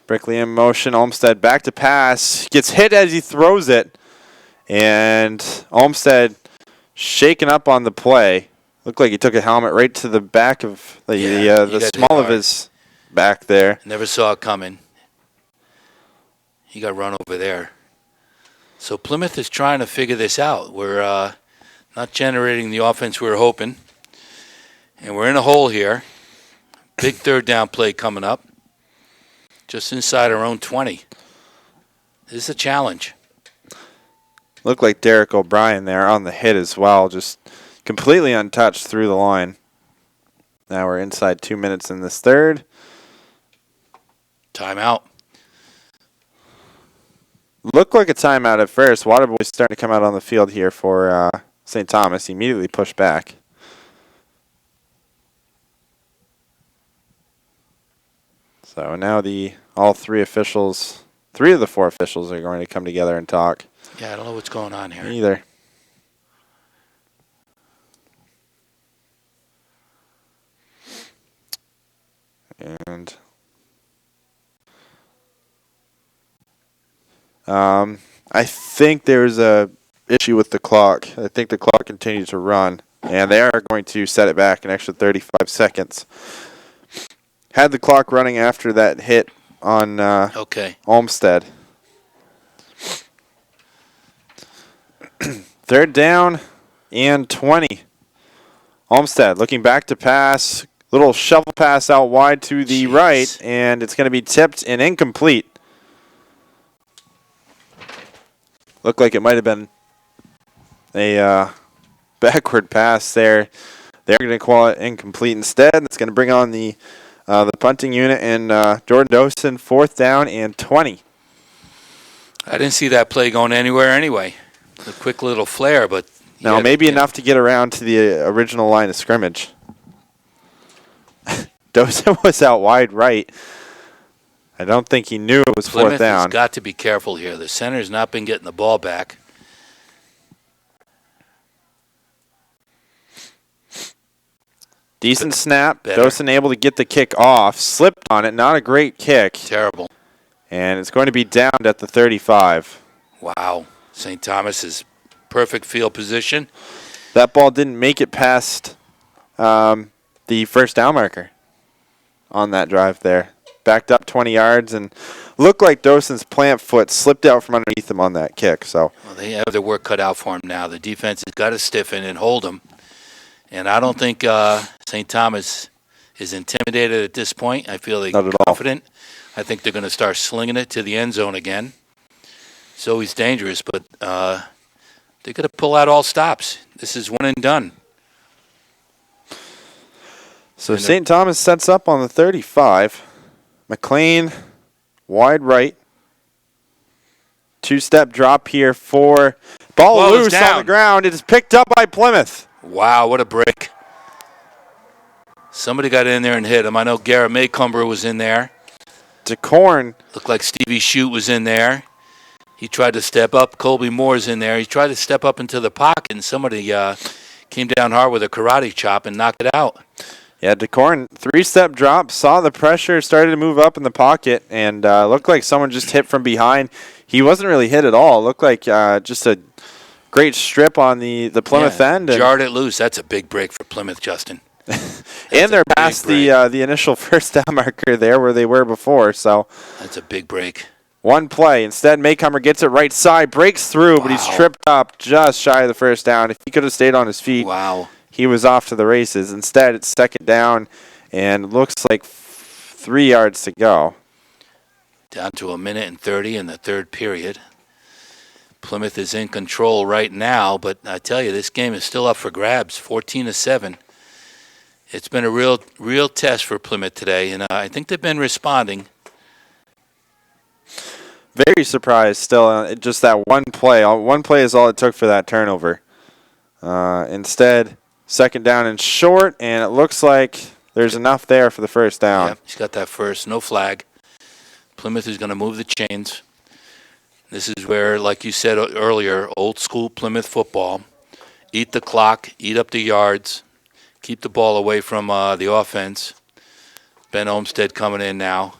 Brickley in motion. Olmsted back to pass. Gets hit as he throws it. And Olmsted shaken up on the play. Looked like he took a helmet right to the back of the small of his back there. Never saw it coming. He got run over there. So Plymouth is trying to figure this out. We're not generating the offense we were hoping. And we're in a hole here. Big third down play coming up. Just inside our own 20. This is a challenge. Looked like Derek O'Brien there on the hit as well. Just completely untouched through the line. Now we're inside 2 minutes in this third. Timeout. Looked like a timeout at first. Waterboy's starting to come out on the field here for St. Thomas. He immediately pushed back. So now all three of the four officials are going to come together and talk. Yeah, I don't know what's going on here. Me either. And I think there's a issue with the clock. I think the clock continues to run, and they are going to set it back an extra 35 seconds. Had the clock running after that hit on Olmsted. Third down and 20. Olmsted looking back to pass. Little shovel pass out wide to the right, and it's going to be tipped and incomplete. Looked like it might have been a backward pass there. They're going to call it incomplete instead. It's going to bring on the punting unit and Jordan Dawson, 4th down and 20. I didn't see that play going anywhere anyway. A quick little flare, but... No, maybe enough to get around to the original line of scrimmage. Dawson was out wide right. I don't think he knew it was Plymouth 4th down. Has got to be careful here. The center's not been getting the ball back. Decent snap. Dawson able to get the kick off. Slipped on it. Not a great kick. Terrible. And it's going to be downed at the 35. Wow. St. Thomas is perfect field position. That ball didn't make it past the first down marker on that drive there. Backed up 20 yards and looked like Dawson's plant foot slipped out from underneath him on that kick. So they have their work cut out for him now. The defense has got to stiffen and hold him. And I don't think St. Thomas is intimidated at this point. I feel they're confident. I think they're going to start slinging it to the end zone again. It's always dangerous, but they're going to pull out all stops. This is one and done. So St. Thomas sets up on the 35. McLean, wide right. 2-step drop here for ball loose on the ground. It is picked up by Plymouth. Wow, what a break. Somebody got in there and hit him. I know Garrett Maycumber was in there. DeCorn. Looked like Stevie Shute was in there. He tried to step up. Colby Moore's in there. He tried to step up into the pocket, and somebody came down hard with a karate chop and knocked it out. Yeah, DeCorn, 3-step drop, saw the pressure, started to move up in the pocket, and looked like someone just hit from behind. He wasn't really hit at all. Looked like just a great strip on the Plymouth end. And jarred it loose. That's a big break for Plymouth, Justin. And they're past the initial first down marker there where they were before. So that's a big break. One play. Instead, Maycomer gets it right side, breaks through, but he's tripped up just shy of the first down. If he could have stayed on his feet, he was off to the races. Instead, it's 2nd down, and looks like 3 yards to go. Down to 1:30 in the third period. Plymouth is in control right now, but I tell you, this game is still up for grabs, 14-7. It's been a real test for Plymouth today, and I think they've been responding. Very surprised still. Just that one play. One play is all it took for that turnover. Instead, 2nd down and short, and it looks like There's enough there for the first down. Yep, he's got that first. No flag. Plymouth is going to move the chains. This is where, like you said earlier, old school Plymouth football. Eat the clock, eat up the yards, keep the ball away from the offense. Ben Olmsted coming in now.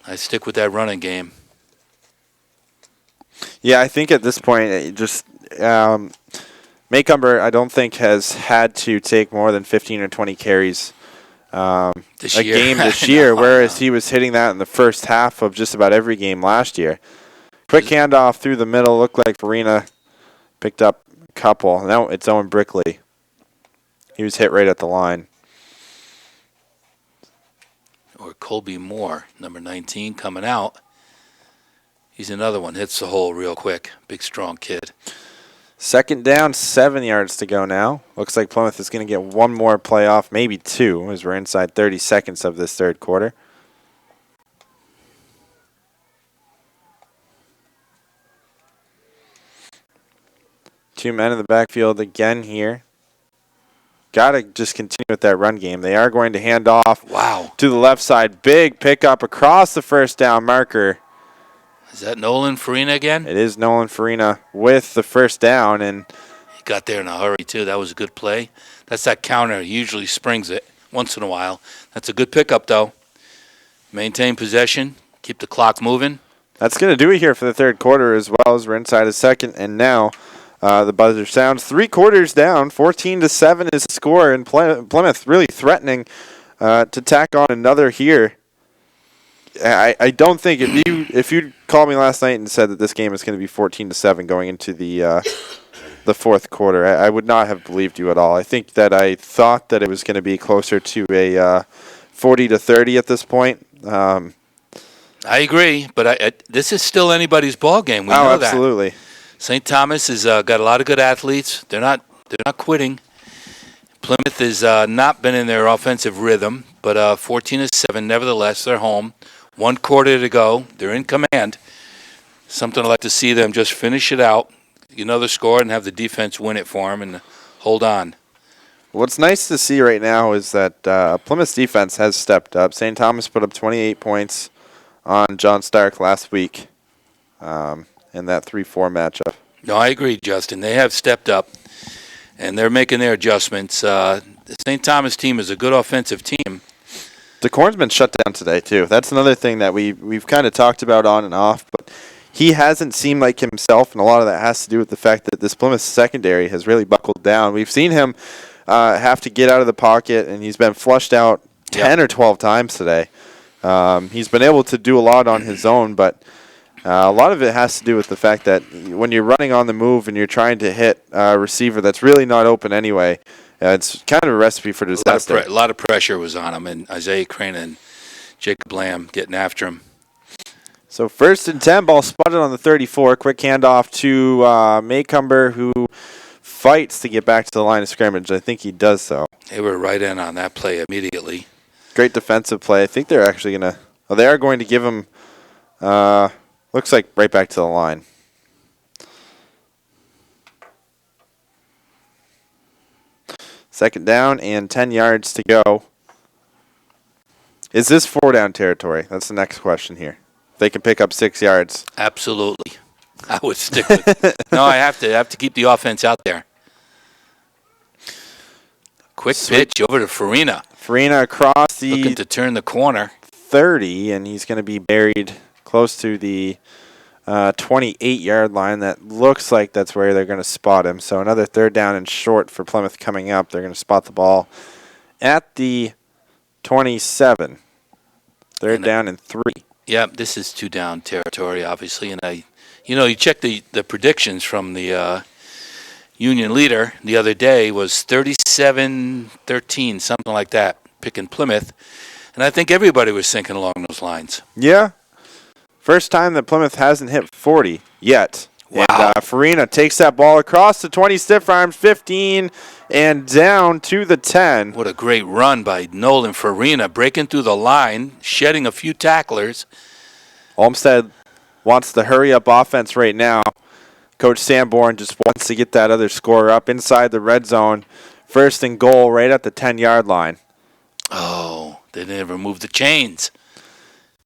I stick with that running game. Yeah, I think at this point, Maycumber, I don't think, has had to take more than 15 or 20 carries This a year. game this year, No, whereas no. he was hitting that in the first half of just about every game last year. Quick handoff through the middle. Looked like Farina picked up a couple. No, it's Owen Brickley. He was hit right at the line. Or Colby Moore, number 19, coming out. He's another one. Hits the hole real quick. Big, strong kid. Second down, 7 yards to go now. Looks like Plymouth is going to get one more playoff, maybe two, as we're inside 30 seconds of this third quarter. Two men in the backfield again here. Got to just continue with that run game. They are going to hand off to the left side. Big pickup across the first down marker. Is that Nolan Farina again? It is Nolan Farina with the first down. And he got there in a hurry, too. That was a good play. That's that counter. He usually springs it once in a while. That's a good pickup, though. Maintain possession. Keep the clock moving. That's going to do it here for the third quarter as well, as we're inside a second. And now the buzzer sounds. 3 quarters down. 14-7 is the score. And Plymouth really threatening to tack on another here. I don't think if you called me last night and said that this game is going to be 14-7 going into the fourth quarter, I would not have believed you at all. I think that I thought that it was going to be closer to a 40-30 at this point. I agree, but this is still anybody's ball game. We know that. Absolutely. St. Thomas has got a lot of good athletes. They're not quitting. Plymouth has not been in their offensive rhythm, but 14-7. Nevertheless, they're home. 1 quarter to go. They're in command. Something I'd like to see them just finish it out, the score, and have the defense win it for them and hold on. What's nice to see right now is that Plymouth's defense has stepped up. St. Thomas put up 28 points on John Stark last week in that 3-4 matchup. No, I agree, Justin. They have stepped up, and they're making their adjustments. The St. Thomas team is a good offensive team. DeCorn's been shut down today, too. That's another thing that we've kind of talked about on and off, but he hasn't seemed like himself, and a lot of that has to do with the fact that this Plymouth secondary has really buckled down. We've seen him have to get out of the pocket, and he's been flushed out 10 or 12 times today. He's been able to do a lot on his own, but a lot of it has to do with the fact that when you're running on the move and you're trying to hit a receiver that's really not open anyway, it's kind of a recipe for disaster. A lot of pressure was on him, and Isaiah Crane and Jacob Lamb getting after him. So 1st and 10, ball spotted on the 34. Quick handoff to Maycumber, who fights to get back to the line of scrimmage. I think he does so. They were right in on that play immediately. Great defensive play. I think they're actually going to – they are going to give him looks like right back to the line. Second down and 10 yards to go. Is this 4-down territory? That's the next question here. They can pick up 6 yards. Absolutely. I would stick with it. No, I have to keep the offense out there. Quick pitch over to Farina. Farina across the looking to turn the corner. 30, and he's going to be buried close to the 28-yard line. That looks like that's where they're going to spot him. So another 3rd down and short for Plymouth coming up. They're going to spot the ball at the 27. 3rd down and 3. Yeah, this is 2-down territory, obviously. And you check the predictions from the Union leader the other day was 37-13, something like that, picking Plymouth. And I think everybody was thinking along those lines. Yeah. First time that Plymouth hasn't hit 40 yet. Wow. And Farina takes that ball across the 20, stiff arms, 15, and down to the 10. What a great run by Nolan Farina, breaking through the line, shedding a few tacklers. Olmsted wants the hurry-up offense right now. Coach Sanborn just wants to get that other score up inside the red zone. first and goal right at the 10-yard line. Oh, they never moved the chains.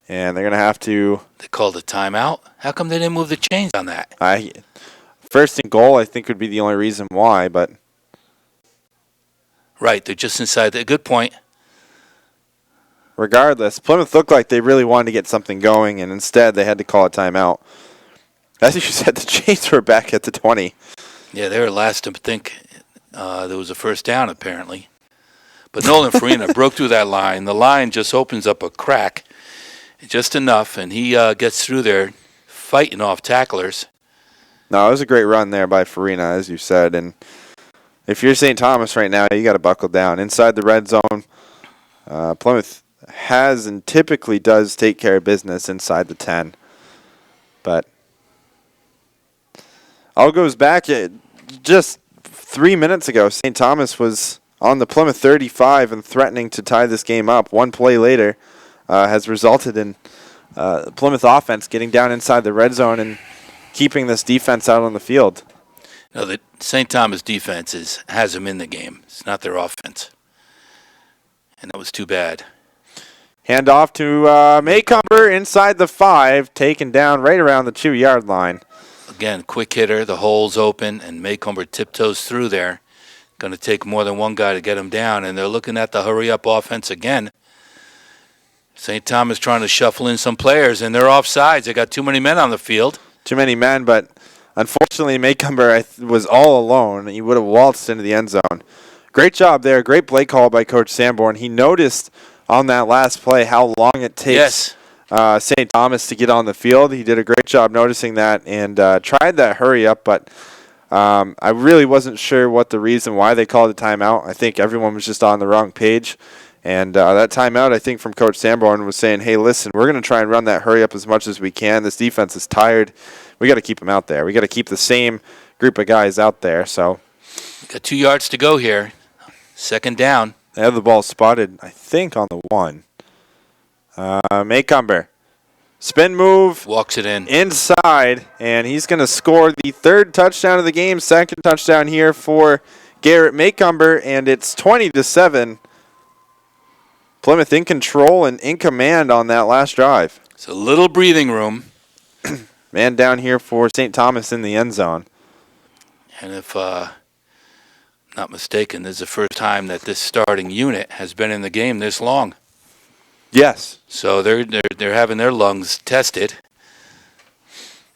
And they're going to have to... They called a timeout? How come they didn't move the chains on that? First and goal, I think, would be the only reason why, but... Right, they're just inside. Good point. Regardless, Plymouth looked like they really wanted to get something going, and instead they had to call a timeout. As you said, the Chains were back at the 20. Yeah, they were last to think there was a first down, apparently. But Nolan Farina broke through that line. The line just opens up a crack, just enough, and he gets through there fighting off tacklers. No, it was a great run there by Farina, as you said. And if you're St. Thomas right now, you got to buckle down. Inside the red zone, Plymouth has and typically does take care of business inside the 10. But all goes back just 3 minutes ago. St. Thomas was on the Plymouth 35 and threatening to tie this game up. One play later has resulted in Plymouth offense getting down inside the red zone and keeping this defense out on the field. No, the St. Thomas defense has them in the game. It's not their offense. And that was too bad. Hand off to Maycumber inside the 5, taken down right around the 2-yard line. Again, quick hitter, the hole's open, and Maycumber tiptoes through there. Going to take more than one guy to get him down, and they're looking at the hurry-up offense again. St. Thomas trying to shuffle in some players, and they're offsides. They got too many men on the field. Too many men, but unfortunately Maycumber was all alone. He would have waltzed into the end zone. Great job there. Great play call by Coach Sanborn. He noticed on that last play how long it takes St. Thomas to get on the field. He did a great job noticing that and tried that hurry up, but I really wasn't sure what the reason why they called a timeout. I think everyone was just on the wrong page. And that timeout, I think, from Coach Sanborn was saying, hey, listen, we're going to try and run that hurry up as much as we can. This defense is tired. We got to keep them out there. We got to keep the same group of guys out there. So got 2 yards to go here. Second down. They have the ball spotted, I think, on the 1. Maycumber. Spin move. Walks it in. Inside, and he's going to score the 3rd touchdown of the game. Second touchdown here for Garrett Maycumber, and it's 20-7. Plymouth in control and in command on that last drive. It's a little breathing room. Man down here for St. Thomas in the end zone. And if not mistaken, this is the first time that this starting unit has been in the game this long. Yes. So they're having their lungs tested.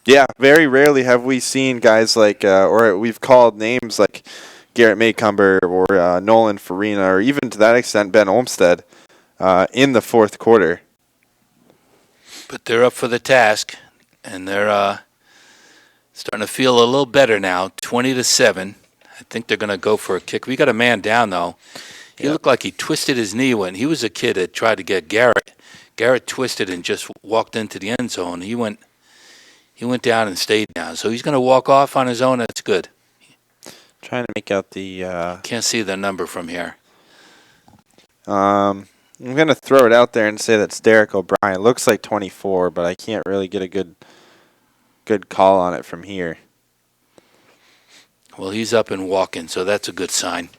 Yeah, very rarely have we seen guys like, or we've called names like Garrett Maycumber or Nolan Farina, or even to that extent Ben Olmstead in the 4th quarter. But they're up for the task, and they're starting to feel a little better now. 20-7. I think they're going to go for a kick. We got a man down though. He looked like he twisted his knee when he was a kid that tried to get Garrett. Garrett twisted and just walked into the end zone. He went down and stayed down. So he's going to walk off on his own. That's good. Trying to make out the... Can't see the number from here. I'm going to throw it out there and say that's Derek O'Brien. It looks like 24, but I can't really get a good call on it from here. Well, he's up and walking, so that's a good sign.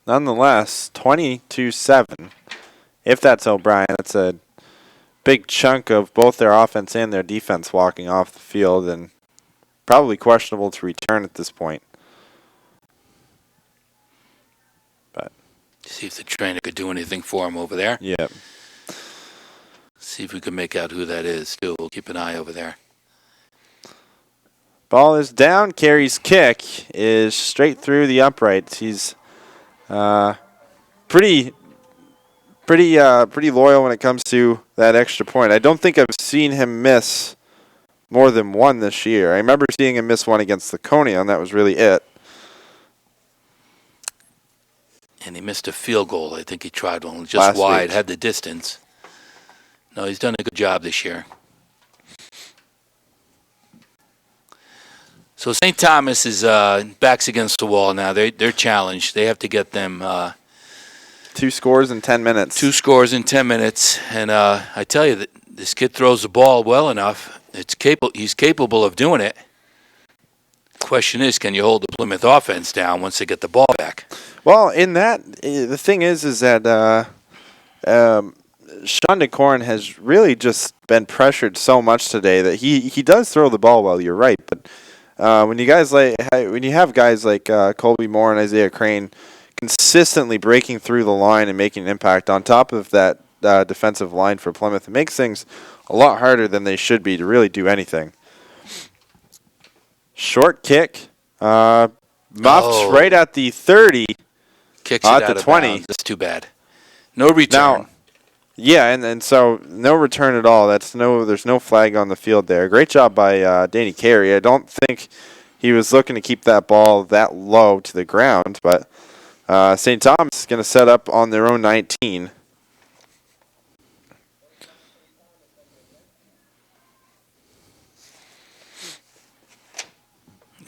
Nonetheless, 22-7. If that's O'Brien, that's a big chunk of both their offense and their defense walking off the field, and probably questionable to return at this point. But see if the trainer could do anything for him over there. Yep. See if we can make out who that is, too. We'll keep an eye over there. Ball is down. Carey's kick is straight through the uprights. He's pretty loyal when it comes to that extra point. I don't think I've seen him miss more than one this year. I remember seeing him miss one against Laconia, and that was really it. And he missed a field goal. I think he tried one just Last wide, week. had the distance. No, he's done a good job this year. So St. Thomas is backs against the wall now. They're challenged. They have to get them 2 scores in 10 minutes. 2 scores in 10 minutes. And I tell you, this kid throws the ball well enough. He's capable of doing it. question is, can you hold the Plymouth offense down once they get the ball back? Well, in that, the thing is that Sean DeCorn has really just been pressured so much today that he does throw the ball well. You're right, but when you have guys like Colby Moore and Isaiah Crane consistently breaking through the line and making an impact on top of that defensive line for Plymouth, it makes things a lot harder than they should be to really do anything. Short kick, muffed right at the 30. Kicks it out of 20. bounds. That's too bad. No return. Now, yeah, and so no return at all. There's no flag on the field there. Great job by Danny Carey. I don't think he was looking to keep that ball that low to the ground, but St. Thomas is going to set up on their own 19.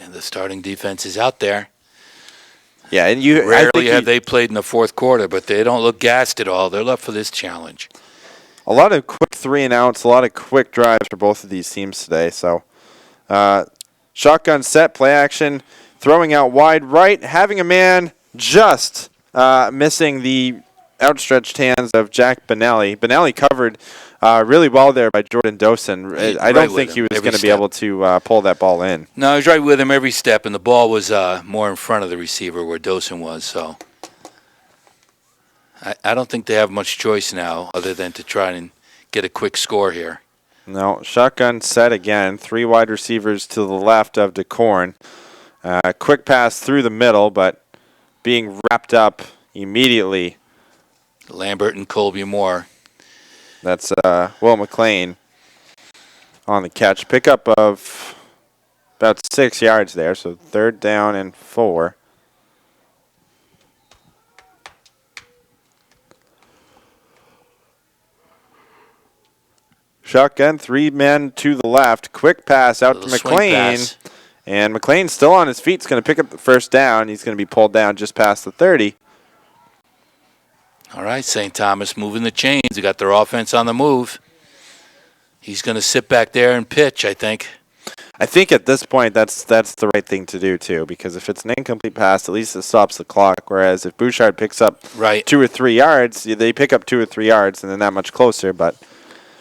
And the starting defense is out there. Yeah, and rarely have they played in the fourth quarter, but they don't look gassed at all. They're up for this challenge. A lot of quick 3-and-outs, a lot of quick drives for both of these teams today. So, shotgun set, play action, throwing out wide right, having a man just missing the outstretched hands of Jack Benelli. Benelli covered really well there by Jordan Dosen. I don't think he was going to be able to pull that ball in. No, he was right with him every step, and the ball was more in front of the receiver where Dosen was. So I don't think they have much choice now other than to try and get a quick score here. No, shotgun set again. 3 wide receivers to the left of DeCorn. Quick pass through the middle, but being wrapped up immediately. Lambert and Colby Moore. That's Will McLean on the catch. Pickup of about 6 yards there, so 3rd down and 4. Shotgun, 3 men to the left. Quick pass out to McLean. And McLean's still on his feet. He's going to pick up the 1st down. He's going to be pulled down just past the 30. All right, St. Thomas moving the chains. They got their offense on the move. He's going to sit back there and pitch, I think. I think at this point that's the right thing to do, too, because if it's an incomplete pass, at least it stops the clock, whereas if Bouchard picks up 2 or 3 yards, they pick up 2 or 3 yards and they're that much closer. But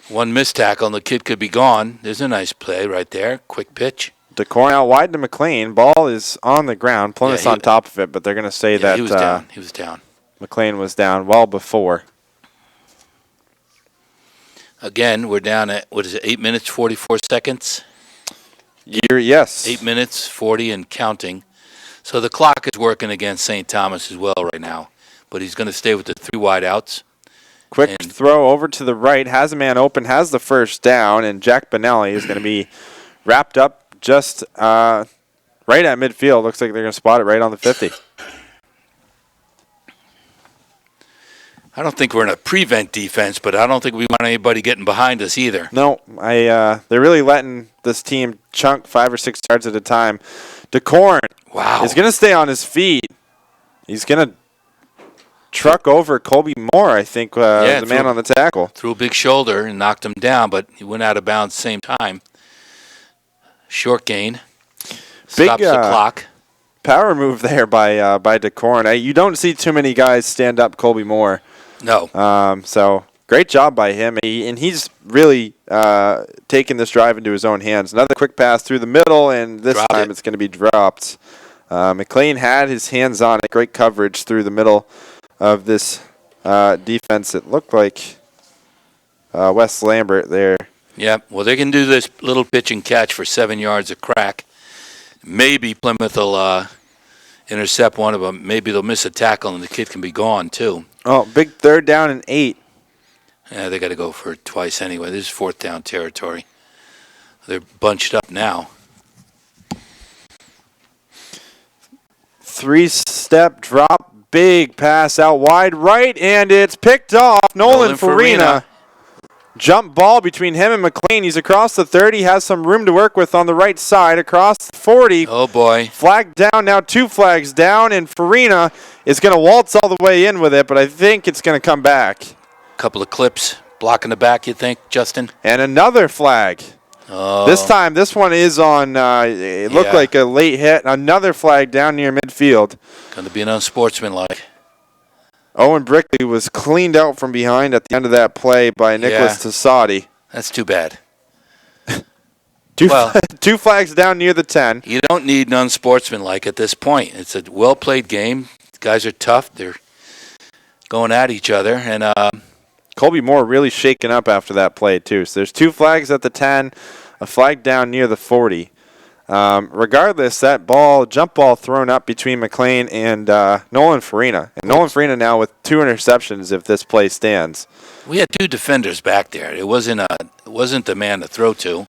one missed tackle and the kid could be gone. There's a nice play right there. Quick pitch. DeCorn out wide to McLean. Ball is on the ground. Plymouth's on top of it, but they're going to say that he was down. He was down. McLean was down well before. Again, we're down at, 8 minutes, 44 seconds? Yes. 8 minutes, 40 and counting. So the clock is working against St. Thomas as well right now. But he's going to stay with the 3 wide outs. Quick throw over to the right. Has a man open, has the 1st down, and Jack Benelli is going to be wrapped up just right at midfield. Looks like they're going to spot it right on the 50. I don't think we're in a prevent defense, but I don't think we want anybody getting behind us either. No, they're really letting this team chunk 5 or 6 yards at a time. DeCorn is going to stay on his feet. He's going to truck over Colby Moore, I think, the man on the tackle. Threw a big shoulder and knocked him down, but he went out of bounds same time. Short gain. Stops the clock. Power move there by DeCorn. You don't see too many guys stand up Colby Moore. No. So great job by him. And he's really taken this drive into his own hands. Another quick pass through the middle, and this time it's going to be dropped. McLean had his hands on it. Great coverage through the middle of this defense. It looked like Wes Lambert there. Yeah, well, they can do this little pitch and catch for 7 yards a crack. Maybe Plymouth will intercept one of them. Maybe they'll miss a tackle and the kid can be gone too. Oh, big 3rd down and 8. Yeah, they got to go for it twice anyway. This is 4th down territory. They're bunched up now. 3-step drop, big pass out wide right, and it's picked off. Nolan Farina. Jump ball between him and McLean. He's across the 30, has some room to work with on the right side. Across the 40. Oh, boy. Flag down, now 2 flags down, and Farina is going to waltz all the way in with it, but I think it's going to come back. Couple of clips blocking the back, you think, Justin? And another flag. This one is on, it looked like a late hit. Another flag down near midfield. Going to be an unsportsmanlike. Owen Brickley was cleaned out from behind at the end of that play by Nicholas Tassadi. That's too bad. Two flags down near the 10. You don't need an unsportsmanlike at this point. It's a well-played game. The guys are tough. They're going at each other. And Colby Moore really shaken up after that play, too. So there's 2 flags at the 10, a flag down near the 40. Regardless, that jump ball thrown up between McLean and Nolan Farina. And Nolan Farina now with 2 interceptions if this play stands. We had 2 defenders back there. It wasn't the man to throw to,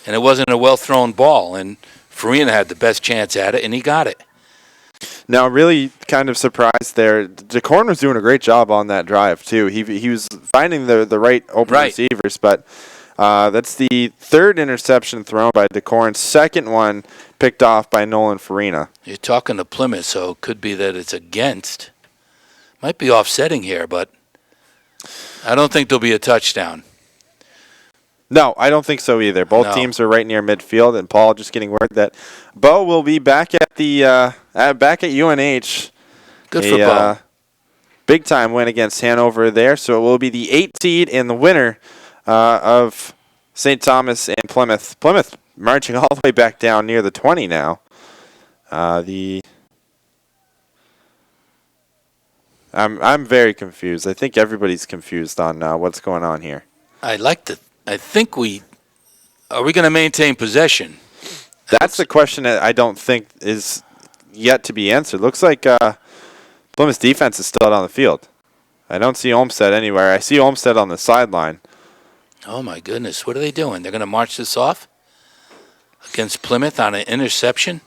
and it wasn't a well-thrown ball. And Farina had the best chance at it, and he got it. Now, really kind of surprised there. DeCorn was doing a great job on that drive, too. He was finding the right open receivers, but that's the 3rd interception thrown by DeCorn. 2nd one picked off by Nolan Farina. You're talking to Plymouth, so it could be that it's against. Might be offsetting here, but I don't think there'll be a touchdown. No, I don't think so either. Both teams are right near midfield, and Paul just getting word that Bo will be back at the back at UNH. Good for Bo. Big time win against Hanover there, so it will be the 8 seed and the winner of St. Thomas and Plymouth. Plymouth marching all the way back down near the 20 now. I'm very confused. I think everybody's confused on what's going on here. I think are we going to maintain possession? That's the question that I don't think is yet to be answered. Looks like Plymouth's defense is still out on the field. I don't see Olmsted anywhere. I see Olmsted on the sideline. Oh, my goodness. What are they doing? They're going to march this off against Plymouth on an interception?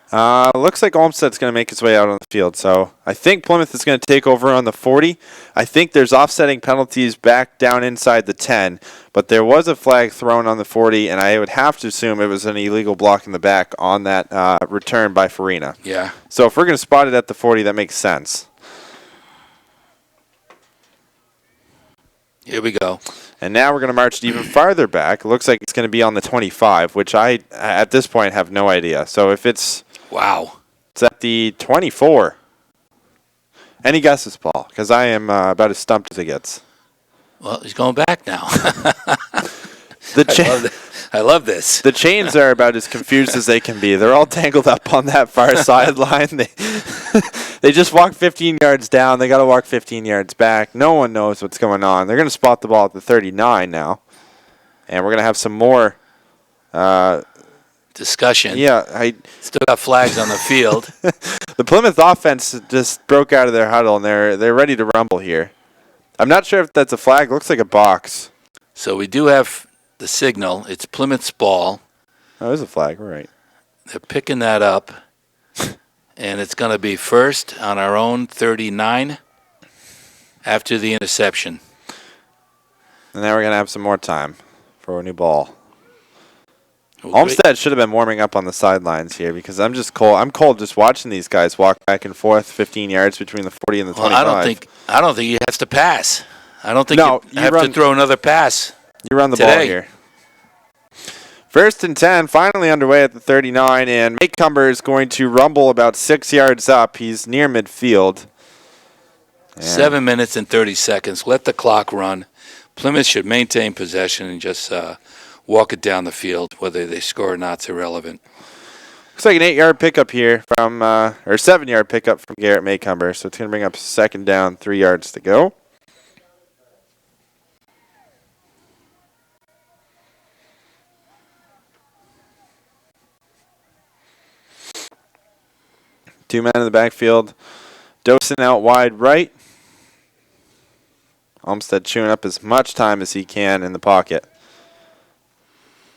Looks like Olmsted's going to make his way out on the field. So I think Plymouth is going to take over on the 40. I think there's offsetting penalties back down inside the 10. But there was a flag thrown on the 40, and I would have to assume it was an illegal block in the back on that return by Farina. Yeah. So if we're going to spot it at the 40, that makes sense. Here we go. And now we're going to march even farther back. It looks like it's going to be on the 25, which I, at this point, have no idea. So if it's... Wow. It's at the 24. Any guesses, Paul? Because I am about as stumped as it gets. Well, he's going back now. I love this. The chains are about as confused as they can be. They're all tangled up on that far sideline. They just walk 15 yards down. They got to walk 15 yards back. No one knows what's going on. They're going to spot the ball at the 39 now. And we're going to have some more... discussion. Yeah, still got flags on the field. The Plymouth offense just broke out of their huddle, and they're ready to rumble here. I'm not sure if that's a flag. Looks like a box. So we do have the signal. It's Plymouth's ball. Oh, there's a flag. We're right. They're picking that up, and it's going to be first on our own 39 after the interception. And now we're going to have some more time for a new ball. Olmsted should have been warming up on the sidelines here because I'm just cold. I'm cold just watching these guys walk back and forth 15 yards between the 40 and the 25. I don't think he has to pass. I don't think you have to throw another pass. You run the ball here. 1st and 10, finally underway at the 39, and Maycumber is going to rumble about 6 yards up. He's near midfield. 7 minutes and 30 seconds. Let the clock run. Plymouth should maintain possession and just walk it down the field. Whether they score or not is irrelevant. Looks like an 8-yard pickup here from, or 7-yard pickup from Garrett Maycumber. So it's going to bring up 2nd down, 3 yards to go. Two men in the backfield. Dosen out wide right. Olmsted chewing up as much time as he can in the pocket.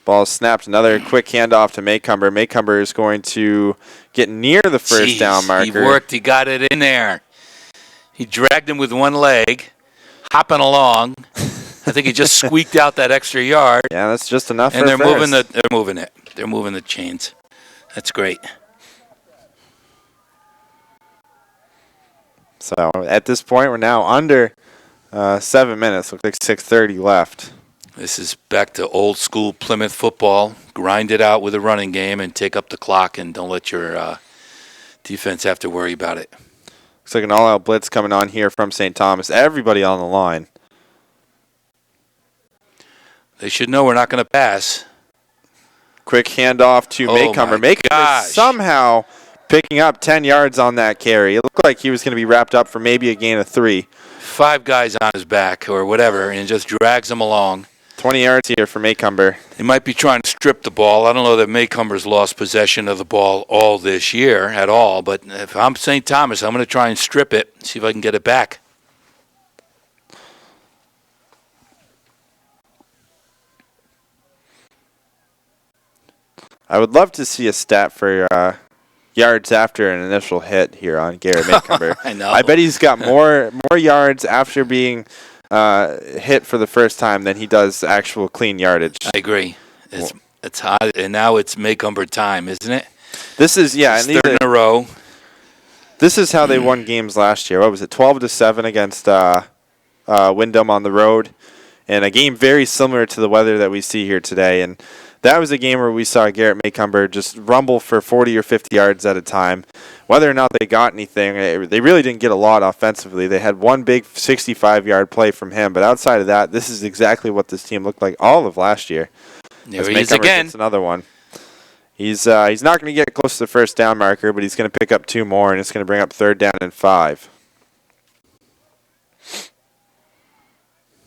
Ball snapped. Another quick handoff to Maycumber. Maycumber is going to get near the first down marker. He worked. He got it in there. He dragged him with one leg, hopping along. I think he just squeaked out that extra yard. Yeah, that's just enough. And they're moving it. They're moving the chains. That's great. So at this point, we're now under 7 minutes. Looks like 6:30 left. This is back to old school Plymouth football. Grind it out with a running game and take up the clock and don't let your defense have to worry about it. Looks like an all-out blitz coming on here from St. Thomas. Everybody on the line. They should know we're not going to pass. Quick handoff to Maycomber. Maycomber somehow picking up 10 yards on that carry. It looked like he was going to be wrapped up for maybe a gain of 3. 5 guys on his back or whatever and just drags him along. 20 yards here for Maycomber. They might be trying to strip the ball. I don't know that Maycomber's lost possession of the ball all this year at all, but if I'm St. Thomas, I'm going to try and strip it, see if I can get it back. I would love to see a stat for yards after an initial hit here on Garrett Maycomber. I know. I bet he's got more yards after being hit for the first time than he does actual clean yardage. I agree. It's hot, and now it's Maycomber time, isn't it? This is It's third in a row. This is how they won games last year. What was it, 12-7 against Wyndham on the road, and a game very similar to the weather that we see here today. And that was a game where we saw Garrett Maycomber just rumble for 40 or 50 yards at a time. Whether or not they got anything, they really didn't get a lot offensively. They had one big 65-yard play from him, but outside of that, this is exactly what this team looked like all of last year. There he is again. Gets another one. He's not going to get close to the first down marker, but he's going to pick up 2 more, and it's going to bring up 3rd down and 5.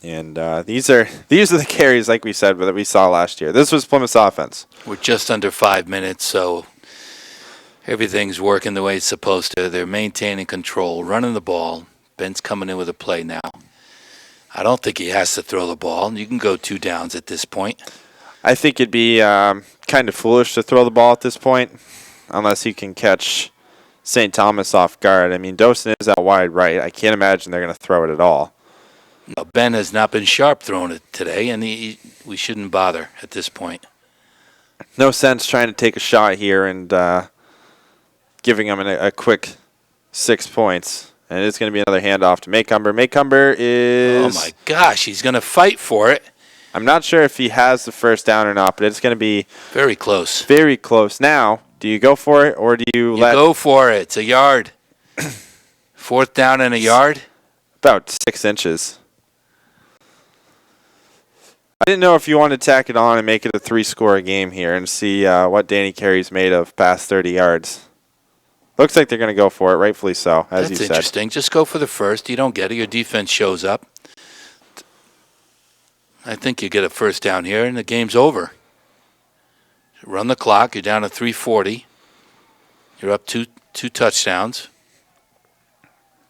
And these are the carries, like we said, that we saw last year. This was Plymouth's offense. We're just under 5 minutes, so everything's working the way it's supposed to. They're maintaining control, running the ball. Ben's coming in with a play now. I don't think he has to throw the ball. You can go 2 downs at this point. I think it'd be kind of foolish to throw the ball at this point unless he can catch St. Thomas off guard. I mean, Dawson is out wide right. I can't imagine they're going to throw it at all. No, Ben has not been sharp throwing it today, and we shouldn't bother at this point. No sense trying to take a shot here and giving him a quick 6 points. And it's going to be another handoff to Maycomber. Maycomber is... Oh, my gosh, he's going to fight for it. I'm not sure if he has the first down or not, but it's going to be... Very close. Very close. Now, do you go for it or do you let... You go for it. It's a yard. 4th down and a yard? About 6 inches. I didn't know if you wanted to tack it on and make it a 3-score game here and see what Danny Carey's made of past 30 yards. Looks like they're going to go for it, rightfully so, as you said. That's interesting. Just go for the first. You don't get it. Your defense shows up. I think you get a first down here, and the game's over. Run the clock. You're down to 3:40. You're up two touchdowns.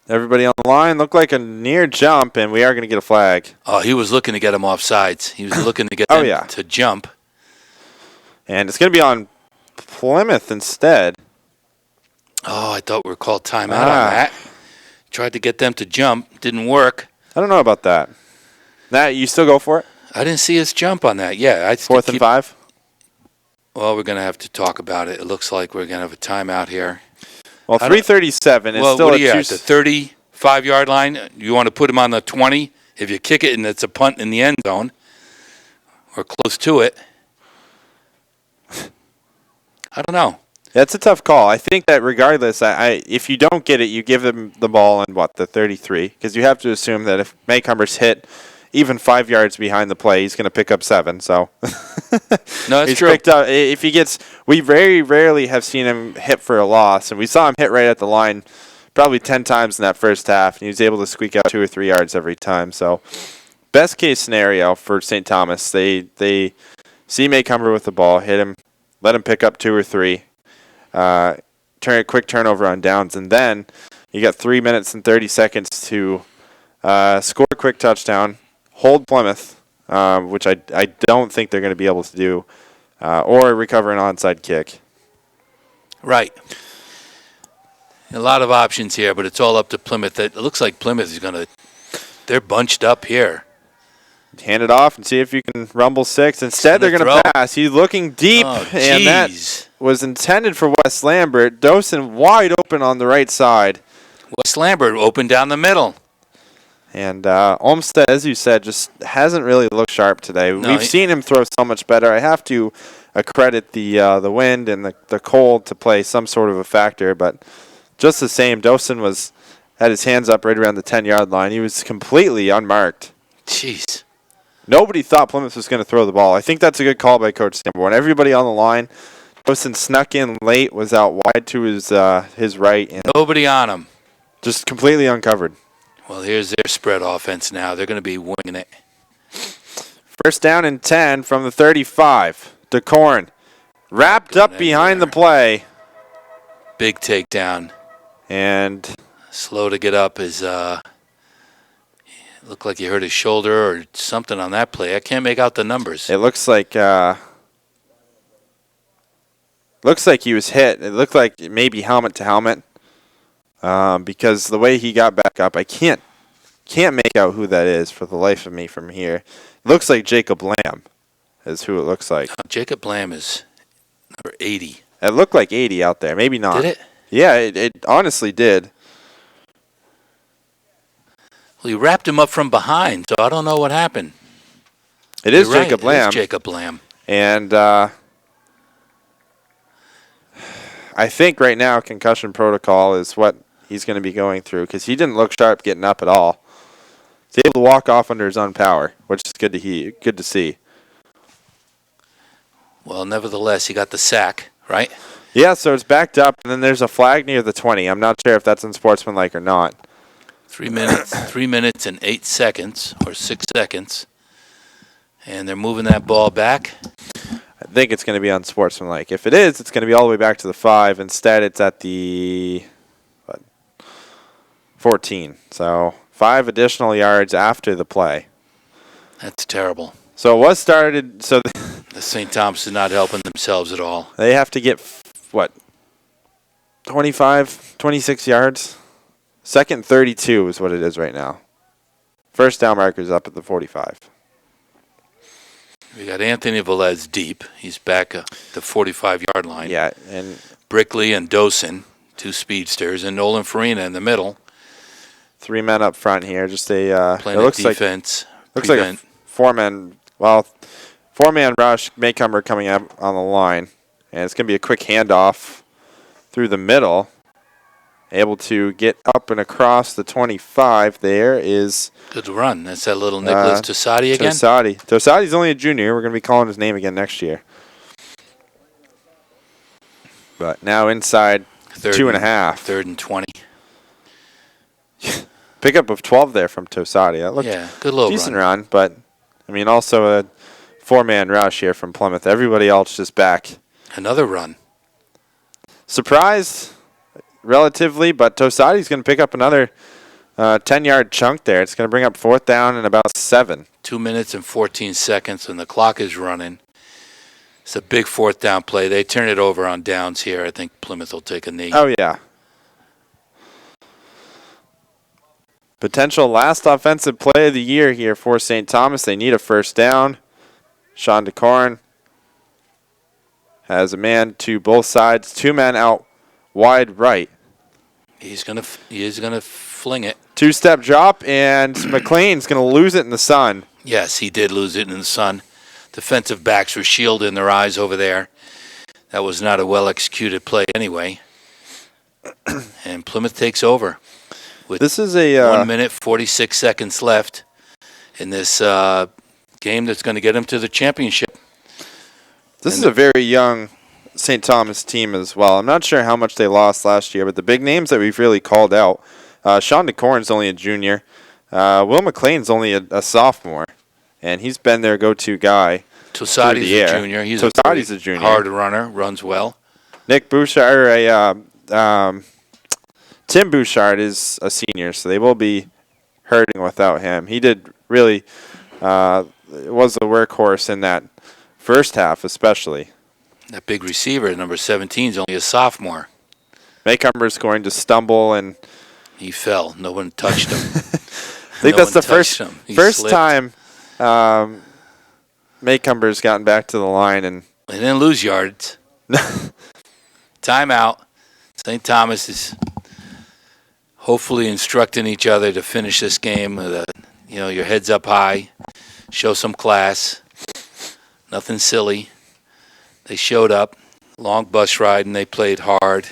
Everybody on the line looked like a near jump, and we are going to get a flag. Oh, he was looking to get him off sides. He was looking to get them to jump. And it's going to be on Plymouth instead. Oh, I thought we were called timeout on that. Tried to get them to jump. Didn't work. I don't know about that. Now, you still go for it? I didn't see us jump on that. Yeah. 4th and 5? Well, we're going to have to talk about it. It looks like we're going to have a timeout here. Well, 3:37 is still what are you at, the 35-yard line? You want to put him on the 20? If you kick it and it's a punt in the end zone or close to it. I don't know. That's a tough call. I think that regardless, if you don't get it, you give them the ball in, the 33? Because you have to assume that if Maycomber's hit even 5 yards behind the play, he's going to pick up 7. So no, that's true. Picked up, if he gets, we very rarely have seen him hit for a loss, and we saw him hit right at the line probably 10 times in that first half, and he was able to squeak out 2 or 3 yards every time. So best case scenario for St. Thomas, they see Maycomber with the ball, hit him, let him pick up 2 or 3. Quick turnover on downs, and then you got 3 minutes and 30 seconds to score a quick touchdown, hold Plymouth, which I don't think they're going to be able to do, or recover an onside kick. Right. A lot of options here, but it's all up to Plymouth. It looks like Plymouth is going to – they're bunched up here. Hand it off and see if you can rumble 6. Instead, they're going to pass. He's looking deep, and that was intended for Wes Lambert. Dawson wide open on the right side. Wes Lambert open down the middle. And Olmsted, as you said, just hasn't really looked sharp today. No, We've seen him throw so much better. I have to accredit the wind and the cold to play some sort of a factor, but just the same, Dosen had his hands up right around the 10-yard line. He was completely unmarked. Jeez. Nobody thought Plymouth was going to throw the ball. I think that's a good call by Coach Sanborn. Everybody on the line. Dosen snuck in late, was out wide to his right. And Nobody on him. just completely uncovered. Well, here's their spread offense now. They're going to be winging it. First down and 10 from the 35. DeCorn wrapped up behind the play. Big takedown. And Slow to get up is looked like he hurt his shoulder or something on that play. I can't make out the numbers. it looks like he was hit. It looked like maybe helmet to helmet. Because the way he got back up, I can't make out who that is for the life of me from here. It looks like Jacob Lamb is who it looks like. Jacob Lamb is number 80. It looked like 80 out there. Maybe not. Did it? Yeah, it honestly did. Well, he wrapped him up from behind, so I don't know what happened. It is You're right, Jacob it Lamb. is Jacob Lamb. And I think right now concussion protocol is what he's going to be going through because he didn't look sharp getting up at all. He's able to walk off under his own power, which is good to see. Well, nevertheless, he got the sack, right? Yeah, so it's backed up, and then there's a flag near the 20. I'm not sure if that's unsportsmanlike or not. 3 minutes and 8 seconds, or 6 seconds. And they're moving that ball back. I think it's going to be unsportsmanlike. If it is, it's going to be all the way back to the 5. Instead, it's at the 14. So 5 additional yards after the play. That's terrible. So it was started. So The St. Thomas is not helping themselves at all. they have to get, 25, 26 yards? Second 32 is what it is right now. First down marker's up at the 45. We got Anthony Velez deep. He's back at the 45-yard line. Yeah, and Brickley and Dosen, 2 speedsters, and Nolan Farina in the middle. 3 men up front here. Just a Playing it looks defense. Looks like a 4-man. Well, 4-man rush. Maycomer coming up on the line, and it's going to be a quick handoff through the middle. Able to get up and across the 25. There is Good run. That's that little Nicholas Tosati again. Tosati's only a junior. We're going to be calling his name again next year. But now inside 2.5. 3rd and 20. Pickup of 12 there from Tosati. That looked good little decent run, but I mean also a 4-man rush here from Plymouth. Everybody else just back. Another run. Surprised relatively, but Tosati's going to pick up another 10-yard chunk there. It's going to bring up 4th down and about 7. 2 minutes and 14 seconds, and the clock is running. It's a big 4th down play. They turn it over on downs here. I think Plymouth will take a knee. Oh, yeah. Potential last offensive play of the year here for St. Thomas. They need a first down. Sean DeCorn has a man to both sides. 2 men out wide right. He is gonna fling it. 2-step drop, and McLean's going to lose it in the sun. Yes, he did lose it in the sun. Defensive backs were shielding their eyes over there. That was not a well-executed play anyway. And Plymouth takes over. With this is a 1 minute, 46 seconds left in this game that's going to get them to the championship. This is a very young St. Thomas team as well. I'm not sure how much they lost last year, but the big names that we've really called out, Sean DeCorn's only a junior. Will McLean's only a sophomore, and he's been their go-to guy. Tosati's a junior. He's a junior. Hard runner, runs well. Nick Bouchard, Tim Bouchard is a senior, so they will be hurting without him. He did really was the workhorse in that first half, especially. That big receiver, number 17, is only a sophomore. Maycumber's going to stumble, and he fell. No one touched him. I think that's the first time Maycumber's gotten back to the line. And they didn't lose yards. Timeout. St. Thomas is hopefully instructing each other to finish this game with your heads up high, show some class, nothing silly. They showed up, long bus ride, and they played hard,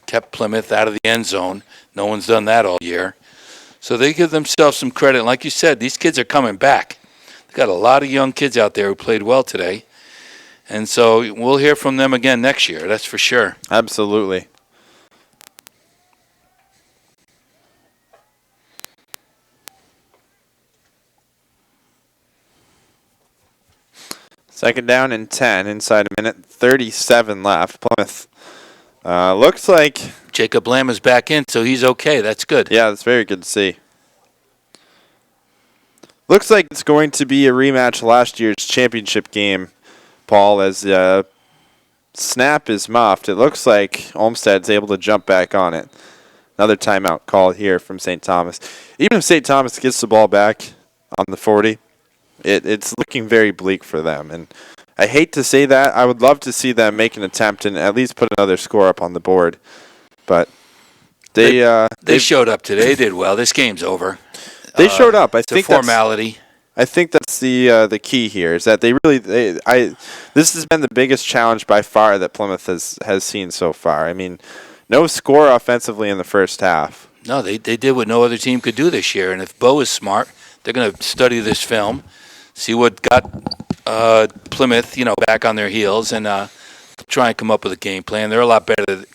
kept Plymouth out of the end zone. No one's done that all year. So they give themselves some credit. Like you said, these kids are coming back. They've got a lot of young kids out there who played well today. And so we'll hear from them again next year, that's for sure. Absolutely. Second down and 10, inside a minute 37 left. Plymouth looks like... Jacob Lamb is back in, so he's okay. That's good. Yeah, that's very good to see. Looks like it's going to be a rematch of last year's championship game, Paul, as the snap is muffed. It looks like Olmsted's able to jump back on it. Another timeout call here from St. Thomas. Even if St. Thomas gets the ball back on the 40, it's looking very bleak for them. And I hate to say that. I would love to see them make an attempt and at least put another score up on the board. But they showed up today. They did well. This game's over. They showed up. I it's think a formality. I think that's the key here is that this has been the biggest challenge by far that Plymouth has seen so far. I mean, no score offensively in the first half. No, they did what no other team could do this year. And if Bo is smart, they're going to study this film, see what got Plymouth, back on their heels, and try and come up with a game plan. They're a lot better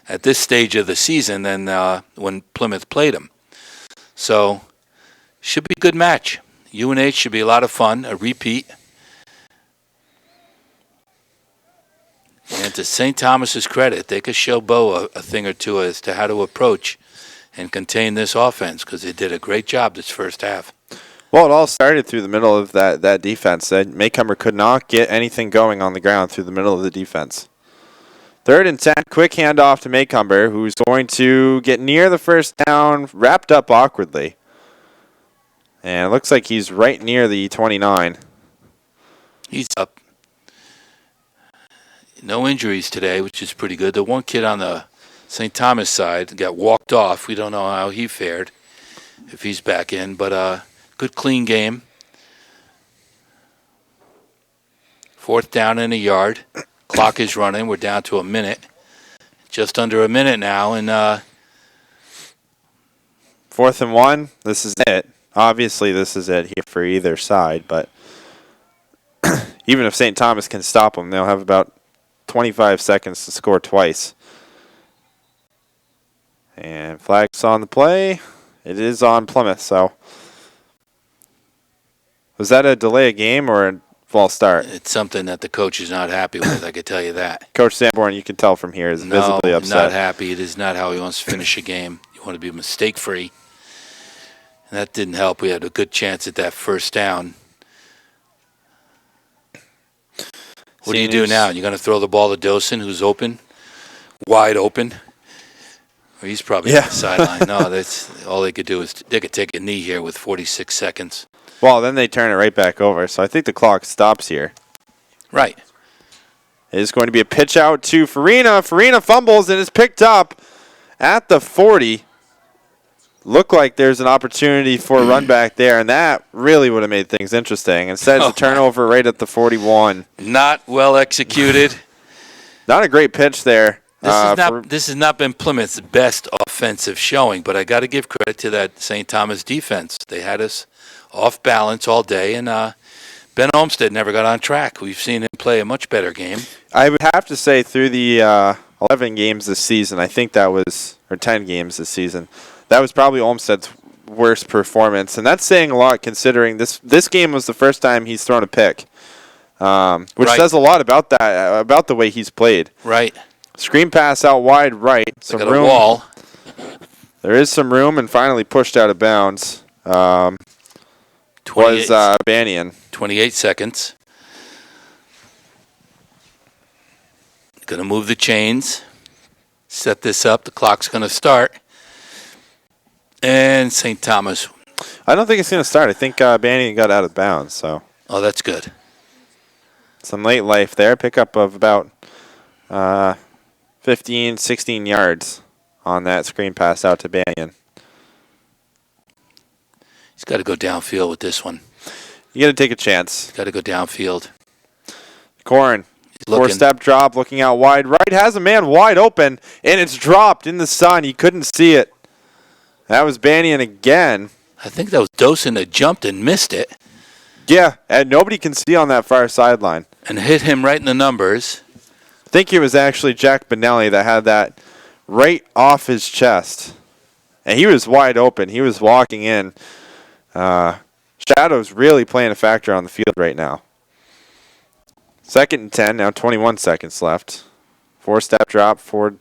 at this stage of the season than when Plymouth played them. So, should be a good match. UNH should be a lot of fun, a repeat. And to St. Thomas's credit, they could show Bo a thing or two as to how to approach and contain this offense because they did a great job this first half. Well, it all started through the middle of that defense. Maycomer could not get anything going on the ground through the middle of the defense. 3rd and 10, quick handoff to Maycomber, who's going to get near the first down, wrapped up awkwardly. And it looks like he's right near the 29. He's up. No injuries today, which is pretty good. The one kid on the St. Thomas side got walked off. We don't know how he fared, if he's back in. But good, clean game. 4th down and a yard. Clock is running. We're down to a minute. Just under a minute now. And 4th and 1. This is it. Obviously, this is it here for either side. But even if St. Thomas can stop them, they'll have about 25 seconds to score twice. And flags on the play. It is on Plymouth. So was that a delay of game or a false start? It's something that the coach is not happy with, I could tell you that. Coach Sanborn, you can tell from here, is visibly upset. Not happy. It is not how he wants to finish a game. You want to be mistake-free. And that didn't help. We had a good chance at that first down. What do you do now? You're going to throw the ball to Dosen, who's open, wide open? Or he's probably on the sideline. No, that's all they could do is they could take a knee here with 46 seconds. Well, then they turn it right back over. So I think the clock stops here. Right. It is going to be a pitch out to Farina. Farina fumbles and is picked up at the 40. Looked like there's an opportunity for a run back there, and that really would have made things interesting. Instead, it's a turnover right at the 41. Not well executed. Not a great pitch there. This has not been Plymouth's best offensive showing, but I got to give credit to that St. Thomas defense. They had us off balance all day, and Ben Olmsted never got on track. We've seen him play a much better game. I would have to say through the 11 games this season, I think that was, or 10 games this season, that was probably Olmsted's worst performance, and that's saying a lot considering this game was the first time he's thrown a pick, which says a lot about that, about the way he's played. Right. Screen pass out wide right. Some got room. A wall. There is some room, and finally pushed out of bounds. Was Banyan. 28 seconds. Going to move the chains. Set this up. The clock's going to start. And St. Thomas. I don't think it's going to start. I think Banyan got out of bounds. So. Oh, that's good. Some late life there. Pickup of about 15, 16 yards on that screen pass out to Banyan. He's got to go downfield with this one. You got to take a chance. Got to go downfield. Corn. Looking. Four-step drop, looking out wide. Right has a man wide open, and it's dropped in the sun. He couldn't see it. That was Banyan again. I think that was Dosen that jumped and missed it. Yeah, and nobody can see on that far sideline. And hit him right in the numbers. I think it was actually Jack Benelli that had that right off his chest. And he was wide open. He was walking in. Shadow's really playing a factor on the field right now. 2nd and 10, now 21 seconds left. Four-step drop for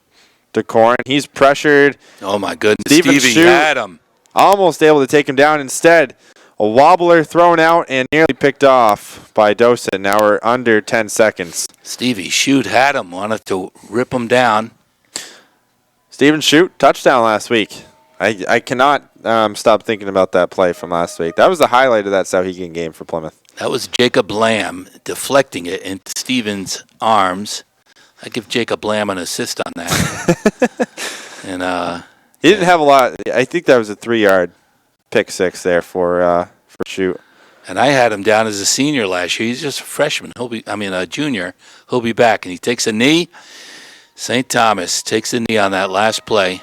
DeCorin. He's pressured. Oh, my goodness. Stevie Stevie had him. Almost able to take him down. Instead, a wobbler thrown out and nearly picked off by Dosen. Now we're under 10 seconds. Stevie Shute had him. Wanted to rip him down. Steven Shute, touchdown last week. I cannot stop thinking about that play from last week. That was the highlight of that Sauhegan game for Plymouth. That was Jacob Lamb deflecting it into Steven's arms. I give Jacob Lamb an assist on that. And he didn't have a lot. I think that was a 3-yard pick six there for Shute. And I had him down as a senior last year. He's just a freshman. A junior. He'll be back. And he takes a knee. St. Thomas takes a knee on that last play.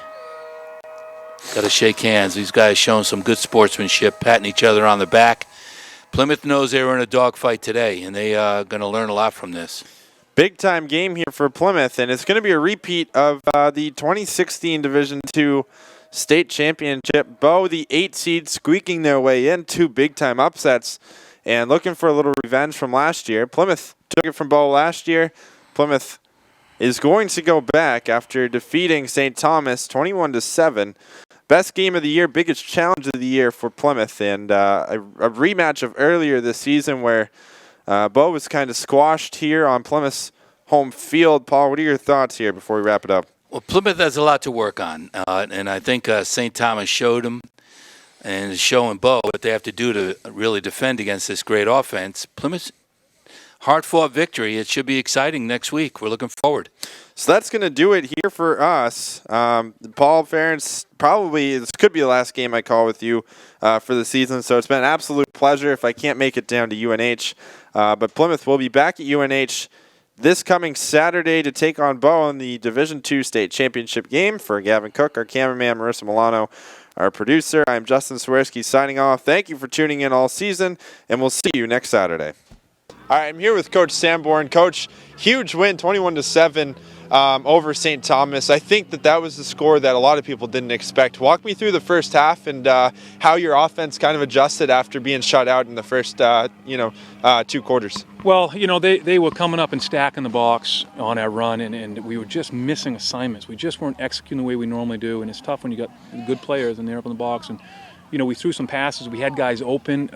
Got to shake hands. These guys showing some good sportsmanship, patting each other on the back. Plymouth knows they were in a dogfight today, and they are going to learn a lot from this. Big-time game here for Plymouth, and it's going to be a repeat of the 2016 Division II state championship. Bow, the 8 seed, squeaking their way in, 2 big-time upsets, and looking for a little revenge from last year. Plymouth took it from Bow last year. Plymouth is going to go back after defeating St. Thomas 21-7. Best game of the year, biggest challenge of the year for Plymouth, and a rematch of earlier this season where Bo was kind of squashed here on Plymouth's home field. Paul, what are your thoughts here before we wrap it up? Well, Plymouth has a lot to work on, and I think St. Thomas showed them and is showing Bo what they have to do to really defend against this great offense. Plymouth's hard-fought victory. It should be exciting next week. We're looking forward. So that's going to do it here for us. Paul Ferentz, probably this could be the last game I call with you for the season, so it's been an absolute pleasure if I can't make it down to UNH. But Plymouth will be back at UNH this coming Saturday to take on Bow in the Division II State Championship game. For Gavin Cook, our cameraman, Marissa Milano, our producer, I'm Justin Swirsky signing off. Thank you for tuning in all season, and we'll see you next Saturday. All right, I'm here with Coach Sanborn. Coach, huge win, 21-7 over St. Thomas. I think that was the score that a lot of people didn't expect. Walk me through the first half and how your offense kind of adjusted after being shut out in the first, 2 quarters. Well, they were coming up and stacking the box on our run, and we were just missing assignments. We just weren't executing the way we normally do, and it's tough when you got good players and they're up in the box. And we threw some passes. We had guys open.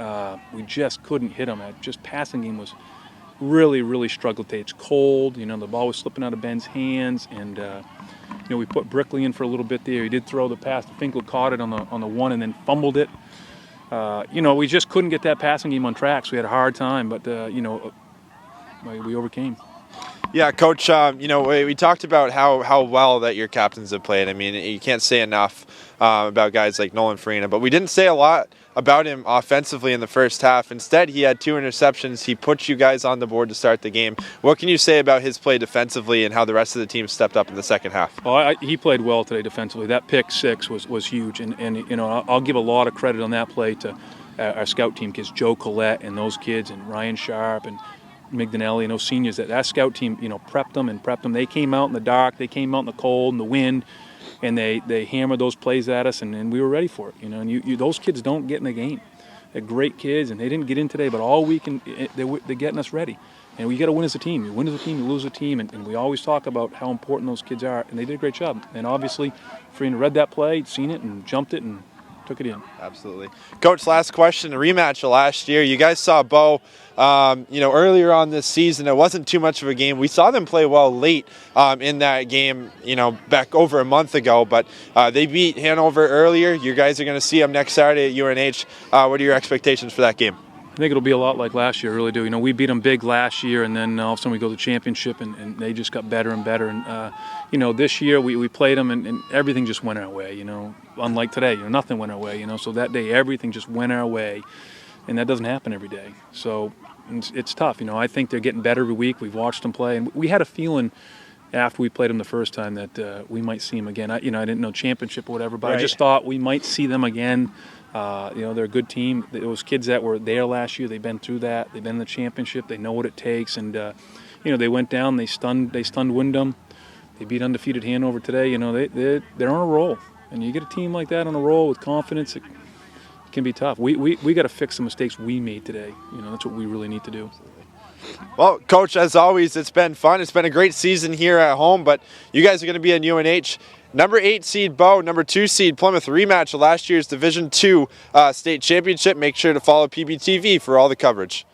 We just couldn't hit them. Just passing game was really, really struggled today. It's cold. The ball was slipping out of Ben's hands, and we put Brickley in for a little bit there. He did throw the pass. Finkel caught it on the one and then fumbled it. We just couldn't get that passing game on track. So we had a hard time, but we overcame. Yeah, Coach, we talked about how well that your captains have played. I mean, you can't say enough about guys like Nolan Farina, but we didn't say a lot about him offensively in the first half. Instead, he had 2 interceptions. He put you guys on the board to start the game. What can you say about his play defensively and how the rest of the team stepped up in the second half? Well, he played well today defensively. That pick 6 was huge, and I'll give a lot of credit on that play to our scout team kids, Joe Collette and those kids, and Ryan Sharp and Migdonelli and those seniors. That scout team, prepped them. They came out in the dark. They came out in the cold and the wind, and they hammered those plays at us, and we were ready for it. And those kids don't get in the game. They're great kids, and they didn't get in today, but all week they're getting us ready. And we got to win as a team. You win as a team, you lose as a team, and we always talk about how important those kids are, and they did a great job. And obviously, Farina read that play, seen it, and jumped it, and took it in. Absolutely. Coach, last question, a rematch of last year. You guys saw Bow, earlier on this season. It wasn't too much of a game. We saw them play well late in that game, back over a month ago, but they beat Hanover earlier. You guys are going to see them next Saturday at UNH. What are your expectations for that game? think it'll be a lot like last year, I really do. You know, we beat them big last year, and then all of a sudden we go to the championship, and they just got better and better. And, you know, this year we played them, and everything just went our way, you know. Unlike today, you know, nothing went our way, you know. So that day, everything just went our way, and that doesn't happen every day. So it's tough, you know. I think they're getting better every week. We've watched them play, and we had a feeling after we played them the first time that we might see them again. I didn't know championship or whatever, but I just thought we might see them again. You know, they're a good team. Those kids that were there last year, they've been through that. They've been in the championship. They know what it takes. And, you know, they went down. They stunned Wyndham. They beat undefeated Hanover today. You know, they're on a roll. And you get a team like that on a roll with confidence, it can be tough. We got to fix the mistakes we made today. You know, that's what we really need to do. Well, Coach, as always, it's been fun. It's been a great season here at home, but you guys are going to be in UNH. Number 8 seed Bow, number 2 seed Plymouth, rematch of last year's Division II state championship. Make sure to follow PBTV for all the coverage.